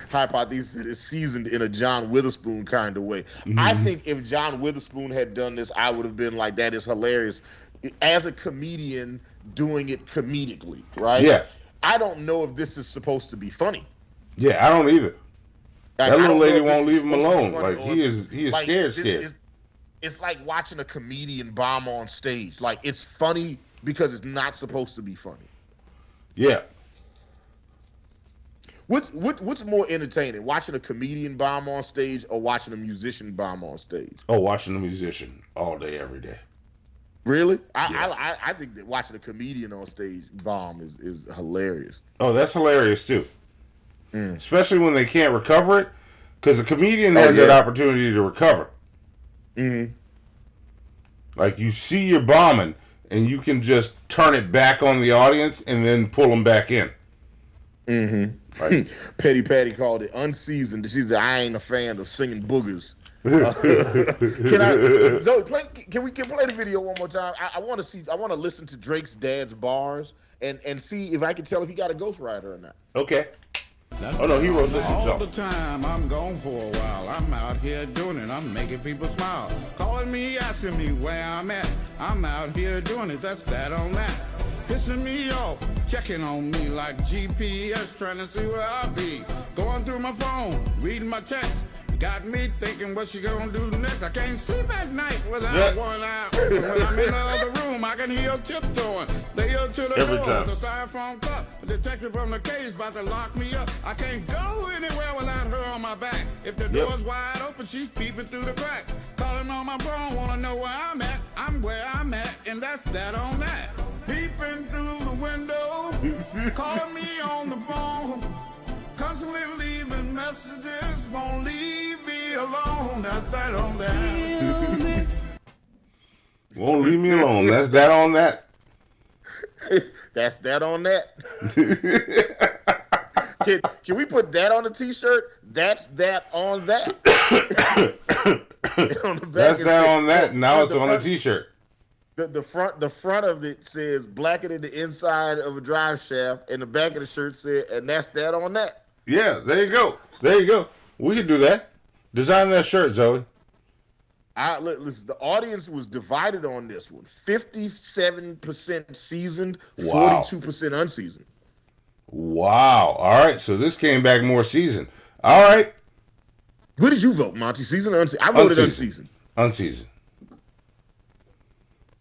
[SPEAKER 3] Hypothesis is seasoned in a John Witherspoon kind of way. I think if John Witherspoon had done this, I would have been like, that is hilarious. As a comedian doing it comedically, right?
[SPEAKER 4] Yeah.
[SPEAKER 3] I don't know if this is supposed to be funny.
[SPEAKER 4] Yeah, I don't either.
[SPEAKER 3] Like,
[SPEAKER 4] that little
[SPEAKER 3] I don't
[SPEAKER 4] lady
[SPEAKER 3] know if
[SPEAKER 4] won't
[SPEAKER 3] this
[SPEAKER 4] leave
[SPEAKER 3] is
[SPEAKER 4] him
[SPEAKER 3] supposed to be
[SPEAKER 4] alone.
[SPEAKER 3] funny
[SPEAKER 4] Like
[SPEAKER 3] or
[SPEAKER 4] he is
[SPEAKER 3] like,
[SPEAKER 4] scared.
[SPEAKER 3] It's like watching a comedian bomb on stage. Like, it's funny because it's not supposed to be funny.
[SPEAKER 4] Yeah.
[SPEAKER 3] What's more entertaining, watching a comedian bomb on stage or watching a musician bomb on stage?
[SPEAKER 4] Oh, watching a musician all day, every day.
[SPEAKER 3] Really? I think that watching a comedian on stage bomb is hilarious.
[SPEAKER 4] Oh, that's hilarious too. Especially when they can't recover it, because a comedian has that opportunity to recover. Like, you see you're bombing, and you can just turn it back on the audience and then pull them back in. Right.
[SPEAKER 3] Petty Patty called it unseasoned. She said, I ain't a fan of singing boogers. Can we play the video one more time? I want to listen to Drake's dad's bars and see if I can tell if he got a ghostwriter or not.
[SPEAKER 4] Okay. Oh no, he wrote this himself.
[SPEAKER 15] All the time I'm gone for a while. I'm out here doing it. I'm making people smile. Calling me, asking me where I'm at. I'm out here doing it. That's that on that. Pissing me off, checking on me like GPS, trying to see where I be. Going through my phone, reading my text. Got me thinking what she gonna do next. I can't sleep at night without one eye open. When I'm in the other room, I can hear her tiptoeing. They up to the
[SPEAKER 4] Every
[SPEAKER 15] door
[SPEAKER 4] time.
[SPEAKER 15] with a styrofoam cup. A detective from the case about to lock me up. I can't go anywhere without her on my back. If the door's wide open, she's peeping through the crack. Calling on my phone, wanna know where I'm at. I'm where I'm at, and that's that on that. Peeping through the window, calling me on the phone. Constantly leaving messages, won't leave me alone. That's that on that.
[SPEAKER 4] Won't leave me alone. That's that on that.
[SPEAKER 3] That's that on that. Can we put that on the t-shirt? That's that on that. On the back
[SPEAKER 4] That's that on that. Now it's on a
[SPEAKER 3] front,
[SPEAKER 4] t-shirt.
[SPEAKER 3] The front of it says blacker than the inside of a drive shaft, and the back of the shirt said, and that's that on that.
[SPEAKER 4] Yeah, there you go. There you go. We can do that. Design that shirt, Zoe.
[SPEAKER 3] Listen, the audience was divided on this one. 57% seasoned,
[SPEAKER 4] Wow.
[SPEAKER 3] 42% unseasoned.
[SPEAKER 4] Wow. All right, so this came back more seasoned. All right.
[SPEAKER 3] What did you vote, Monty? Seasoned or unseasoned? I voted unseasoned.
[SPEAKER 4] Unseasoned.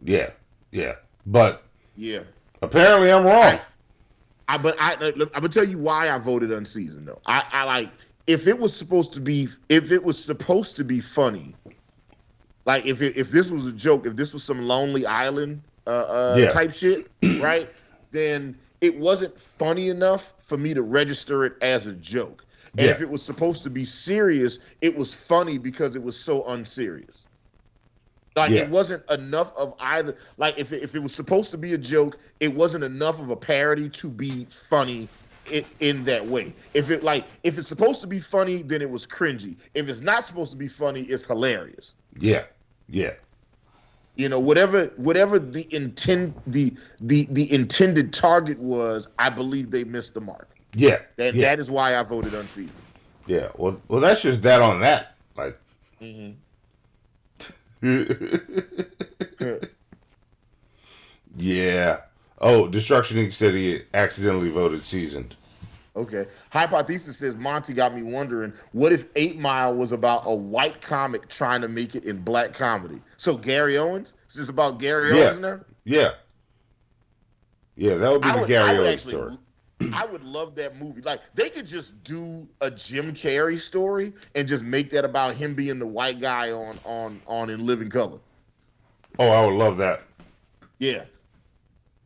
[SPEAKER 4] Yeah. Yeah. But
[SPEAKER 3] Yeah.
[SPEAKER 4] apparently I'm wrong.
[SPEAKER 3] I'm gonna tell you why I voted unseasoned though. I like if it was supposed to be funny, like if this was a joke, if this was some Lonely Island type shit, right? Then it wasn't funny enough for me to register it as a joke. And if it was supposed to be serious, it was funny because it was so unserious. Like it wasn't enough of either. Like if it was supposed to be a joke, it wasn't enough of a parody to be funny in that way. If it's supposed to be funny, then it was cringy. If it's not supposed to be funny, it's hilarious.
[SPEAKER 4] Yeah. Yeah.
[SPEAKER 3] You know, whatever the intended target was, I believe they missed the mark.
[SPEAKER 4] Yeah.
[SPEAKER 3] That is why I voted unseasoned.
[SPEAKER 4] Yeah. Well, that's just that on that. Like.
[SPEAKER 3] Mm-hmm.
[SPEAKER 4] Yeah. Oh, Destruction Inc. said he accidentally voted seasoned.
[SPEAKER 3] Okay. Hypothesis says Monty got me wondering, what if 8 Mile was about a white comic trying to make it in black comedy? So Gary Owens? Is this about Gary Owens now?
[SPEAKER 4] Yeah. Yeah, that would be the Gary Owens story.
[SPEAKER 3] I would love that movie. Like, they could just do a Jim Carrey story and just make that about him being the white guy on In Living Color.
[SPEAKER 4] Oh, I would love that.
[SPEAKER 3] Yeah.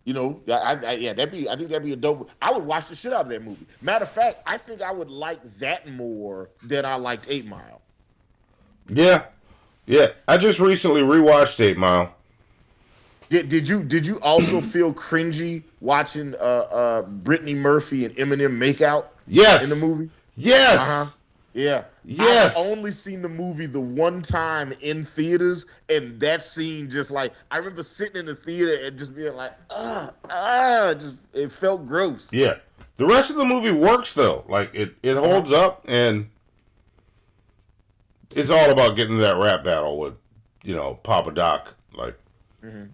[SPEAKER 3] You know, I think that'd be a dope. I would watch the shit out of that movie. Matter of fact, I think I would like that more than I liked 8 Mile.
[SPEAKER 4] Yeah. Yeah. I just recently rewatched 8 Mile.
[SPEAKER 3] Did you also feel cringy watching Brittany Murphy and Eminem make out?
[SPEAKER 4] Yes.
[SPEAKER 3] In the movie?
[SPEAKER 4] Yes.
[SPEAKER 3] Yeah.
[SPEAKER 4] Yes.
[SPEAKER 3] I've only seen the movie the one time in theaters, and that scene just like I remember sitting in the theater and just being like, just it felt gross.
[SPEAKER 4] Yeah. The rest of the movie works though. Like it holds up, and it's all about getting that rap battle with, Papa Doc. Like.
[SPEAKER 3] Mm-hmm.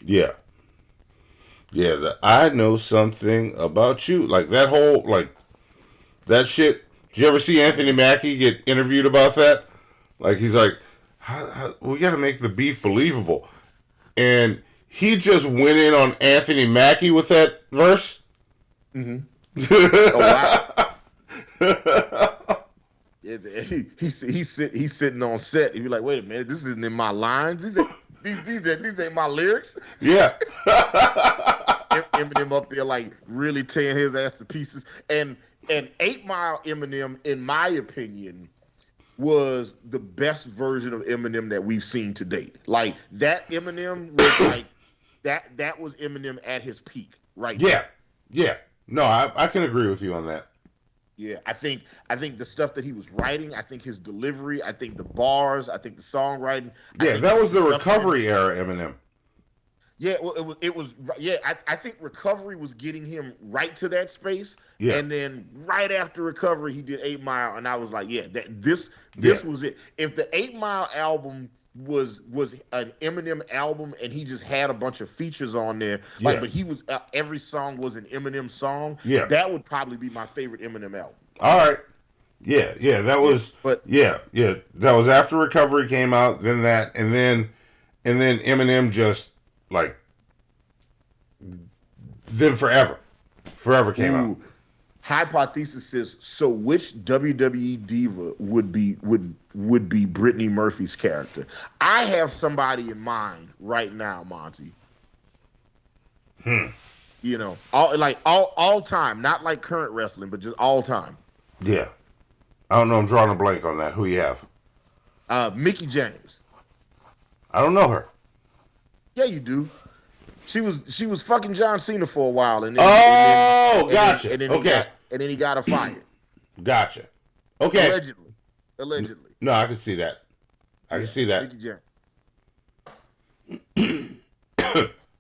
[SPEAKER 4] Yeah. Yeah, I know something about you. Like that whole, that shit. Did you ever see Anthony Mackie get interviewed about that? Like, he's like, we got to make the beef believable. And he just went in on Anthony Mackie with that verse.
[SPEAKER 3] Mm-hmm. Oh, wow. He's sitting on set. He'd be like, wait a minute, this isn't in my lines. These ain't my lyrics.
[SPEAKER 4] Yeah.
[SPEAKER 3] Eminem up there like really tearing his ass to pieces. And 8 Mile Eminem, in my opinion, was the best version of Eminem that we've seen to date. Like that Eminem was like that was Eminem at his peak, right?
[SPEAKER 4] Yeah. Yeah. No, I can agree with you on that.
[SPEAKER 3] Yeah, I think the stuff that he was writing, I think his delivery, I think the bars, I think the songwriting.
[SPEAKER 4] Yeah, that was the recovery era Eminem.
[SPEAKER 3] Yeah, well, it was. Yeah, I think recovery was getting him right to that space.
[SPEAKER 4] Yeah.
[SPEAKER 3] And then right after recovery, he did 8 Mile, and I was like, yeah, this was it. If the 8 Mile album was an Eminem album and he just had a bunch of features on there, but he was every song was an Eminem song.
[SPEAKER 4] Yeah,
[SPEAKER 3] that would probably be my favorite Eminem album.
[SPEAKER 4] All right. Yeah, that was.
[SPEAKER 3] But
[SPEAKER 4] that was after Recovery came out. Then that, and then Eminem just like. Then Forever came out.
[SPEAKER 3] Hypothesis says, so which WWE diva would be Brittany Murphy's character? I have somebody in mind right now, Monty. You know, all time, not like current wrestling, but just all time.
[SPEAKER 4] Yeah. I don't know. I'm drawing a blank on that. Who you have?
[SPEAKER 3] Mickie James.
[SPEAKER 4] I don't know her.
[SPEAKER 3] Yeah, you do. She was fucking John Cena for a while, and
[SPEAKER 4] gotcha.
[SPEAKER 3] And then he got her fired.
[SPEAKER 4] Gotcha. Okay.
[SPEAKER 3] Allegedly.
[SPEAKER 4] No, I can see that. I can see that.
[SPEAKER 3] Mickie James.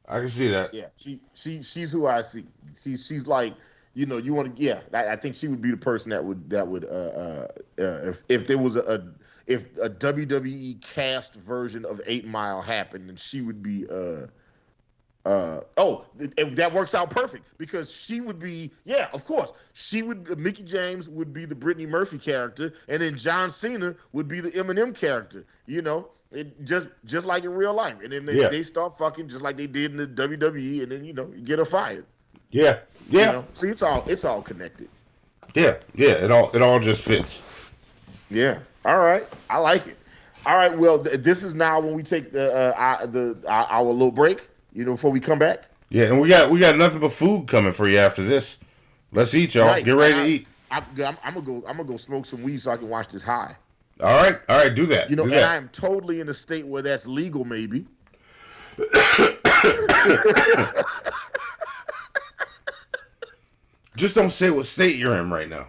[SPEAKER 4] I can see that.
[SPEAKER 3] Yeah, she's who I see. She's like, you know, you want to. Yeah, I think she would be the person that would if there was if a WWE cast version of 8 Mile happened, then she would be that works out perfect because she would be, of course. Mickie James would be the Brittany Murphy character, and then John Cena would be the Eminem character, you know, just like in real life. And then they start fucking just like they did in the WWE, and then, you know, you get her fired.
[SPEAKER 4] Yeah.
[SPEAKER 3] You know? See, it's all connected.
[SPEAKER 4] Yeah. It all just fits.
[SPEAKER 3] Yeah. All right. I like it. All right. Well, this is now when we take our little break. You know, before we come back.
[SPEAKER 4] Yeah, and we got nothing but food coming for you after this. Let's eat, y'all.
[SPEAKER 3] Nice.
[SPEAKER 4] Get ready to eat.
[SPEAKER 3] I'm gonna go smoke some weed so I can watch this high.
[SPEAKER 4] All right, do that.
[SPEAKER 3] You know,
[SPEAKER 4] and
[SPEAKER 3] I am totally in a state where that's legal, maybe.
[SPEAKER 4] Just don't say what state you're in right now.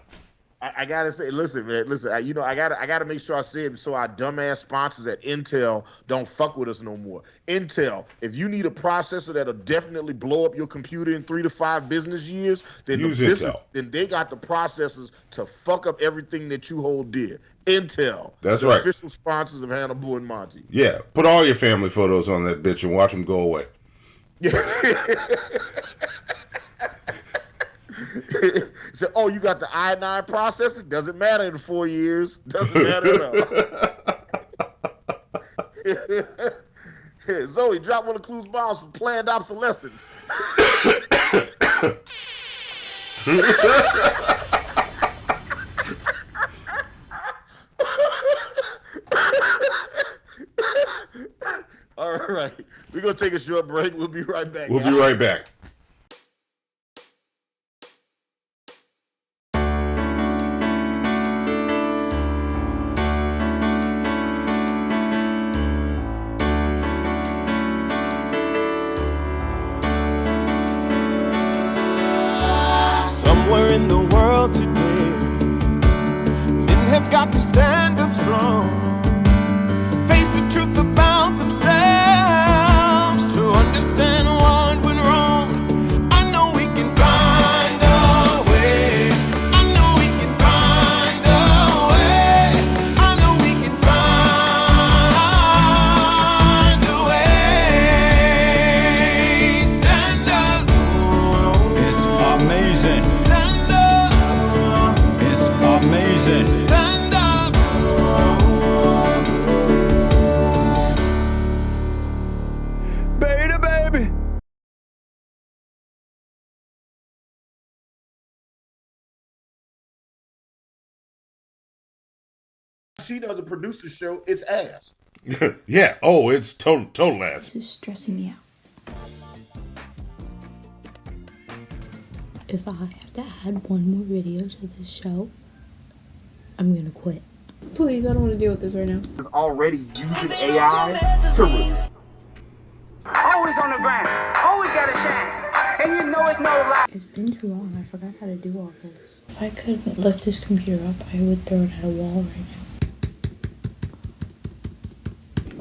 [SPEAKER 3] I gotta say, listen, man, I gotta make sure I say it so our dumbass sponsors at Intel don't fuck with us no more. Intel, if you need a processor that'll definitely blow up your computer in 3 to 5 business years, then then they got the processors to fuck up everything that you hold dear. Intel,
[SPEAKER 4] that's
[SPEAKER 3] the
[SPEAKER 4] right.
[SPEAKER 3] Official sponsors of Hannibal and Monty.
[SPEAKER 4] Yeah, put all your family photos on that bitch and watch them go away.
[SPEAKER 3] So, you got the i9 processor? Doesn't matter in 4 years. Doesn't matter at all. Zoe, drop one of Clue's bombs for planned obsolescence. All right. We're going to take a short break. We'll be right back.
[SPEAKER 4] We'll be right back.
[SPEAKER 5] Somewhere in the world today, men have got to stand up strong, face the truth about themselves, to understand what went wrong. I know we can find a way. I know we can find a way. I know we can find a way. Stand up.
[SPEAKER 6] It's amazing.
[SPEAKER 5] Stand up.
[SPEAKER 6] It's amazing.
[SPEAKER 5] Stand up.
[SPEAKER 6] Baby.
[SPEAKER 3] She doesn't produce the show. It's ass.
[SPEAKER 4] Yeah. Oh, it's total ass.
[SPEAKER 10] This is stressing me out. If I have to add one more video to this show, I'm gonna quit. Please, I don't want to deal with this right now.
[SPEAKER 3] Is already using AI to
[SPEAKER 5] Always on the ground. Always gotta shine. And you know it's no lie.
[SPEAKER 10] It's been too long. I forgot how to do all this. If I could lift this computer up, I would throw it at a wall right now.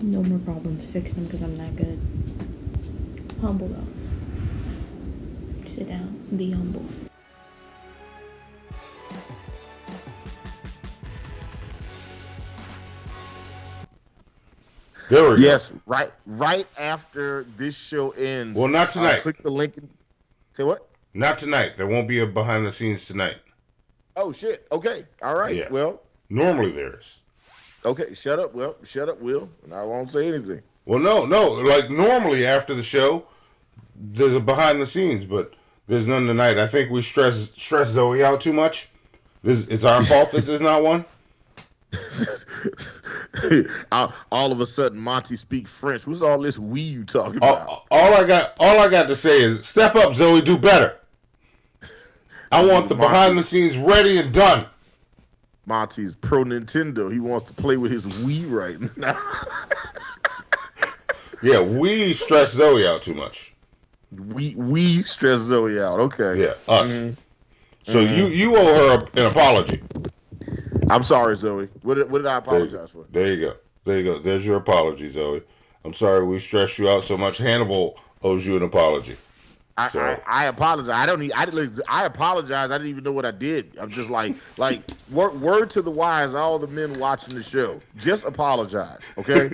[SPEAKER 10] No more problems. Fix them because I'm that good. Humble though. Sit down and be humble.
[SPEAKER 4] There we go.
[SPEAKER 3] Yes, right after this show ends.
[SPEAKER 4] Well, not tonight.
[SPEAKER 3] Click the link and say what?
[SPEAKER 4] Not tonight. There won't be a behind the scenes tonight.
[SPEAKER 3] Oh shit. Okay. All right.
[SPEAKER 4] Yeah.
[SPEAKER 3] Well,
[SPEAKER 4] normally there is.
[SPEAKER 3] Okay. Shut up. Well, shut up, Will. And I won't say anything.
[SPEAKER 4] Well, no. Like normally after the show, there's a behind the scenes, but there's none tonight. I think we stress Zoe out too much. It's our fault that there's not one.
[SPEAKER 3] All of a sudden, Monty speak French. What's all this "we" you talking about?
[SPEAKER 4] All I got to say is, step up, Zoe. Do better. I want the behind the scenes ready and done.
[SPEAKER 3] Monty's pro Nintendo. He wants to play with his Wii right now.
[SPEAKER 4] Yeah, we stress Zoe out too much.
[SPEAKER 3] We stress Zoe out. Okay.
[SPEAKER 4] Yeah, us. Mm-hmm. So you owe her an apology.
[SPEAKER 3] I'm sorry, Zoe. What did I apologize for?
[SPEAKER 4] There you go. There's your apology, Zoe. I'm sorry we stressed you out so much. Hannibal owes you an apology.
[SPEAKER 3] I apologize. I apologize. I didn't even know what I did. I'm just like word to the wise, all the men watching the show. Just apologize, okay?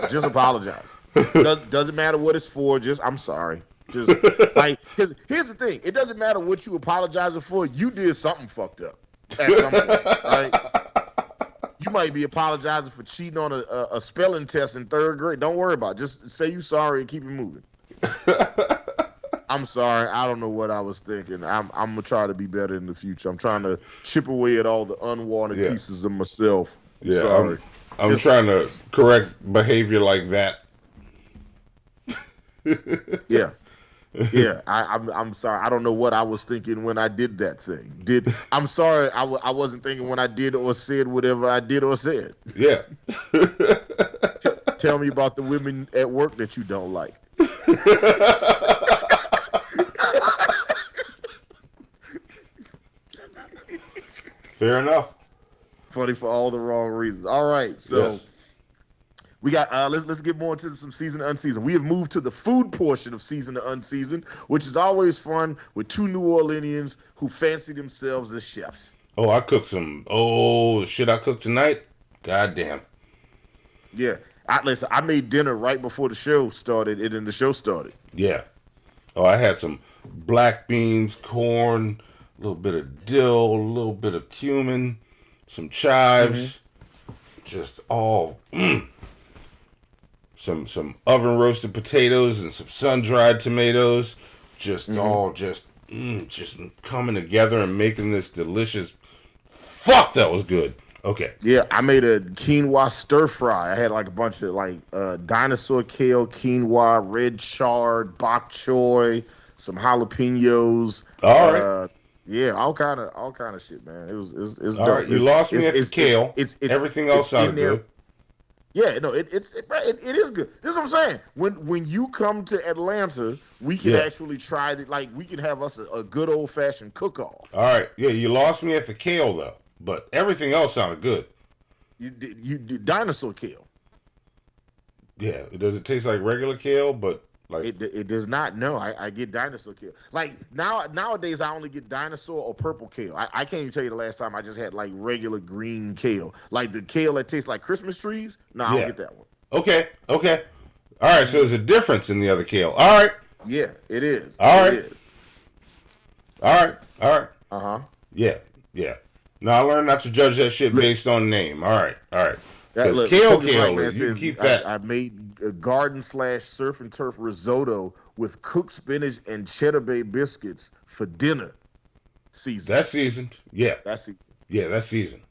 [SPEAKER 3] just apologize. Doesn't matter what it's for. I'm sorry. Just like, here's the thing. It doesn't matter what you apologizing for. You did something fucked up at some point, right? You might be apologizing for cheating on a spelling test in 3rd grade. Don't worry about it. Just say you sorry and keep it moving. I'm sorry. I don't know what I was thinking. I'm gonna try to be better in the future. I'm trying to chip away at all the unwanted pieces of myself.
[SPEAKER 4] Yeah,
[SPEAKER 3] sorry.
[SPEAKER 4] I'm trying to correct behavior like that.
[SPEAKER 3] Yeah. Yeah, I'm sorry. I don't know what I was thinking when I did that thing. I'm sorry. I wasn't thinking when I did or said whatever I did or said.
[SPEAKER 4] Yeah.
[SPEAKER 3] Tell me about the women at work that you don't like.
[SPEAKER 4] Fair enough.
[SPEAKER 3] Funny for all the wrong reasons. All right, so.
[SPEAKER 4] Yes.
[SPEAKER 3] We got let's get more into some season to unseasoned. We have moved to the food portion of season to unseasoned, which is always fun with two New Orleanians who fancy themselves as chefs.
[SPEAKER 4] Oh, I cooked the shit I cooked tonight. God damn.
[SPEAKER 3] Yeah. I made dinner right before the show started, and then the show started.
[SPEAKER 4] Yeah. Oh, I had some black beans, corn, a little bit of dill, a little bit of cumin, some chives, just all some oven roasted potatoes and some sun dried tomatoes, just all just coming together and making this delicious. Fuck, that was good. Okay.
[SPEAKER 3] Yeah, I made a quinoa stir fry. I had like a bunch of dinosaur kale, quinoa, red chard, bok choy, some jalapenos.
[SPEAKER 4] All right.
[SPEAKER 3] Yeah, all kind of shit, man. It was
[SPEAKER 4] all
[SPEAKER 3] dope.
[SPEAKER 4] right. You lost me at the kale. Everything else sounded good.
[SPEAKER 3] Yeah, no, it is good. This is what I'm saying. When you come to Atlanta, we can actually try that. Like, we can have us a good old fashioned cook off.
[SPEAKER 4] All right, yeah, you lost me at the kale though, but everything else sounded good.
[SPEAKER 3] You did dinosaur kale.
[SPEAKER 4] Yeah, does it taste like regular kale? But like
[SPEAKER 3] it does not. No, I get dinosaur kale. Like nowadays, I only get dinosaur or purple kale. I can't even tell you the last time I just had like regular green kale, like the kale that tastes like Christmas trees. No, I don't get that one.
[SPEAKER 4] Okay. All right, so there's a difference in the other kale. All right.
[SPEAKER 3] Yeah, it is.
[SPEAKER 4] All right.
[SPEAKER 3] It is.
[SPEAKER 4] All right.
[SPEAKER 3] Yeah.
[SPEAKER 4] Now I learned not to judge that shit based on name. All right. Because kale, you can keep that.
[SPEAKER 3] I made a garden/surf and turf risotto with cooked spinach and cheddar bay biscuits for dinner. Seasoned.
[SPEAKER 4] That's seasoned. Yeah.
[SPEAKER 3] That's seasoned.
[SPEAKER 4] Yeah, that's seasoned.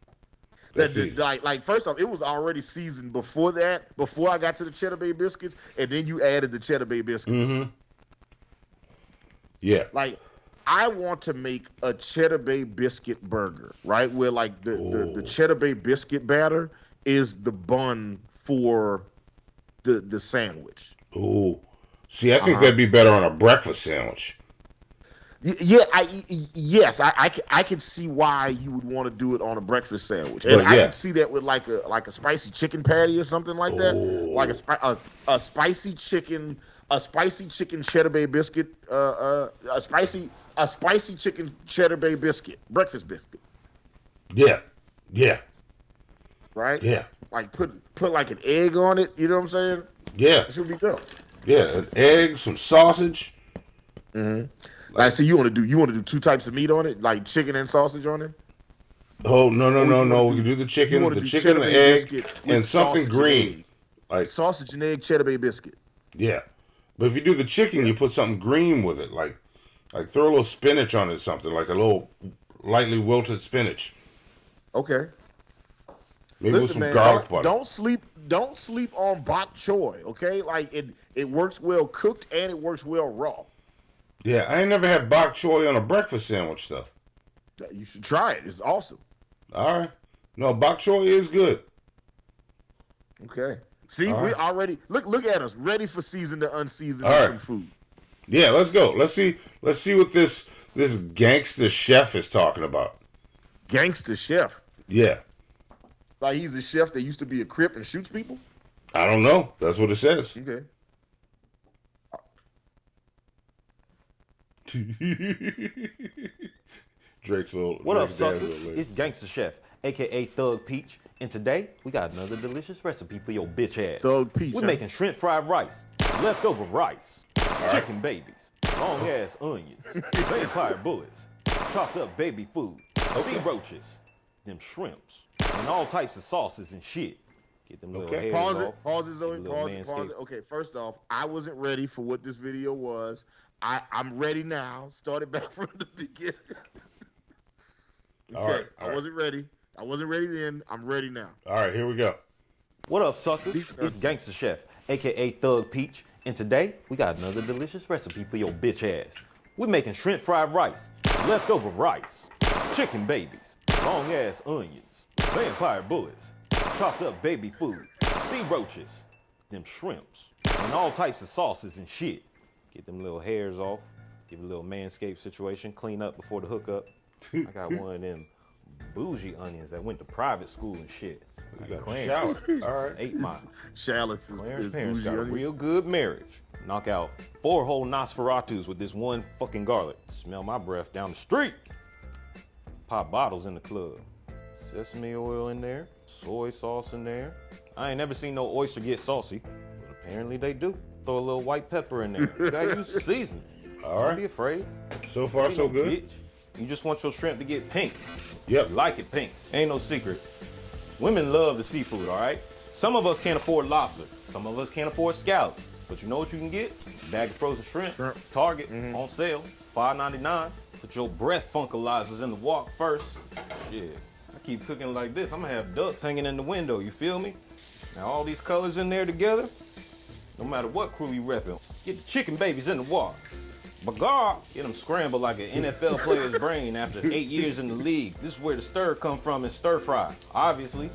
[SPEAKER 3] Like first off, it was already seasoned before that. Before I got to the cheddar bay biscuits, and then you added the cheddar bay biscuits.
[SPEAKER 4] Mm-hmm. Yeah.
[SPEAKER 3] Like, I want to make a cheddar bay biscuit burger, right? Where like the cheddar bay biscuit batter is the bun for the sandwich.
[SPEAKER 4] Ooh. See, I think that'd be better on a breakfast sandwich.
[SPEAKER 3] Yeah, I could see why you would want to do it on a breakfast sandwich, and I could see that with like a spicy chicken patty or something like that, like a spicy chicken cheddar bay biscuit, a spicy chicken cheddar bay biscuit, breakfast biscuit.
[SPEAKER 4] Yeah.
[SPEAKER 3] Right.
[SPEAKER 4] Yeah.
[SPEAKER 3] Like put like an egg on it. You know what I'm saying?
[SPEAKER 4] Yeah.
[SPEAKER 3] It should be dope.
[SPEAKER 4] Yeah, an egg, some sausage.
[SPEAKER 3] Mm-hmm. Like, so you want to do 2 types of meat on it, like chicken and sausage on it?
[SPEAKER 4] Oh no! We can do the chicken, the egg, and something green, like
[SPEAKER 3] sausage and egg cheddar bay biscuit.
[SPEAKER 4] Yeah, but if you do the chicken, you put something green with it, like throw a little spinach on it, something like a little lightly wilted spinach.
[SPEAKER 3] Okay.
[SPEAKER 4] Maybe with some garlic butter.
[SPEAKER 3] Don't sleep on bok choy. Okay, like it works well cooked and it works well raw.
[SPEAKER 4] Yeah, I ain't never had bok choy on a breakfast sandwich though.
[SPEAKER 3] You should try it. It's awesome.
[SPEAKER 4] All right. No, bok choy is good.
[SPEAKER 3] Okay. See, we already look at us, ready for seasoned to unseasoned some food.
[SPEAKER 4] Yeah, let's go. Let's see what this gangster chef is talking about.
[SPEAKER 3] Gangster chef.
[SPEAKER 4] Yeah.
[SPEAKER 3] Like he's a chef that used to be a Crip and shoots people?
[SPEAKER 4] I don't know. That's what it says.
[SPEAKER 3] Okay.
[SPEAKER 4] Drake's little.
[SPEAKER 16] What up, suckers? It's Gangster Chef, aka Thug Peach, and today we got another delicious recipe for your bitch ass.
[SPEAKER 3] Thug Peach.
[SPEAKER 16] We're making shrimp fried rice, leftover rice, chicken babies, long ass onions, vampire bullets, chopped up baby food, sea roaches, them shrimps, and all types of sauces and shit. Get them little hairs off.
[SPEAKER 3] Pause it, Zoe. Pause it. Okay, first off, I wasn't ready for what this video was. I'm ready now. Started back from the beginning. Okay, I wasn't ready. I wasn't ready then. I'm ready now.
[SPEAKER 4] All right, here we go.
[SPEAKER 16] What up, suckers? It's Gangster Chef, aka Thug Peach, and today we got another delicious recipe for your bitch ass. We're making shrimp fried rice, leftover rice, chicken babies, long ass onions, vampire bullets, chopped up baby food, sea roaches, them shrimps, and all types of sauces and shit. Get them little hairs off, give it a little manscaped situation, clean up before the hookup. I got one of them bougie onions that went to private school and shit.
[SPEAKER 4] You got a shower. All right.
[SPEAKER 16] 8 Mile.
[SPEAKER 3] Shallots
[SPEAKER 16] Clarence parents got a real good marriage. Knock out 4 whole Nosferatus with this one fucking garlic. Smell my breath down the street. Pop bottles in the club. Sesame oil in there. Soy sauce in there. I ain't never seen no oyster get saucy, but apparently they do. Throw a little white pepper in there. You gotta use seasoning.
[SPEAKER 4] All right.
[SPEAKER 16] Don't be afraid.
[SPEAKER 4] So far, so good.
[SPEAKER 16] Bitch. You just want your shrimp to get pink.
[SPEAKER 4] Yep.
[SPEAKER 16] You like it pink. Ain't no secret. Women love the seafood, all right? Some of us can't afford lobster. Some of us can't afford scallops. But you know what you can get? A bag of frozen shrimp. Target, on sale, $5.99. Put your breath funkalizers in the wok first. Yeah. I keep cooking like this. I'm gonna have ducks hanging in the window, you feel me? Now all these colors in there together, no matter what crew you repping, get the chicken babies in the wok. But God, get them scrambled like an NFL player's brain after 8 years in the league. This is where the stir come from, and stir fry. Obviously,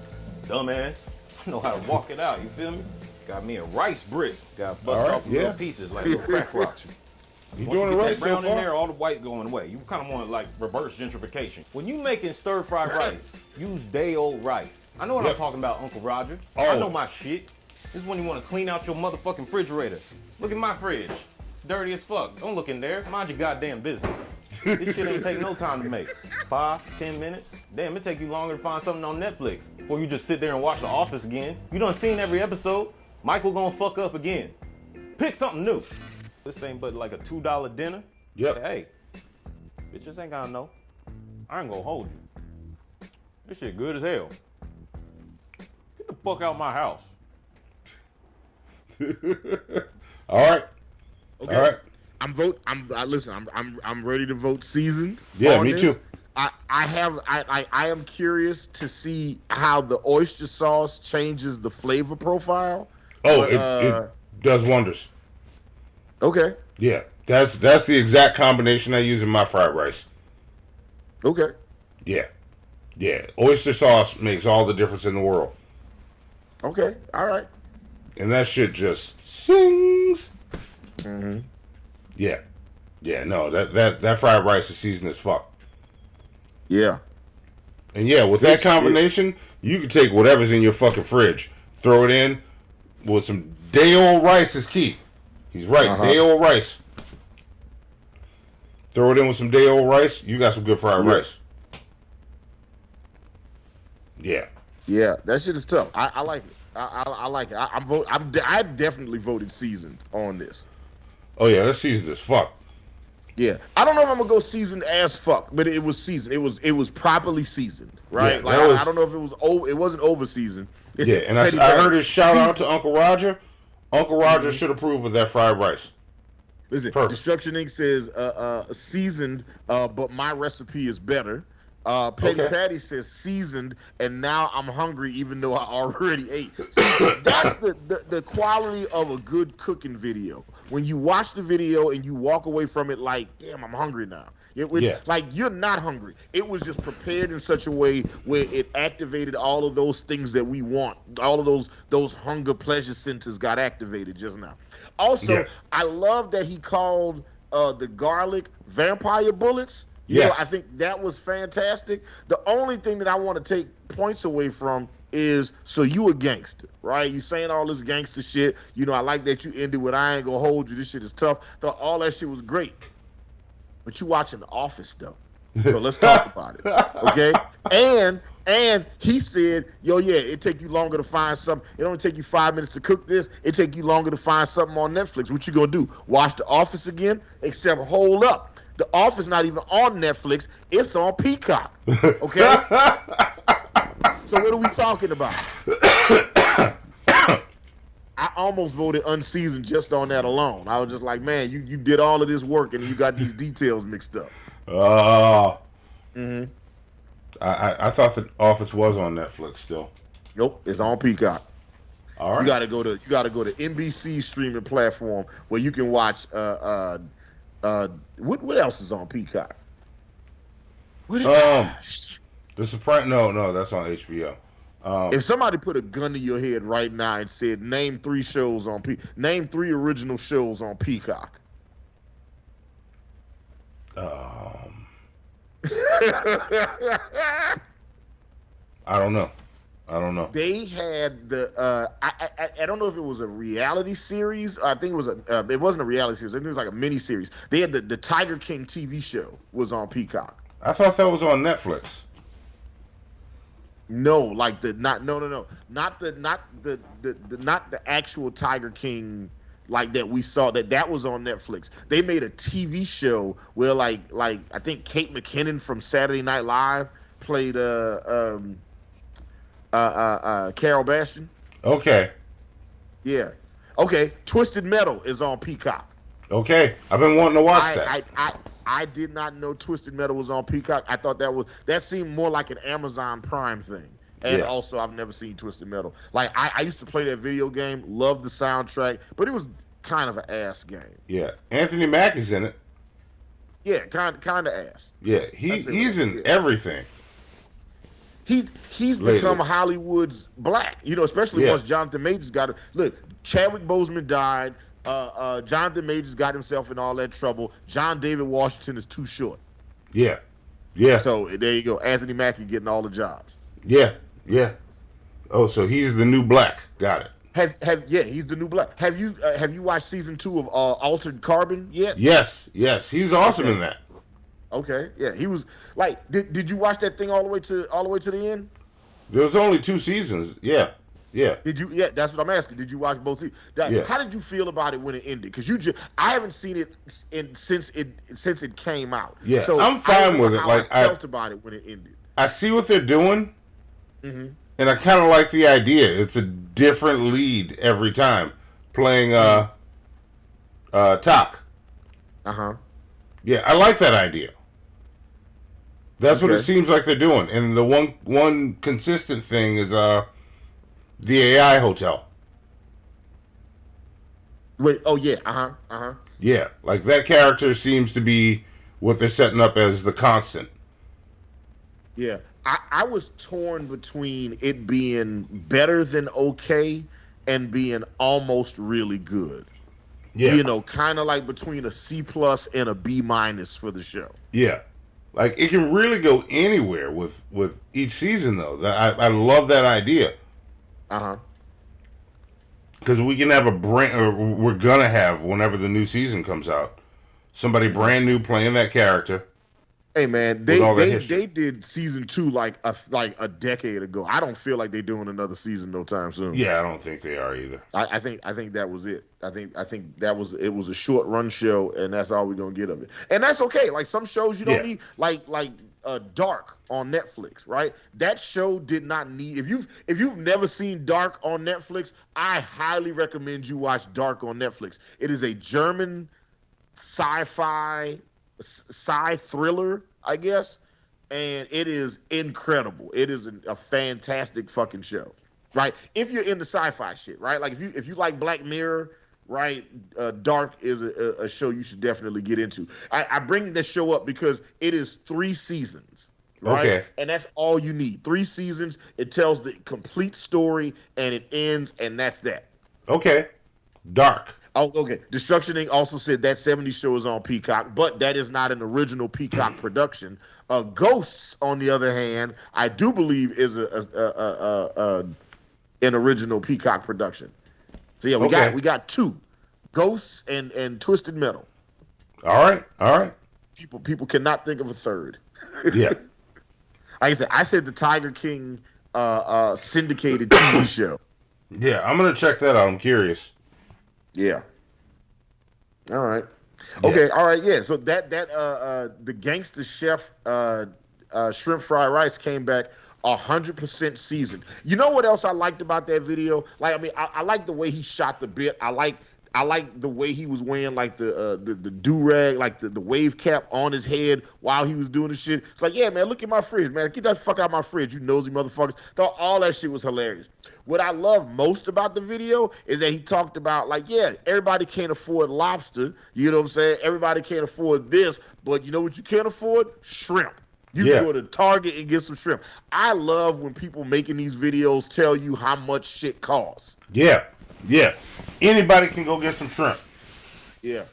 [SPEAKER 16] dumbass, I know how to walk it out, you feel me? Got me a rice brick. Got bust off little pieces like little crack rocks.
[SPEAKER 4] You doing it right so
[SPEAKER 16] brown
[SPEAKER 4] far?
[SPEAKER 16] in there, all the white going away. You kind of want like reverse gentrification. When you making stir fried rice, use day old rice. I know what I'm talking about, Uncle Roger. I know my shit. This is when you want to clean out your motherfucking refrigerator. Look at my fridge. It's dirty as fuck. Don't look in there. Mind your goddamn business. This shit ain't take no time to make. 5, 10 minutes? Damn, it take you longer to find something on Netflix. Or you just sit there and watch The Office again. You done seen every episode. Michael gonna fuck up again. Pick something new. This ain't but like a $2 dinner.
[SPEAKER 4] Yep.
[SPEAKER 16] Hey, bitches ain't gotta know. I ain't gonna hold you. This shit good as hell. Get the fuck out my house.
[SPEAKER 4] All right.
[SPEAKER 3] Okay.
[SPEAKER 4] All right.
[SPEAKER 3] I'm ready to vote seasoned.
[SPEAKER 4] Yeah, me too.
[SPEAKER 3] I am curious to see how the oyster sauce changes the flavor profile.
[SPEAKER 4] Oh, it does wonders.
[SPEAKER 3] Okay.
[SPEAKER 4] Yeah, that's the exact combination I use in my fried rice.
[SPEAKER 3] Okay.
[SPEAKER 4] Yeah. Oyster sauce makes all the difference in the world.
[SPEAKER 3] Okay. All right.
[SPEAKER 4] And that shit just sings.
[SPEAKER 3] Mm-hmm.
[SPEAKER 4] Yeah. No, that fried rice is seasoned as fuck.
[SPEAKER 3] Yeah.
[SPEAKER 4] And yeah, with that combination, you can take whatever's in your fucking fridge, throw it in with some day old rice is key. He's right, day old rice. Throw it in with some day old rice, you got some good fried rice. Yeah.
[SPEAKER 3] Yeah, that shit is tough. I like it. I like it. I definitely voted seasoned on this.
[SPEAKER 4] Oh yeah, that's seasoned as fuck.
[SPEAKER 3] Yeah, I don't know if I'm gonna go seasoned as fuck, but it was seasoned. It was properly seasoned, right?
[SPEAKER 4] Yeah,
[SPEAKER 3] like I don't know if it was it wasn't over seasoned.
[SPEAKER 4] Yeah, and I heard his shout out to Uncle Roger. Uncle Roger should approve of that fried rice.
[SPEAKER 3] Listen, Destruction Inc. says seasoned, but my recipe is better. Petty Patty says seasoned, and now I'm hungry even though I already ate. So that's the quality of a good cooking video. When you watch the video and you walk away from it like, damn, I'm hungry now. Like, you're not hungry. It was just prepared in such a way where it activated all of those things that we want. All of those hunger pleasure centers got activated just now. Also, I love that he called the garlic vampire bullets. You know, I think that was fantastic. The only thing that I want to take points away from is, so you a gangster, right? You saying all this gangster shit. You know, I like that you ended with, I ain't gonna hold you. This shit is tough. Thought all that shit was great. But you watching The Office, though. So let's talk about it, okay? And he said, it take you longer to find something. It only take you 5 minutes to cook this. It take you longer to find something on Netflix. What you gonna do? Watch The Office again? Except, hold up. The Office not even on Netflix. It's on Peacock. Okay? So what are we talking about? I almost voted unseasoned just on that alone. I was just like, man, you did all of this work and you got these details mixed up.
[SPEAKER 4] I thought The Office was on Netflix still.
[SPEAKER 3] Nope, it's on Peacock.
[SPEAKER 4] All right.
[SPEAKER 3] You gotta go to NBC streaming platform where you can watch what else is on Peacock?
[SPEAKER 4] The Sopranos. No, that's on HBO.
[SPEAKER 3] If somebody put a gun to your head right now and said, name 3 shows on name 3 original shows on Peacock.
[SPEAKER 4] I don't know.
[SPEAKER 3] They had the I don't know if it was a reality series. I think it was it wasn't a reality series. I think it was like a mini series. They had the Tiger King TV show was on Peacock.
[SPEAKER 4] I thought that was on Netflix.
[SPEAKER 3] No, like not the actual Tiger King like that we saw that was on Netflix. They made a TV show where like I think Kate McKinnon from Saturday Night Live played Carol Bastion.
[SPEAKER 4] Okay.
[SPEAKER 3] Yeah. Okay. Twisted Metal is on Peacock.
[SPEAKER 4] Okay. I've been wanting to watch that.
[SPEAKER 3] I did not know Twisted Metal was on Peacock. I thought that seemed more like an Amazon Prime thing. And also, I've never seen Twisted Metal. Like, I used to play that video game, loved the soundtrack, but it was kind of an ass game.
[SPEAKER 4] Yeah. Anthony Mackie's in it.
[SPEAKER 3] Yeah, kind of ass.
[SPEAKER 4] Yeah, he's in everything.
[SPEAKER 3] He's become Hollywood's Black, especially once Jonathan Majors got it. Look, Chadwick Boseman died. Jonathan Majors got himself in all that trouble. John David Washington is too short.
[SPEAKER 4] Yeah.
[SPEAKER 3] So there you go. Anthony Mackie getting all the jobs.
[SPEAKER 4] Yeah. Oh, so he's the new Black. Got it.
[SPEAKER 3] He's the new Black. Have you watched season 2 of Altered Carbon yet?
[SPEAKER 4] Yes. He's awesome in that.
[SPEAKER 3] Okay. Yeah, he was like. Did you watch that thing all the way to the end?
[SPEAKER 4] There was only 2 seasons. Yeah.
[SPEAKER 3] Did you? Yeah, that's what I'm asking. Did you watch both seasons? How did you feel about it when it ended? Because I haven't seen it since it came out.
[SPEAKER 4] Yeah,
[SPEAKER 3] so
[SPEAKER 4] I'm fine with it.
[SPEAKER 3] Like I felt about it when it ended.
[SPEAKER 4] I see what they're doing, and I kind of like the idea. It's a different lead every time playing Talk. Yeah, I like that idea. That's what it seems like they're doing, and the one consistent thing is the AI hotel.
[SPEAKER 3] Wait, oh yeah,
[SPEAKER 4] Yeah, like that character seems to be what they're setting up as the constant.
[SPEAKER 3] Yeah, I was torn between it being better than okay and being almost really good. Yeah, kind of like between a C+ and a B- for the show.
[SPEAKER 4] Yeah, like it can really go anywhere with each season though. I love that idea. Because we can have we're gonna have, whenever the new season comes out, somebody brand new playing that character.
[SPEAKER 3] Hey man, they did season 2 like a decade ago. I don't feel like they're doing another season no time soon.
[SPEAKER 4] Yeah, I don't think they are either.
[SPEAKER 3] I think that was it. I think it was a short run show, and that's all we're gonna get of it. And that's okay. Like some shows you don't need, like Dark on Netflix, right? That show did not need. If you've never seen Dark on Netflix, I highly recommend you watch Dark on Netflix. It is a German sci thriller, I guess, and it is incredible. It is a fantastic fucking show, right? If you're into sci-fi shit, right? Like if you like Black Mirror, right? Dark is a show you should definitely get into. I bring this show up because it is 3 seasons, right?
[SPEAKER 4] Okay.
[SPEAKER 3] And that's all you need. 3 seasons. It tells the complete story and it ends, and that's that.
[SPEAKER 4] Okay. Dark.
[SPEAKER 3] Oh, okay. Destruction Inc. also said that 70s show is on Peacock, but that is not an original Peacock production. Ghosts, on the other hand, I do believe is an original Peacock production. So yeah, we got 2, Ghosts and Twisted Metal.
[SPEAKER 4] All right.
[SPEAKER 3] People cannot think of a third.
[SPEAKER 4] Yeah.
[SPEAKER 3] Like I said the Tiger King syndicated TV show.
[SPEAKER 4] Yeah, I'm gonna check that out. I'm curious.
[SPEAKER 3] Yeah. All right. Okay. Yeah. All right. Yeah. So that the Gangsta Chef shrimp fried rice came back 100% seasoned. You know what else I liked about that video? Like, I mean, I like the way he shot the bit. I like the way he was wearing like the do-rag, like the wave cap on his head while he was doing the shit. It's like, yeah, man, look at my fridge, man. Get that fuck out of my fridge, you nosy motherfuckers. Thought all that shit was hilarious. What I love most about the video is that he talked about, like, yeah, everybody can't afford lobster. You know what I'm saying? Everybody can't afford this, but you know what you can't afford? Shrimp. You can go to Target and get some shrimp. I love when people making these videos tell you how much shit costs.
[SPEAKER 4] Yeah. Yeah. Anybody can go get some shrimp.
[SPEAKER 3] Yeah.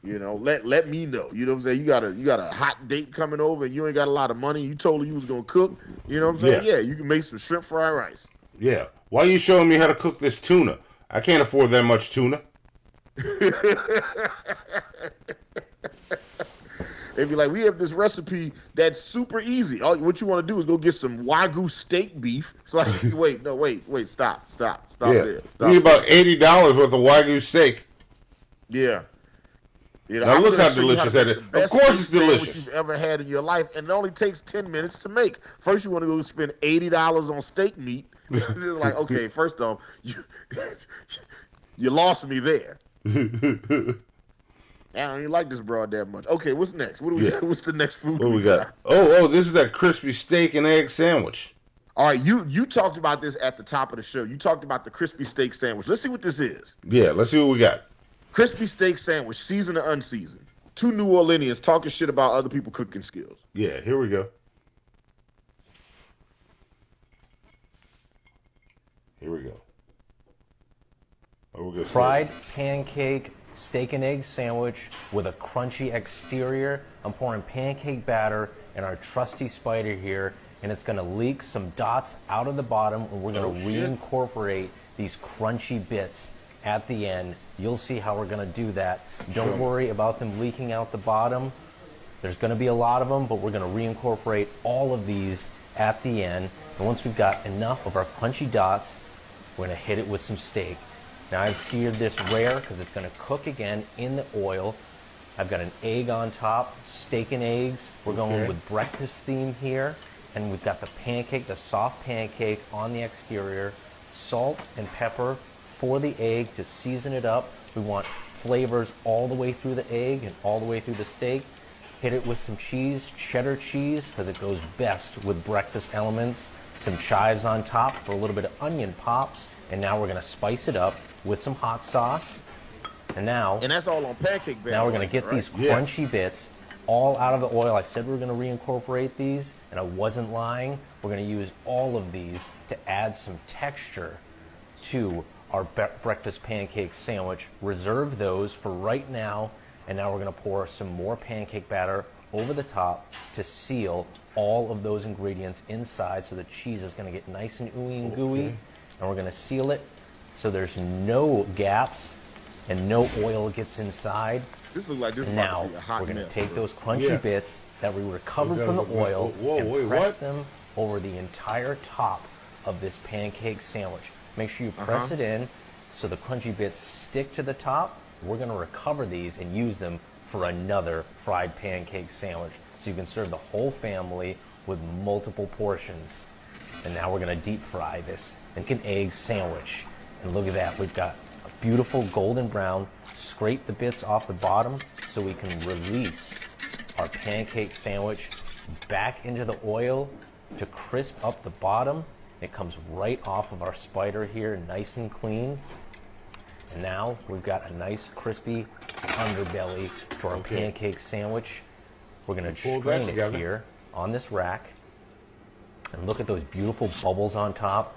[SPEAKER 3] You know, let me know. You know what I'm saying? You got a hot date coming over and you ain't got a lot of money. You told her you was gonna cook. You know what I'm saying? Yeah, you can make some shrimp fried rice.
[SPEAKER 4] Yeah. Why are you showing me how to cook this tuna? I can't afford that much tuna.
[SPEAKER 3] They'd be like, we have this recipe that's super easy. All what you want to do is go get some Wagyu steak beef. It's like, wait, stop there.
[SPEAKER 4] We need about $80 worth of Wagyu steak.
[SPEAKER 3] Yeah. You know,
[SPEAKER 4] now look how delicious that is. Of course it's delicious.
[SPEAKER 3] You've ever had in your life, and it only takes 10 minutes to make. First, you want to go spend $80 on steak meat. It's like, okay, first off, you lost me there. I don't even like this broad that much. Okay, what's next? What do we got? What's the next food?
[SPEAKER 4] What we got? Oh, this is that crispy steak and egg sandwich.
[SPEAKER 3] All right, you talked about this at the top of the show. You talked about the crispy steak sandwich. Let's see what this is.
[SPEAKER 4] Yeah, let's see what we got.
[SPEAKER 3] Crispy steak sandwich, seasoned or unseasoned. 2 New Orleanians talking shit about other people's cooking skills.
[SPEAKER 4] Yeah, here we go.
[SPEAKER 17] Fried pancake steak and egg sandwich with a crunchy exterior. I'm pouring pancake batter and our trusty spider here, and it's gonna leak some dots out of the bottom, and we're gonna reincorporate these crunchy bits at the end. You'll see how we're gonna do that. Don't worry about them leaking out the bottom. There's gonna be a lot of them, but we're gonna reincorporate all of these at the end. And once we've got enough of our crunchy dots, we're gonna hit it with some steak. Now I've seared this rare because it's going to cook again in the oil. I've got an egg on top, steak and eggs. We're going with breakfast theme here. And we've got the pancake, the soft pancake on the exterior. Salt and pepper for the egg to season it up. We want flavors all the way through the egg and all the way through the steak. Hit it with some cheese, cheddar cheese, because it goes best with breakfast elements. Some chives on top for a little bit of onion pop. And now we're going to spice it up with some hot sauce. And
[SPEAKER 3] that's all on pancake batter.
[SPEAKER 17] Now we're going to get these crunchy bits all out of the oil. I said we were going to reincorporate these, and I wasn't lying. We're going to use all of these to add some texture to our breakfast pancake sandwich. Reserve those for right now, and now we're going to pour some more pancake batter over the top to seal all of those ingredients inside, so the cheese is going to get nice and ooey and gooey. And we're going to seal it so there's no gaps and no oil gets inside.
[SPEAKER 3] This looks like this
[SPEAKER 17] And
[SPEAKER 3] is about
[SPEAKER 17] now
[SPEAKER 3] to be a hot
[SPEAKER 17] we're going to
[SPEAKER 3] mess,
[SPEAKER 17] take
[SPEAKER 3] bro.
[SPEAKER 17] those crunchy bits that we recovered from the oil and press them over the entire top of this pancake sandwich. Make sure you press it in so the crunchy bits stick to the top. We're going to recover these and use them for another fried pancake sandwich. So you can serve the whole family with multiple portions. And now we're going to deep fry this bacon egg sandwich. And look at that, we've got a beautiful golden brown. Scrape the bits off the bottom so we can release our pancake sandwich back into the oil to crisp up the bottom. It comes right off of our spider here, nice and clean. And now we've got a nice crispy underbelly for our pancake sandwich. We're going to strain it here on this rack. And look at those beautiful bubbles on top.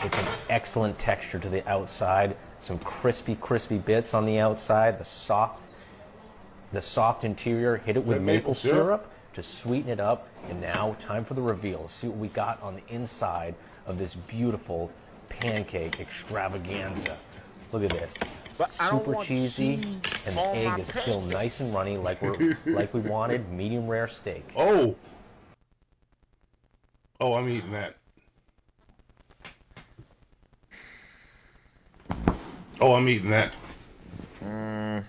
[SPEAKER 17] It's an excellent texture to the outside. Some crispy bits on the outside. The soft interior. Hit it with maple syrup to sweeten it up. And now, time for the reveal. Let's see what we got on the inside of this beautiful pancake extravaganza. Look at this. Super cheesy, and the egg is still nice and runny, like we wanted. Medium rare steak.
[SPEAKER 4] Oh, I'm eating that. Oh, I'm eating that.
[SPEAKER 3] I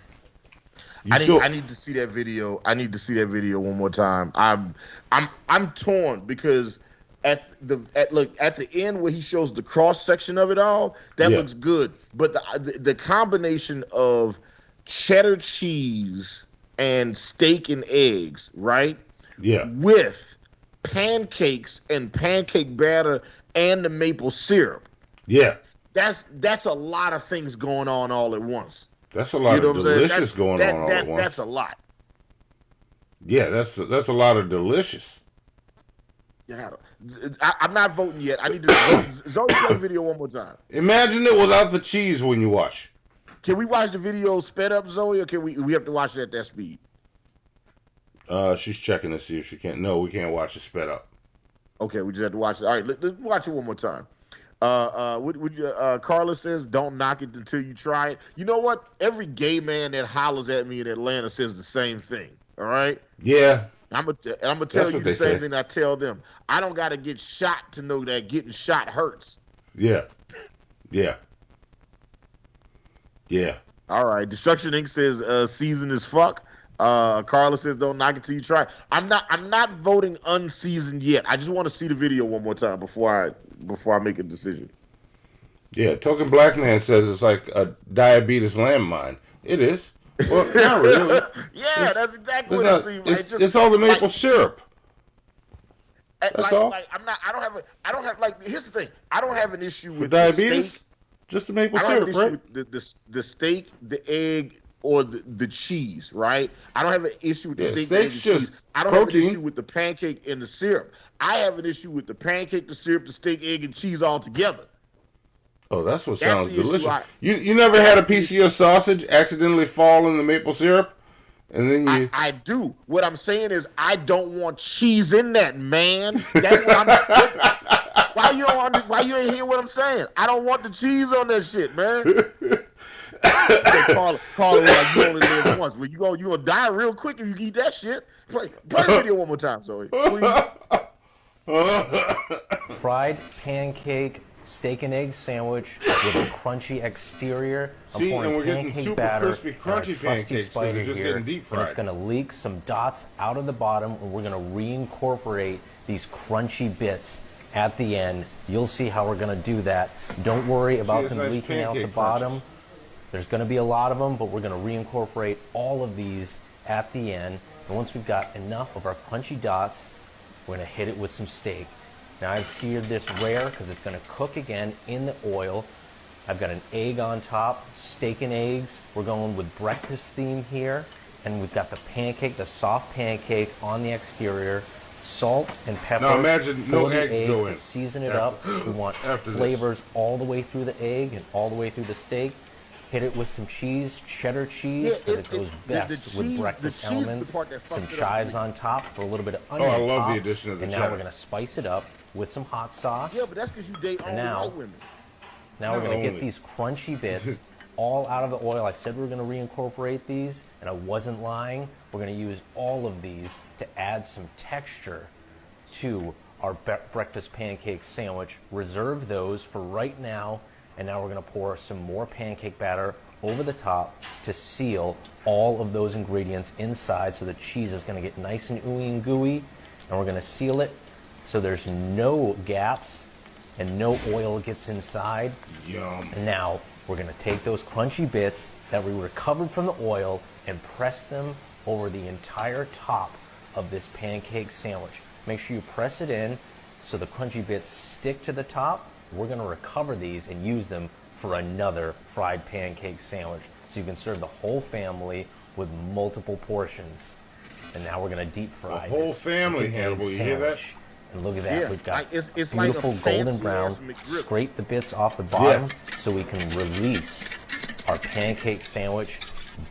[SPEAKER 3] need to see that video. I need to see that video one more time. I'm torn because at the end where he shows the cross section of it all, that looks good. But the combination of cheddar cheese and steak and eggs, right?
[SPEAKER 4] Yeah.
[SPEAKER 3] With pancakes and pancake batter and the maple syrup.
[SPEAKER 4] Yeah.
[SPEAKER 3] That's a lot of things going on all at once.
[SPEAKER 4] That's a lot of delicious going on all at once.
[SPEAKER 3] That's a lot.
[SPEAKER 4] Yeah, that's a lot of delicious.
[SPEAKER 3] Yeah, I'm not voting yet. I need to Zoe play the video one more time.
[SPEAKER 4] Imagine it without the cheese when you watch.
[SPEAKER 3] Can we watch the video sped up, Zoe, or can we have to watch it at that speed?
[SPEAKER 4] She's checking to see if she can. No, we can't watch it sped up.
[SPEAKER 3] Okay, we just have to watch it. All right, let's watch it one more time. Carla says, "Don't knock it until you try it." You know what? Every gay man that hollers at me in Atlanta says the same thing. All right?
[SPEAKER 4] Yeah.
[SPEAKER 3] I'm gonna tell you the same thing I tell them. I don't gotta get shot to know that getting shot hurts.
[SPEAKER 4] Yeah. Yeah. Yeah.
[SPEAKER 3] All right. Destruction Inc. says, "Season is fuck." Carla says, "Don't knock it till you try." I'm not voting unseasoned yet. I just want to see the video one more time before I make a decision.
[SPEAKER 4] Yeah, Token Black Man says it's like a diabetes landmine. It is. Well, not really.
[SPEAKER 3] Yeah, that's exactly what it seems like.
[SPEAKER 4] It's all the maple syrup. That's all.
[SPEAKER 3] I don't have here's the thing. I don't have an issue with
[SPEAKER 4] diabetes.
[SPEAKER 3] The steak.
[SPEAKER 4] Just the maple syrup, right?
[SPEAKER 3] With the steak, the egg, or the cheese, right? I don't have an issue with the steak and the cheese. I don't have an issue with the pancake and the syrup. I have an issue with the pancake, the syrup, the steak, egg, and cheese all together.
[SPEAKER 4] Oh, that's what sounds delicious. You never had a piece of your sausage accidentally fall in the maple syrup? And then you...
[SPEAKER 3] I do. What I'm saying is I don't want cheese in that, man. That's what I'm... Why you ain't hear what I'm saying? I don't want the cheese on that shit, man. Carla, like, you only live once. Well, you gonna die real quick if you eat that shit. Play the video one more time, Zoe. Please.
[SPEAKER 17] Fried pancake steak and egg sandwich with a crunchy exterior.
[SPEAKER 4] See, and we're getting super crispy, crunchy pancakes because they're just getting deep fried.
[SPEAKER 17] And it's going to leak some dots out of the bottom, and we're going to reincorporate these crunchy bits at the end. You'll see how we're going to do that. Don't worry about them leaking out the bottom. There's going to be a lot of them, but we're going to reincorporate all of these at the end. And once we've got enough of our crunchy dots, we're going to hit it with some steak. Now I've seared this rare because it's going to cook again in the oil. I've got an egg on top, steak and eggs. We're going with breakfast theme here. And we've got the pancake, the soft pancake on the exterior. Salt and pepper.
[SPEAKER 4] Now imagine no eggs go in.
[SPEAKER 17] To season it up. We want flavors all the way through the egg and all the way through the steak. Hit it with some cheese, cheddar cheese, because it goes best with breakfast elements. Some chives on top for a little bit of onion.
[SPEAKER 4] Oh, I love the addition of the cheddar.
[SPEAKER 17] And now we're going to spice it up with some hot sauce.
[SPEAKER 3] Yeah, but that's because you date all white women.
[SPEAKER 17] Now we're going to get these crunchy bits all out of the oil. I said we were going to reincorporate these, and I wasn't lying. We're going to use all of these to add some texture to our breakfast pancake sandwich. Reserve those for right now, and now we're going to pour some more pancake batter over the top to seal all of those ingredients inside, so the cheese is going to get nice and ooey and gooey, and we're going to seal it so there's no gaps and no oil gets inside.
[SPEAKER 4] Yum.
[SPEAKER 17] And now we're going to take those crunchy bits that we recovered from the oil and press them over the entire top of this pancake sandwich. Make sure you press it in so the crunchy bits stick to the top. We're going to recover these and use them for another fried pancake sandwich, so you can serve the whole family with multiple portions. And now we're going to deep fry
[SPEAKER 4] the whole
[SPEAKER 17] this
[SPEAKER 4] family,
[SPEAKER 17] chicken egg
[SPEAKER 4] Hannibal. You hear that?
[SPEAKER 17] sandwich. And look at that,
[SPEAKER 3] Yeah,
[SPEAKER 17] we've got
[SPEAKER 3] it's
[SPEAKER 17] beautiful
[SPEAKER 3] like a
[SPEAKER 17] golden
[SPEAKER 3] fancy
[SPEAKER 17] brown.
[SPEAKER 3] ass McRib.
[SPEAKER 17] Scrape the bits off the bottom so we can release our pancake sandwich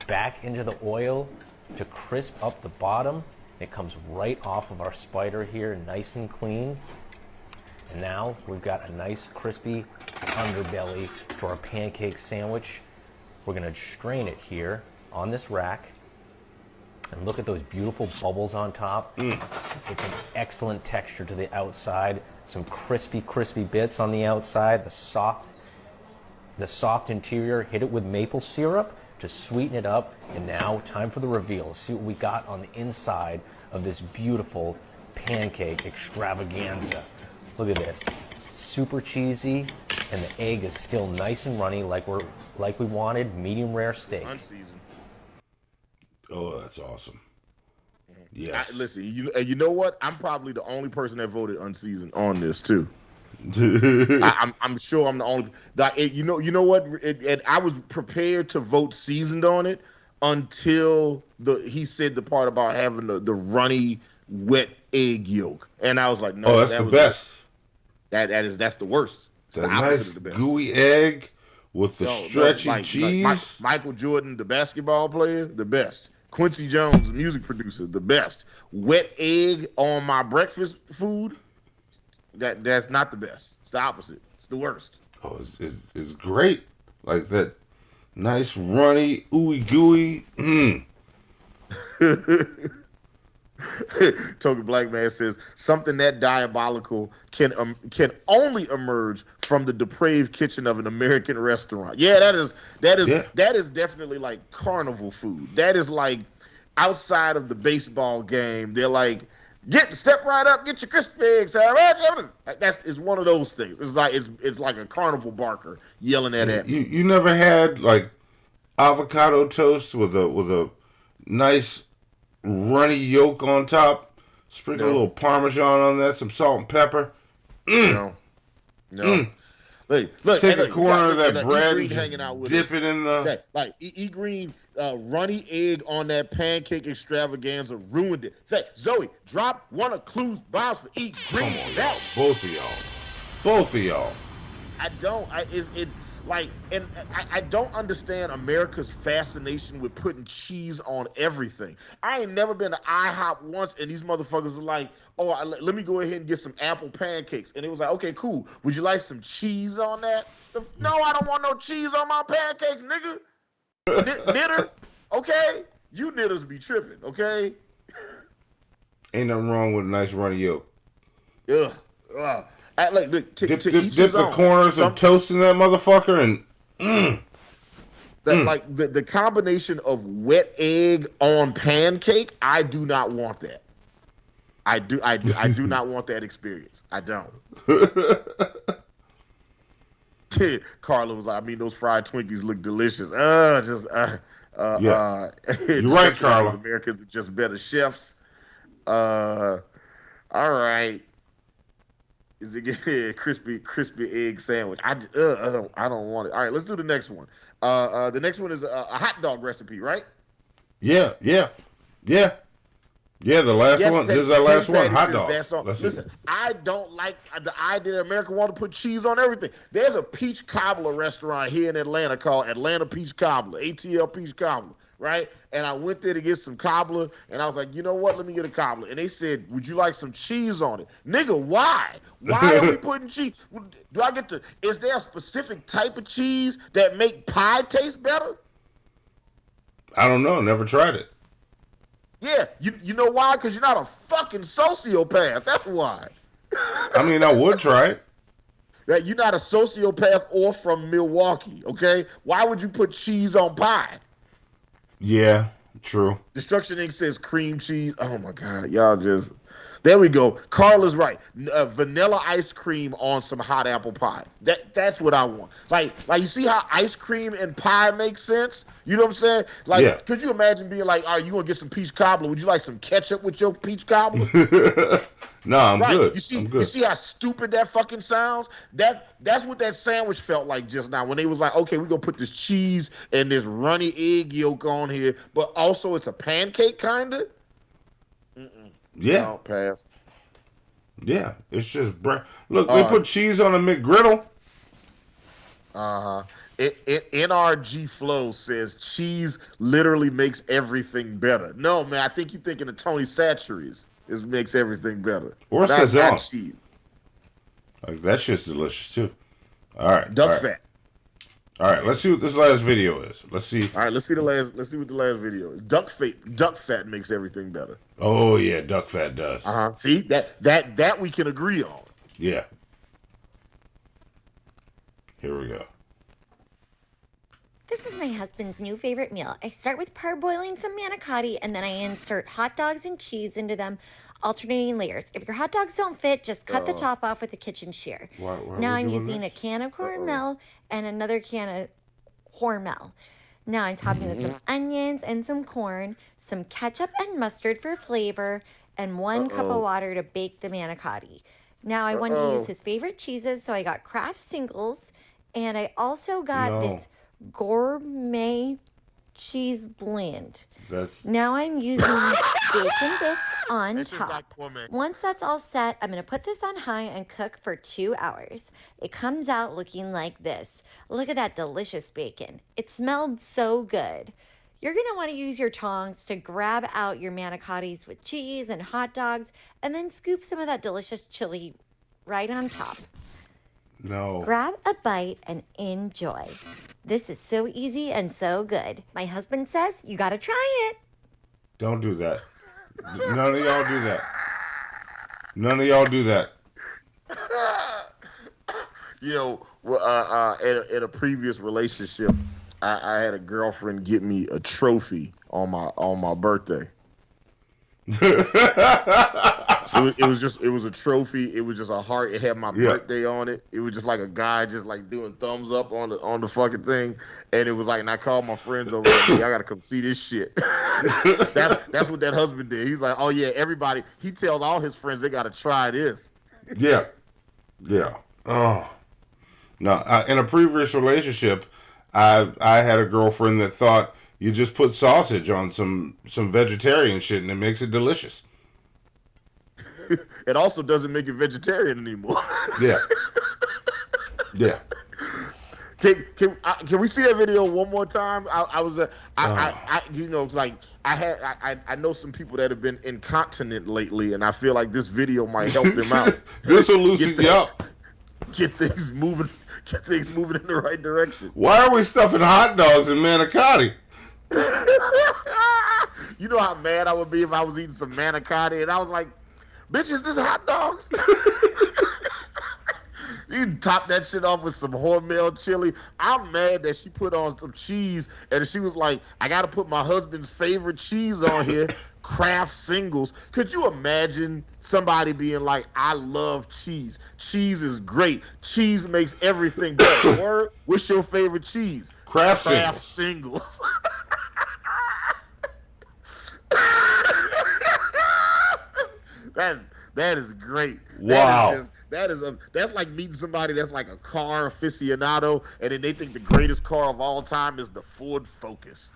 [SPEAKER 17] back into the oil to crisp up the bottom. It comes right off of our spider here, nice and clean. And now we've got a nice crispy underbelly for our pancake sandwich. We're going to strain it here on this rack. And look at those beautiful bubbles on top. It's an excellent texture to the outside. Some crispy, crispy bits on the outside. The soft interior. Hit it with maple syrup to sweeten it up. And now, time for the reveal. See what we got on the inside of this beautiful pancake extravaganza. Look at this. Super cheesy, and the egg is still nice and runny, like we wanted. Medium rare steak.
[SPEAKER 3] Unseasoned.
[SPEAKER 4] Oh, that's awesome. Yes.
[SPEAKER 3] Listen, you know what? I'm probably the only person that voted unseasoned on this too. I'm sure I'm the only. You know what? I was prepared to vote seasoned on it until he said the part about having the runny, wet egg yolk, and I was like, no,
[SPEAKER 4] that's the best.
[SPEAKER 3] That's the worst. It's
[SPEAKER 4] that
[SPEAKER 3] the opposite
[SPEAKER 4] nice
[SPEAKER 3] of the best.
[SPEAKER 4] Gooey egg with the stretchy cheese.
[SPEAKER 3] Like Michael Jordan, the basketball player, the best. Quincy Jones, the music producer, the best. Wet egg on my breakfast food, that's not the best. It's the opposite. It's the worst.
[SPEAKER 4] Oh, it's great. Like that nice runny, ooey gooey.
[SPEAKER 3] Token Black Man says something that diabolical can only emerge from the depraved kitchen of an American restaurant. Yeah, that is definitely like carnival food. That is like outside of the baseball game. They're like, step right up, get your crispy eggs. It's one of those things. It's like a carnival barker yelling at me.
[SPEAKER 4] You never had like avocado toast with a nice runny yolk on top, sprinkle a little Parmesan on that, some salt and pepper.
[SPEAKER 3] No. Look,
[SPEAKER 4] take a corner of that bread
[SPEAKER 3] and
[SPEAKER 4] just dip it in the...
[SPEAKER 3] E. Green, runny egg on that pancake extravaganza ruined it. Zoe, drop one of Clue's bombs for E. Green.
[SPEAKER 4] Come on, y'all. Both of y'all.
[SPEAKER 3] I don't understand America's fascination with putting cheese on everything. I ain't never been to IHOP once, and these motherfuckers were like, let me go ahead and get some apple pancakes. And it was like, okay, cool. Would you like some cheese on that? No, I don't want no cheese on my pancakes, nigga. Knitter, okay? You knitters be tripping, okay?
[SPEAKER 4] Ain't nothing wrong with a nice runny yolk.
[SPEAKER 3] Ugh. Dip
[SPEAKER 4] the corners of toast in that motherfucker and
[SPEAKER 3] like the combination of wet egg on pancake, I do not want that. I do not want that experience. I don't. Carla was like, those fried Twinkies look delicious.
[SPEAKER 4] You're right, Carla.
[SPEAKER 3] Americans are just better chefs. All right. Is it crispy egg sandwich? I don't want it. All right, let's do the next one. The next one is a hot dog recipe, right?
[SPEAKER 4] Yeah. Yeah, the last one. This is our last one. Hot dogs.
[SPEAKER 3] Listen, I don't like the idea that America want to put cheese on everything. There's a peach cobbler restaurant here in Atlanta called Atlanta Peach Cobbler, ATL Peach Cobbler, right? And I went there to get some cobbler, and I was like, you know what? Let me get a cobbler. And they said, would you like some cheese on it? Nigga, why? Why are we putting cheese? Do I get to? Is there a specific type of cheese that make pie taste better?
[SPEAKER 4] I don't know. Never tried it.
[SPEAKER 3] Yeah, you know why? Because you're not a fucking sociopath. That's why.
[SPEAKER 4] I mean, I would try it.
[SPEAKER 3] That you're not a sociopath or from Milwaukee, okay? Why would you put cheese on pie?
[SPEAKER 4] Yeah, true.
[SPEAKER 3] Destruction Inc. says cream cheese. Oh my God, y'all just. There we go. Carl is right. Vanilla ice cream on some hot apple pie. That's what I want. Like you see how ice cream and pie makes sense? You know what I'm saying? Like,
[SPEAKER 4] yeah.
[SPEAKER 3] Could you imagine being like, "Are you gonna get some peach cobbler? Would you like some ketchup with your peach cobbler?"
[SPEAKER 4] No, I'm good.
[SPEAKER 3] You see how stupid that fucking sounds? That's what that sandwich felt like just now when they was like, "Okay, we're gonna put this cheese and this runny egg yolk on here, but also it's a pancake kinda."
[SPEAKER 4] Yeah.
[SPEAKER 3] No, pass.
[SPEAKER 4] Yeah, it's just bread. Look, they put cheese on a McGriddle.
[SPEAKER 3] NRG Flow says cheese literally makes everything better. No, man, I think you're thinking of Tony Chachere's. It makes everything better.
[SPEAKER 4] Or
[SPEAKER 3] That's
[SPEAKER 4] Sazon.
[SPEAKER 3] not cheese.
[SPEAKER 4] Like, that shit's delicious too. All right.
[SPEAKER 3] Duck fat.
[SPEAKER 4] All right, let's see what this last video is. Let's see.
[SPEAKER 3] All right, let's see what the last video is. Duck fat makes everything better.
[SPEAKER 4] Oh yeah, duck fat does.
[SPEAKER 3] See that we can agree on.
[SPEAKER 4] Yeah. Here we go.
[SPEAKER 18] This is my husband's new favorite meal. I start with parboiling some manicotti, and then I insert hot dogs and cheese into them, alternating layers. If your hot dogs don't fit, just cut the top off with a kitchen shear.
[SPEAKER 4] Why
[SPEAKER 18] Now
[SPEAKER 4] are we
[SPEAKER 18] I'm
[SPEAKER 4] doing
[SPEAKER 18] using
[SPEAKER 4] this?
[SPEAKER 18] a can of cornmeal and another can of Hormel. Now I'm topping with some onions and some corn, some ketchup and mustard for flavor, and 1 cup of water to bake the manicotti. Now I wanted to use his favorite cheeses, so I got Kraft Singles, and I also got this gourmet cheese blend. Now I'm using bacon bits on top. Once that's all set, I'm going to put this on high and cook for 2 hours. It comes out looking like this. Look at that delicious bacon. It smelled so good. You're going to want to use your tongs to grab out your manicottis with cheese and hot dogs, and then scoop some of that delicious chili right on top.
[SPEAKER 4] No.
[SPEAKER 18] Grab a bite and enjoy. This is so easy and so good. My husband says you gotta try it.
[SPEAKER 4] Don't do that. None of y'all do that. None of y'all do that.
[SPEAKER 3] You know, in a previous relationship, I had a girlfriend get me a trophy on my birthday. It was a trophy. It was just a heart. It had my birthday on it. It was just like a guy just like doing thumbs up on the fucking thing. And it was like, and I called my friends over there. I gotta come see this shit. That's what that husband did. He's like, oh yeah, everybody. He tells all his friends they gotta try this.
[SPEAKER 4] Yeah. Oh. No. In a previous relationship, I had a girlfriend that thought you just put sausage on some vegetarian shit and it makes it delicious.
[SPEAKER 3] It also doesn't make it vegetarian anymore.
[SPEAKER 4] Yeah. Yeah.
[SPEAKER 3] Can we see that video one more time? I know some people that have been incontinent lately, and I feel like this video might help them out.
[SPEAKER 4] This will loosen you up.
[SPEAKER 3] Get things moving in the right direction.
[SPEAKER 4] Why are we stuffing hot dogs in manicotti?
[SPEAKER 3] You know how mad I would be if I was eating some manicotti and I was like, bitch, is this hot dogs? You top that shit off with some Hormel chili. I'm mad that she put on some cheese and she was like, I got to put my husband's favorite cheese on here, Kraft Singles. Could you imagine somebody being like, I love cheese. Cheese is great. Cheese makes everything better. Word? What's your favorite cheese?
[SPEAKER 4] Kraft
[SPEAKER 3] Singles. That is great.
[SPEAKER 4] Wow.
[SPEAKER 3] That's like meeting somebody that's like a car aficionado, and then they think the greatest car of all time is the Ford Focus.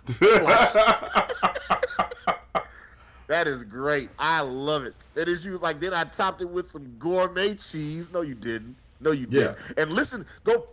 [SPEAKER 3] That is great. I love it. And then she was like, then I topped it with some gourmet cheese. No, you didn't. No, you didn't. And listen, go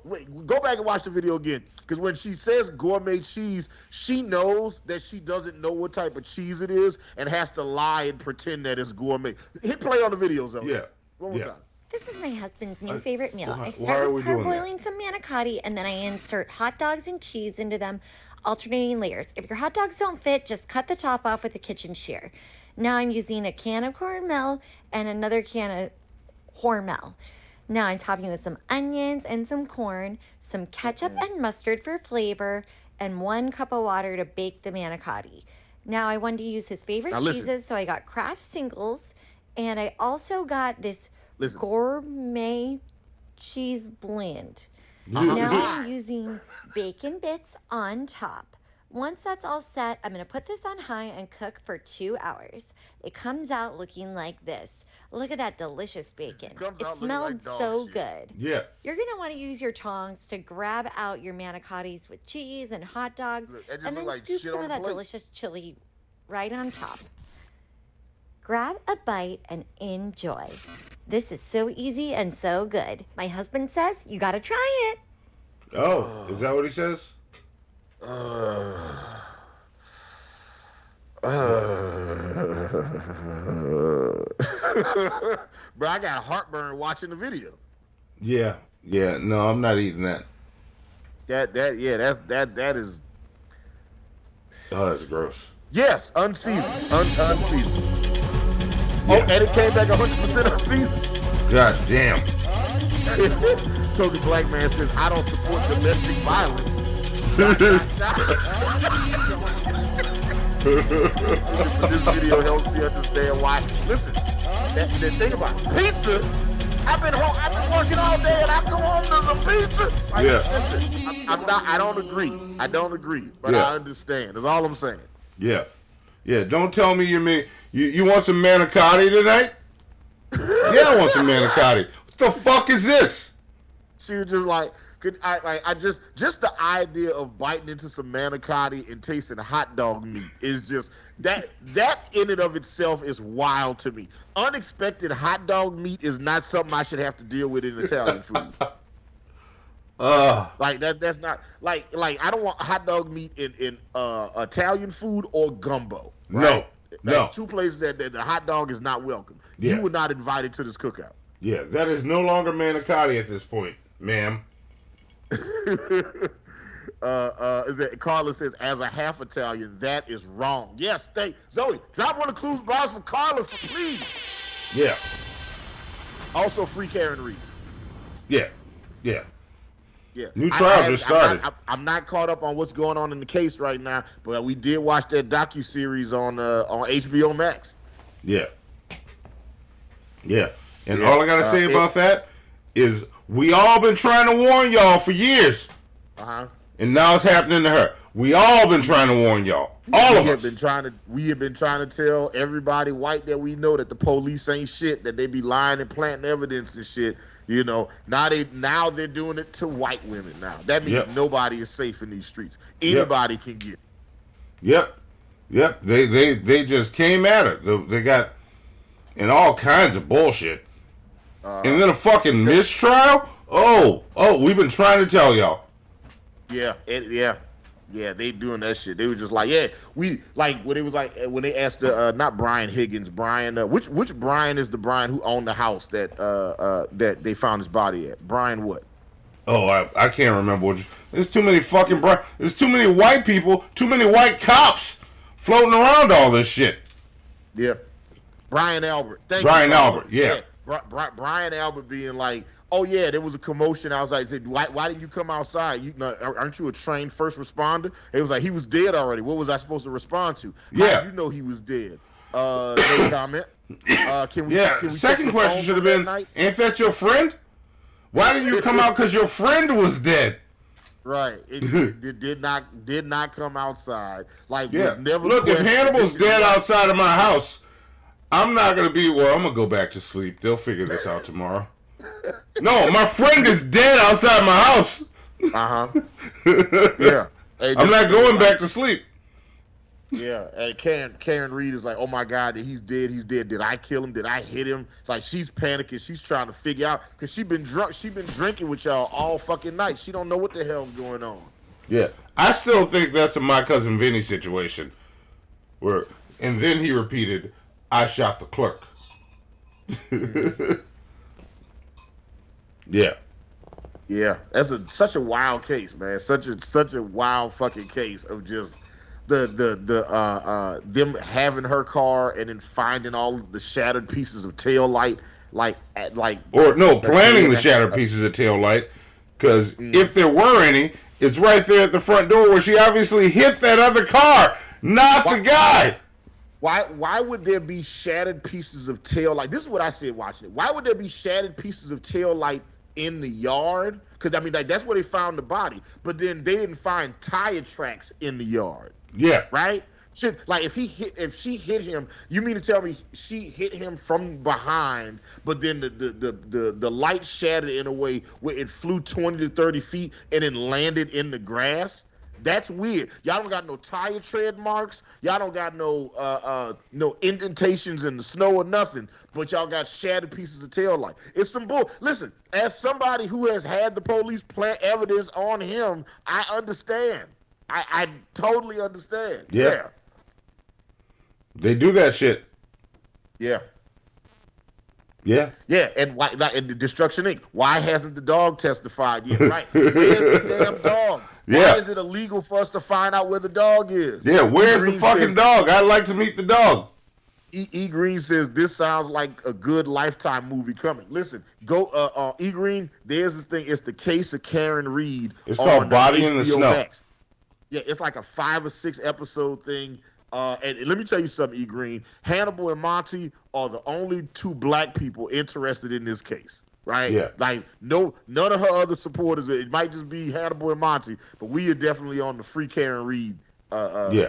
[SPEAKER 3] back and watch the video again. Because when she says gourmet cheese, she knows that she doesn't know what type of cheese it is and has to lie and pretend that it's gourmet. Hit play on the videos, though.
[SPEAKER 4] Yeah.
[SPEAKER 3] One more time.
[SPEAKER 18] This is my husband's new favorite meal.
[SPEAKER 4] why
[SPEAKER 18] I start
[SPEAKER 4] are we
[SPEAKER 18] with
[SPEAKER 4] doing
[SPEAKER 18] parboiling some manicotti, and then I insert hot dogs and cheese into them, alternating layers. If your hot dogs don't fit, just cut the top off with a kitchen shear. Now I'm using a can of cornmeal and another can of Hormel. Now I'm topping with some onions and some corn, some ketchup and mustard for flavor, and 1 cup of water to bake the manicotti. Now I wanted to use his favorite cheeses, so I got Kraft Singles, and I also got this gourmet cheese blend. Now I'm using bacon bits on top. Once that's all set, I'm going to put this on high and cook for 2 hours. It comes out looking like this. Look at that delicious bacon. It smelled so good.
[SPEAKER 4] Yeah.
[SPEAKER 18] You're going to want to use your tongs to grab out your manicottis with cheese and hot dogs, and then scoop some of that delicious chili right on top. Grab a bite and enjoy. This is so easy and so good. My husband says you got to try it.
[SPEAKER 4] Oh, is that what he says?
[SPEAKER 3] Bro, I got heartburn watching the video.
[SPEAKER 4] Yeah. No, I'm not eating that.
[SPEAKER 3] That is.
[SPEAKER 4] Oh, that's gross.
[SPEAKER 3] Yes, unseasoned. Unseasoned. Oh, and it came back 100% unseasoned.
[SPEAKER 4] God damn.
[SPEAKER 3] Token Black Man says, I don't support domestic violence. This video helps me understand why. Listen, the thing about pizza, I've been working all day and I come home to some pizza. Like, listen, I don't agree, but I understand. That's all I'm saying.
[SPEAKER 4] Yeah. Don't tell me you want some manicotti tonight? Yeah, I want some manicotti. What the fuck is this?
[SPEAKER 3] She was just like, just the idea of biting into some manicotti and tasting hot dog meat is just that in and of itself is wild to me. Unexpected hot dog meat is not something I should have to deal with in Italian food. Like that's not like I don't want hot dog meat in Italian food or gumbo. Right?
[SPEAKER 4] No.
[SPEAKER 3] 2 places that the hot dog is not welcome. Yeah. You were not invited to this cookout.
[SPEAKER 4] Yeah, that is no longer manicotti at this point, ma'am.
[SPEAKER 3] Carla says, as a half Italian, that is wrong. Yes, Zoe, drop one of Clues bars for Carla, please.
[SPEAKER 4] Yeah.
[SPEAKER 3] Also, free Karen Reed.
[SPEAKER 4] Yeah. New
[SPEAKER 3] I
[SPEAKER 4] trial just started.
[SPEAKER 3] I'm not caught up on what's going on in the case right now, but we did watch that docuseries on HBO Max.
[SPEAKER 4] Yeah. And all I gotta say about that is we all been trying to warn y'all for years. And now it's happening to her. We all been trying to warn y'all. All of us.
[SPEAKER 3] We have been trying to tell everybody white that we know that the police ain't shit, that they be lying and planting evidence and shit. You know, now they're doing it to white women now. That means nobody is safe in these streets. Anybody can get it.
[SPEAKER 4] Yep. They just came at it. They got in all kinds of bullshit. And then a fucking mistrial? Oh, we've been trying to tell y'all.
[SPEAKER 3] Yeah, they doing that shit. They were just like, we like what it was like when they asked not Brian Higgins, Brian which Brian is the Brian who owned the house that they found his body at? Brian what?
[SPEAKER 4] Oh, I can't remember. There's too many fucking there's too many white people, too many white cops floating around all this shit.
[SPEAKER 3] Yeah. Brian Albert.
[SPEAKER 4] Brian Albert, yeah.
[SPEAKER 3] Brian Albert being like, oh yeah, there was a commotion outside. He said, why didn't you come outside? Aren't you a trained first responder? It was like, he was dead already. What was I supposed to respond to?
[SPEAKER 4] Yeah.
[SPEAKER 3] How did you know he was dead? No comment. Can we
[SPEAKER 4] second question should have been, ain't that your friend? Why didn't you come out? Because your friend was dead.
[SPEAKER 3] Right. It did not come outside. Like, was never.
[SPEAKER 4] Look, if Hannibal's dead outside of my house, I'm not going to be, I'm going to go back to sleep. They'll figure this out tomorrow. No, my friend is dead outside my house.
[SPEAKER 3] Yeah. Hey,
[SPEAKER 4] I'm not going back to sleep.
[SPEAKER 3] Yeah, and Karen Reed is like, oh my God, he's dead. Did I kill him? Did I hit him? It's like she's panicking. She's trying to figure out because she been drunk. She been drinking with y'all all fucking night. She don't know what the hell's going on.
[SPEAKER 4] Yeah, I still think that's a My Cousin Vinny situation. And then he repeated, "I shot the clerk." Yeah.
[SPEAKER 3] Yeah, that's such a wild case, man. Such a wild fucking case of just them having her car and then finding all the shattered pieces of tail light,
[SPEAKER 4] planning the shattered pieces of tail light, because if there were any, it's right there at the front door where she obviously hit that other car, not the guy.
[SPEAKER 3] Why would there be shattered pieces of tail light? This is what I said watching it. Why would there be shattered pieces of tail light in the yard? Because I mean, like, that's where they found the body, but then they didn't find tire tracks in the yard.
[SPEAKER 4] Yeah.
[SPEAKER 3] Right? Like if she hit him, you mean to tell me she hit him from behind, but then the light shattered in a way where it flew 20 to 30 feet and then landed in the grass? That's weird. Y'all don't got no tire tread marks. Y'all don't got no indentations in the snow or nothing. But y'all got shattered pieces of tail light. It's some bull. Listen, as somebody who has had the police plant evidence on him, I understand. I totally understand.
[SPEAKER 4] Yeah. They do that shit.
[SPEAKER 3] Yeah.
[SPEAKER 4] Yeah.
[SPEAKER 3] Yeah, and why? And the Destruction Inc. Why hasn't the dog testified yet? Right. Where's the damn dog?
[SPEAKER 4] Yeah.
[SPEAKER 3] Why is it illegal for us to find out where the dog is?
[SPEAKER 4] Yeah, where's the fucking dog? I'd like to meet the dog.
[SPEAKER 3] E. Green says this sounds like a good Lifetime movie coming. Listen, go E. Green. There's this thing. It's the case of Karen Reed.
[SPEAKER 4] It's called Body in the Snow.
[SPEAKER 3] Max. Yeah, it's like a 5 or 6 episode thing. And let me tell you something, E. Green. Hannibal and Monty are the only 2 black people interested in this case, right?
[SPEAKER 4] Yeah.
[SPEAKER 3] Like, none of her other supporters. It might just be Hannibal and Monty, but we are definitely on the Free Karen Reed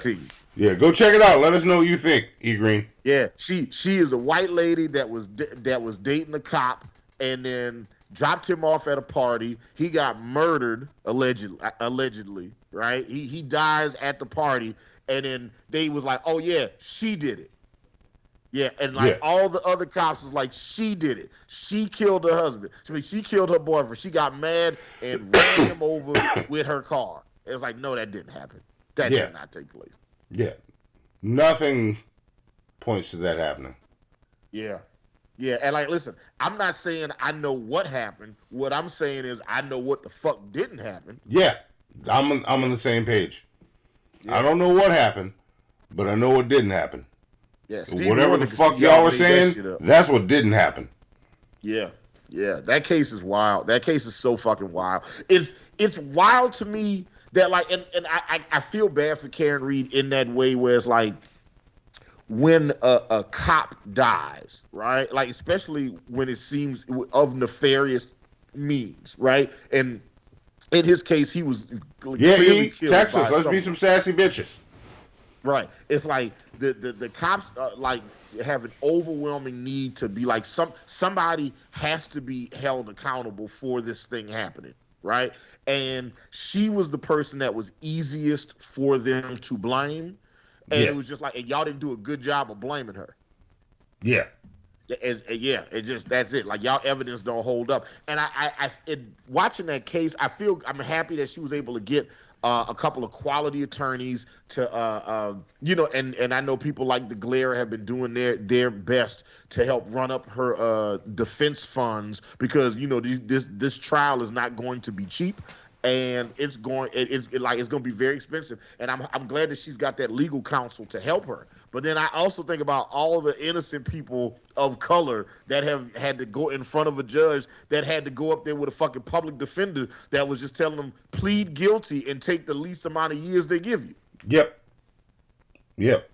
[SPEAKER 3] team.
[SPEAKER 4] Yeah, go check it out. Let us know what you think, E. Green.
[SPEAKER 3] Yeah, she is a white lady that was dating a cop and then dropped him off at a party. He got murdered allegedly, right? He dies at the party. And then they was like, oh, yeah, she did it. Yeah, and all the other cops was like, she did it. She killed her husband. I mean, she killed her boyfriend. She got mad and ran him over with her car. It was like, no, that didn't happen. That did not take place.
[SPEAKER 4] Yeah. Nothing points to that happening.
[SPEAKER 3] Yeah. Yeah, and like, listen, I'm not saying I know what happened. What I'm saying is I know what the fuck didn't happen.
[SPEAKER 4] Yeah, I'm on the same page. Yeah. I don't know what happened, but I know what didn't happen.
[SPEAKER 3] Yeah,
[SPEAKER 4] whatever the fuck y'all were saying, that's what didn't happen.
[SPEAKER 3] Yeah, yeah, that case is wild. That case is so fucking wild. It's wild to me that, like, and I feel bad for Karen Reed in that way where it's like when a cop dies, right? Like, especially when it seems of nefarious means, right? And in his case, he was clearly killed
[SPEAKER 4] Texas.
[SPEAKER 3] by
[SPEAKER 4] Let's
[SPEAKER 3] someone.
[SPEAKER 4] be some sassy bitches.
[SPEAKER 3] Right. It's like the cops like have an overwhelming need to be like somebody has to be held accountable for this thing happening, right? And she was the person that was easiest for them to blame, and it was just like, and y'all didn't do a good job of blaming her.
[SPEAKER 4] Yeah.
[SPEAKER 3] That's it. Like, y'all evidence don't hold up. And watching that case, I'm happy that she was able to get a couple of quality attorneys to, and I know people like the Glare have been doing their best to help run up her defense funds because, this trial is not going to be cheap. And it's going to be very expensive. And I'm glad that she's got that legal counsel to help her. But then I also think about all the innocent people of color that have had to go in front of a judge, that had to go up there with a fucking public defender that was just telling them plead guilty and take the least amount of years they give you.
[SPEAKER 4] Yep.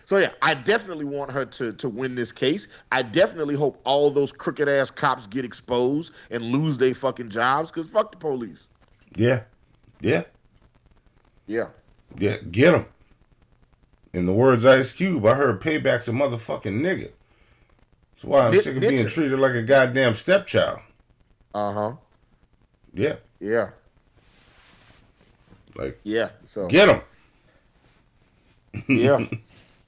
[SPEAKER 3] So yeah, I definitely want her to win this case. I definitely hope all those crooked ass cops get exposed and lose their fucking jobs, because fuck the police.
[SPEAKER 4] Yeah.
[SPEAKER 3] Yeah,
[SPEAKER 4] get them. In the words of Ice Cube, I heard payback's a motherfucking nigga. That's why I'm sick of being treated like a goddamn stepchild.
[SPEAKER 3] Yeah.
[SPEAKER 4] Like,
[SPEAKER 3] so
[SPEAKER 4] get them.
[SPEAKER 3] Yeah.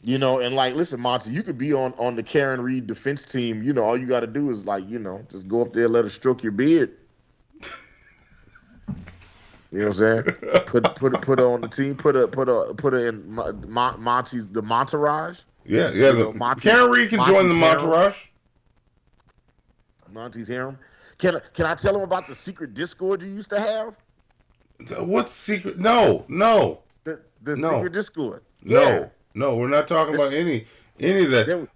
[SPEAKER 3] You know, and like, listen, Monty, you could be on the Karen Reed defense team. You know, all you got to do is like, you know, just go up there, let her stroke your beard. You know what I'm saying? Put her on the team. Put her in Monty's the Montourage.
[SPEAKER 4] Yeah. Karen Reed can join the Montourage.
[SPEAKER 3] Monty's harem. Can I tell him about the secret Discord you used to have?
[SPEAKER 4] What's secret? No.
[SPEAKER 3] The secret Discord.
[SPEAKER 4] No.
[SPEAKER 3] Yeah.
[SPEAKER 4] No, we're not talking about any of that.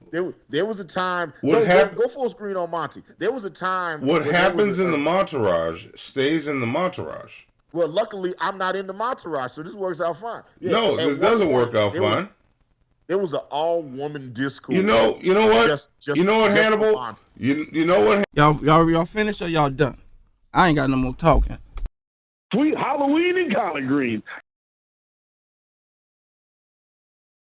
[SPEAKER 3] There was a time. Go full screen on Monty. There was a time.
[SPEAKER 4] What happens in the Montourage stays in the Montourage.
[SPEAKER 3] Well, luckily, I'm not in the Montourage, so this works out fine. Yeah,
[SPEAKER 4] no, this doesn't work out fine.
[SPEAKER 3] There was an all-woman Discord.
[SPEAKER 4] You know what? You know what, Hannibal? You know what?
[SPEAKER 19] Y'all finished or y'all done? I ain't got no more talking.
[SPEAKER 20] Sweet Halloween and collard greens.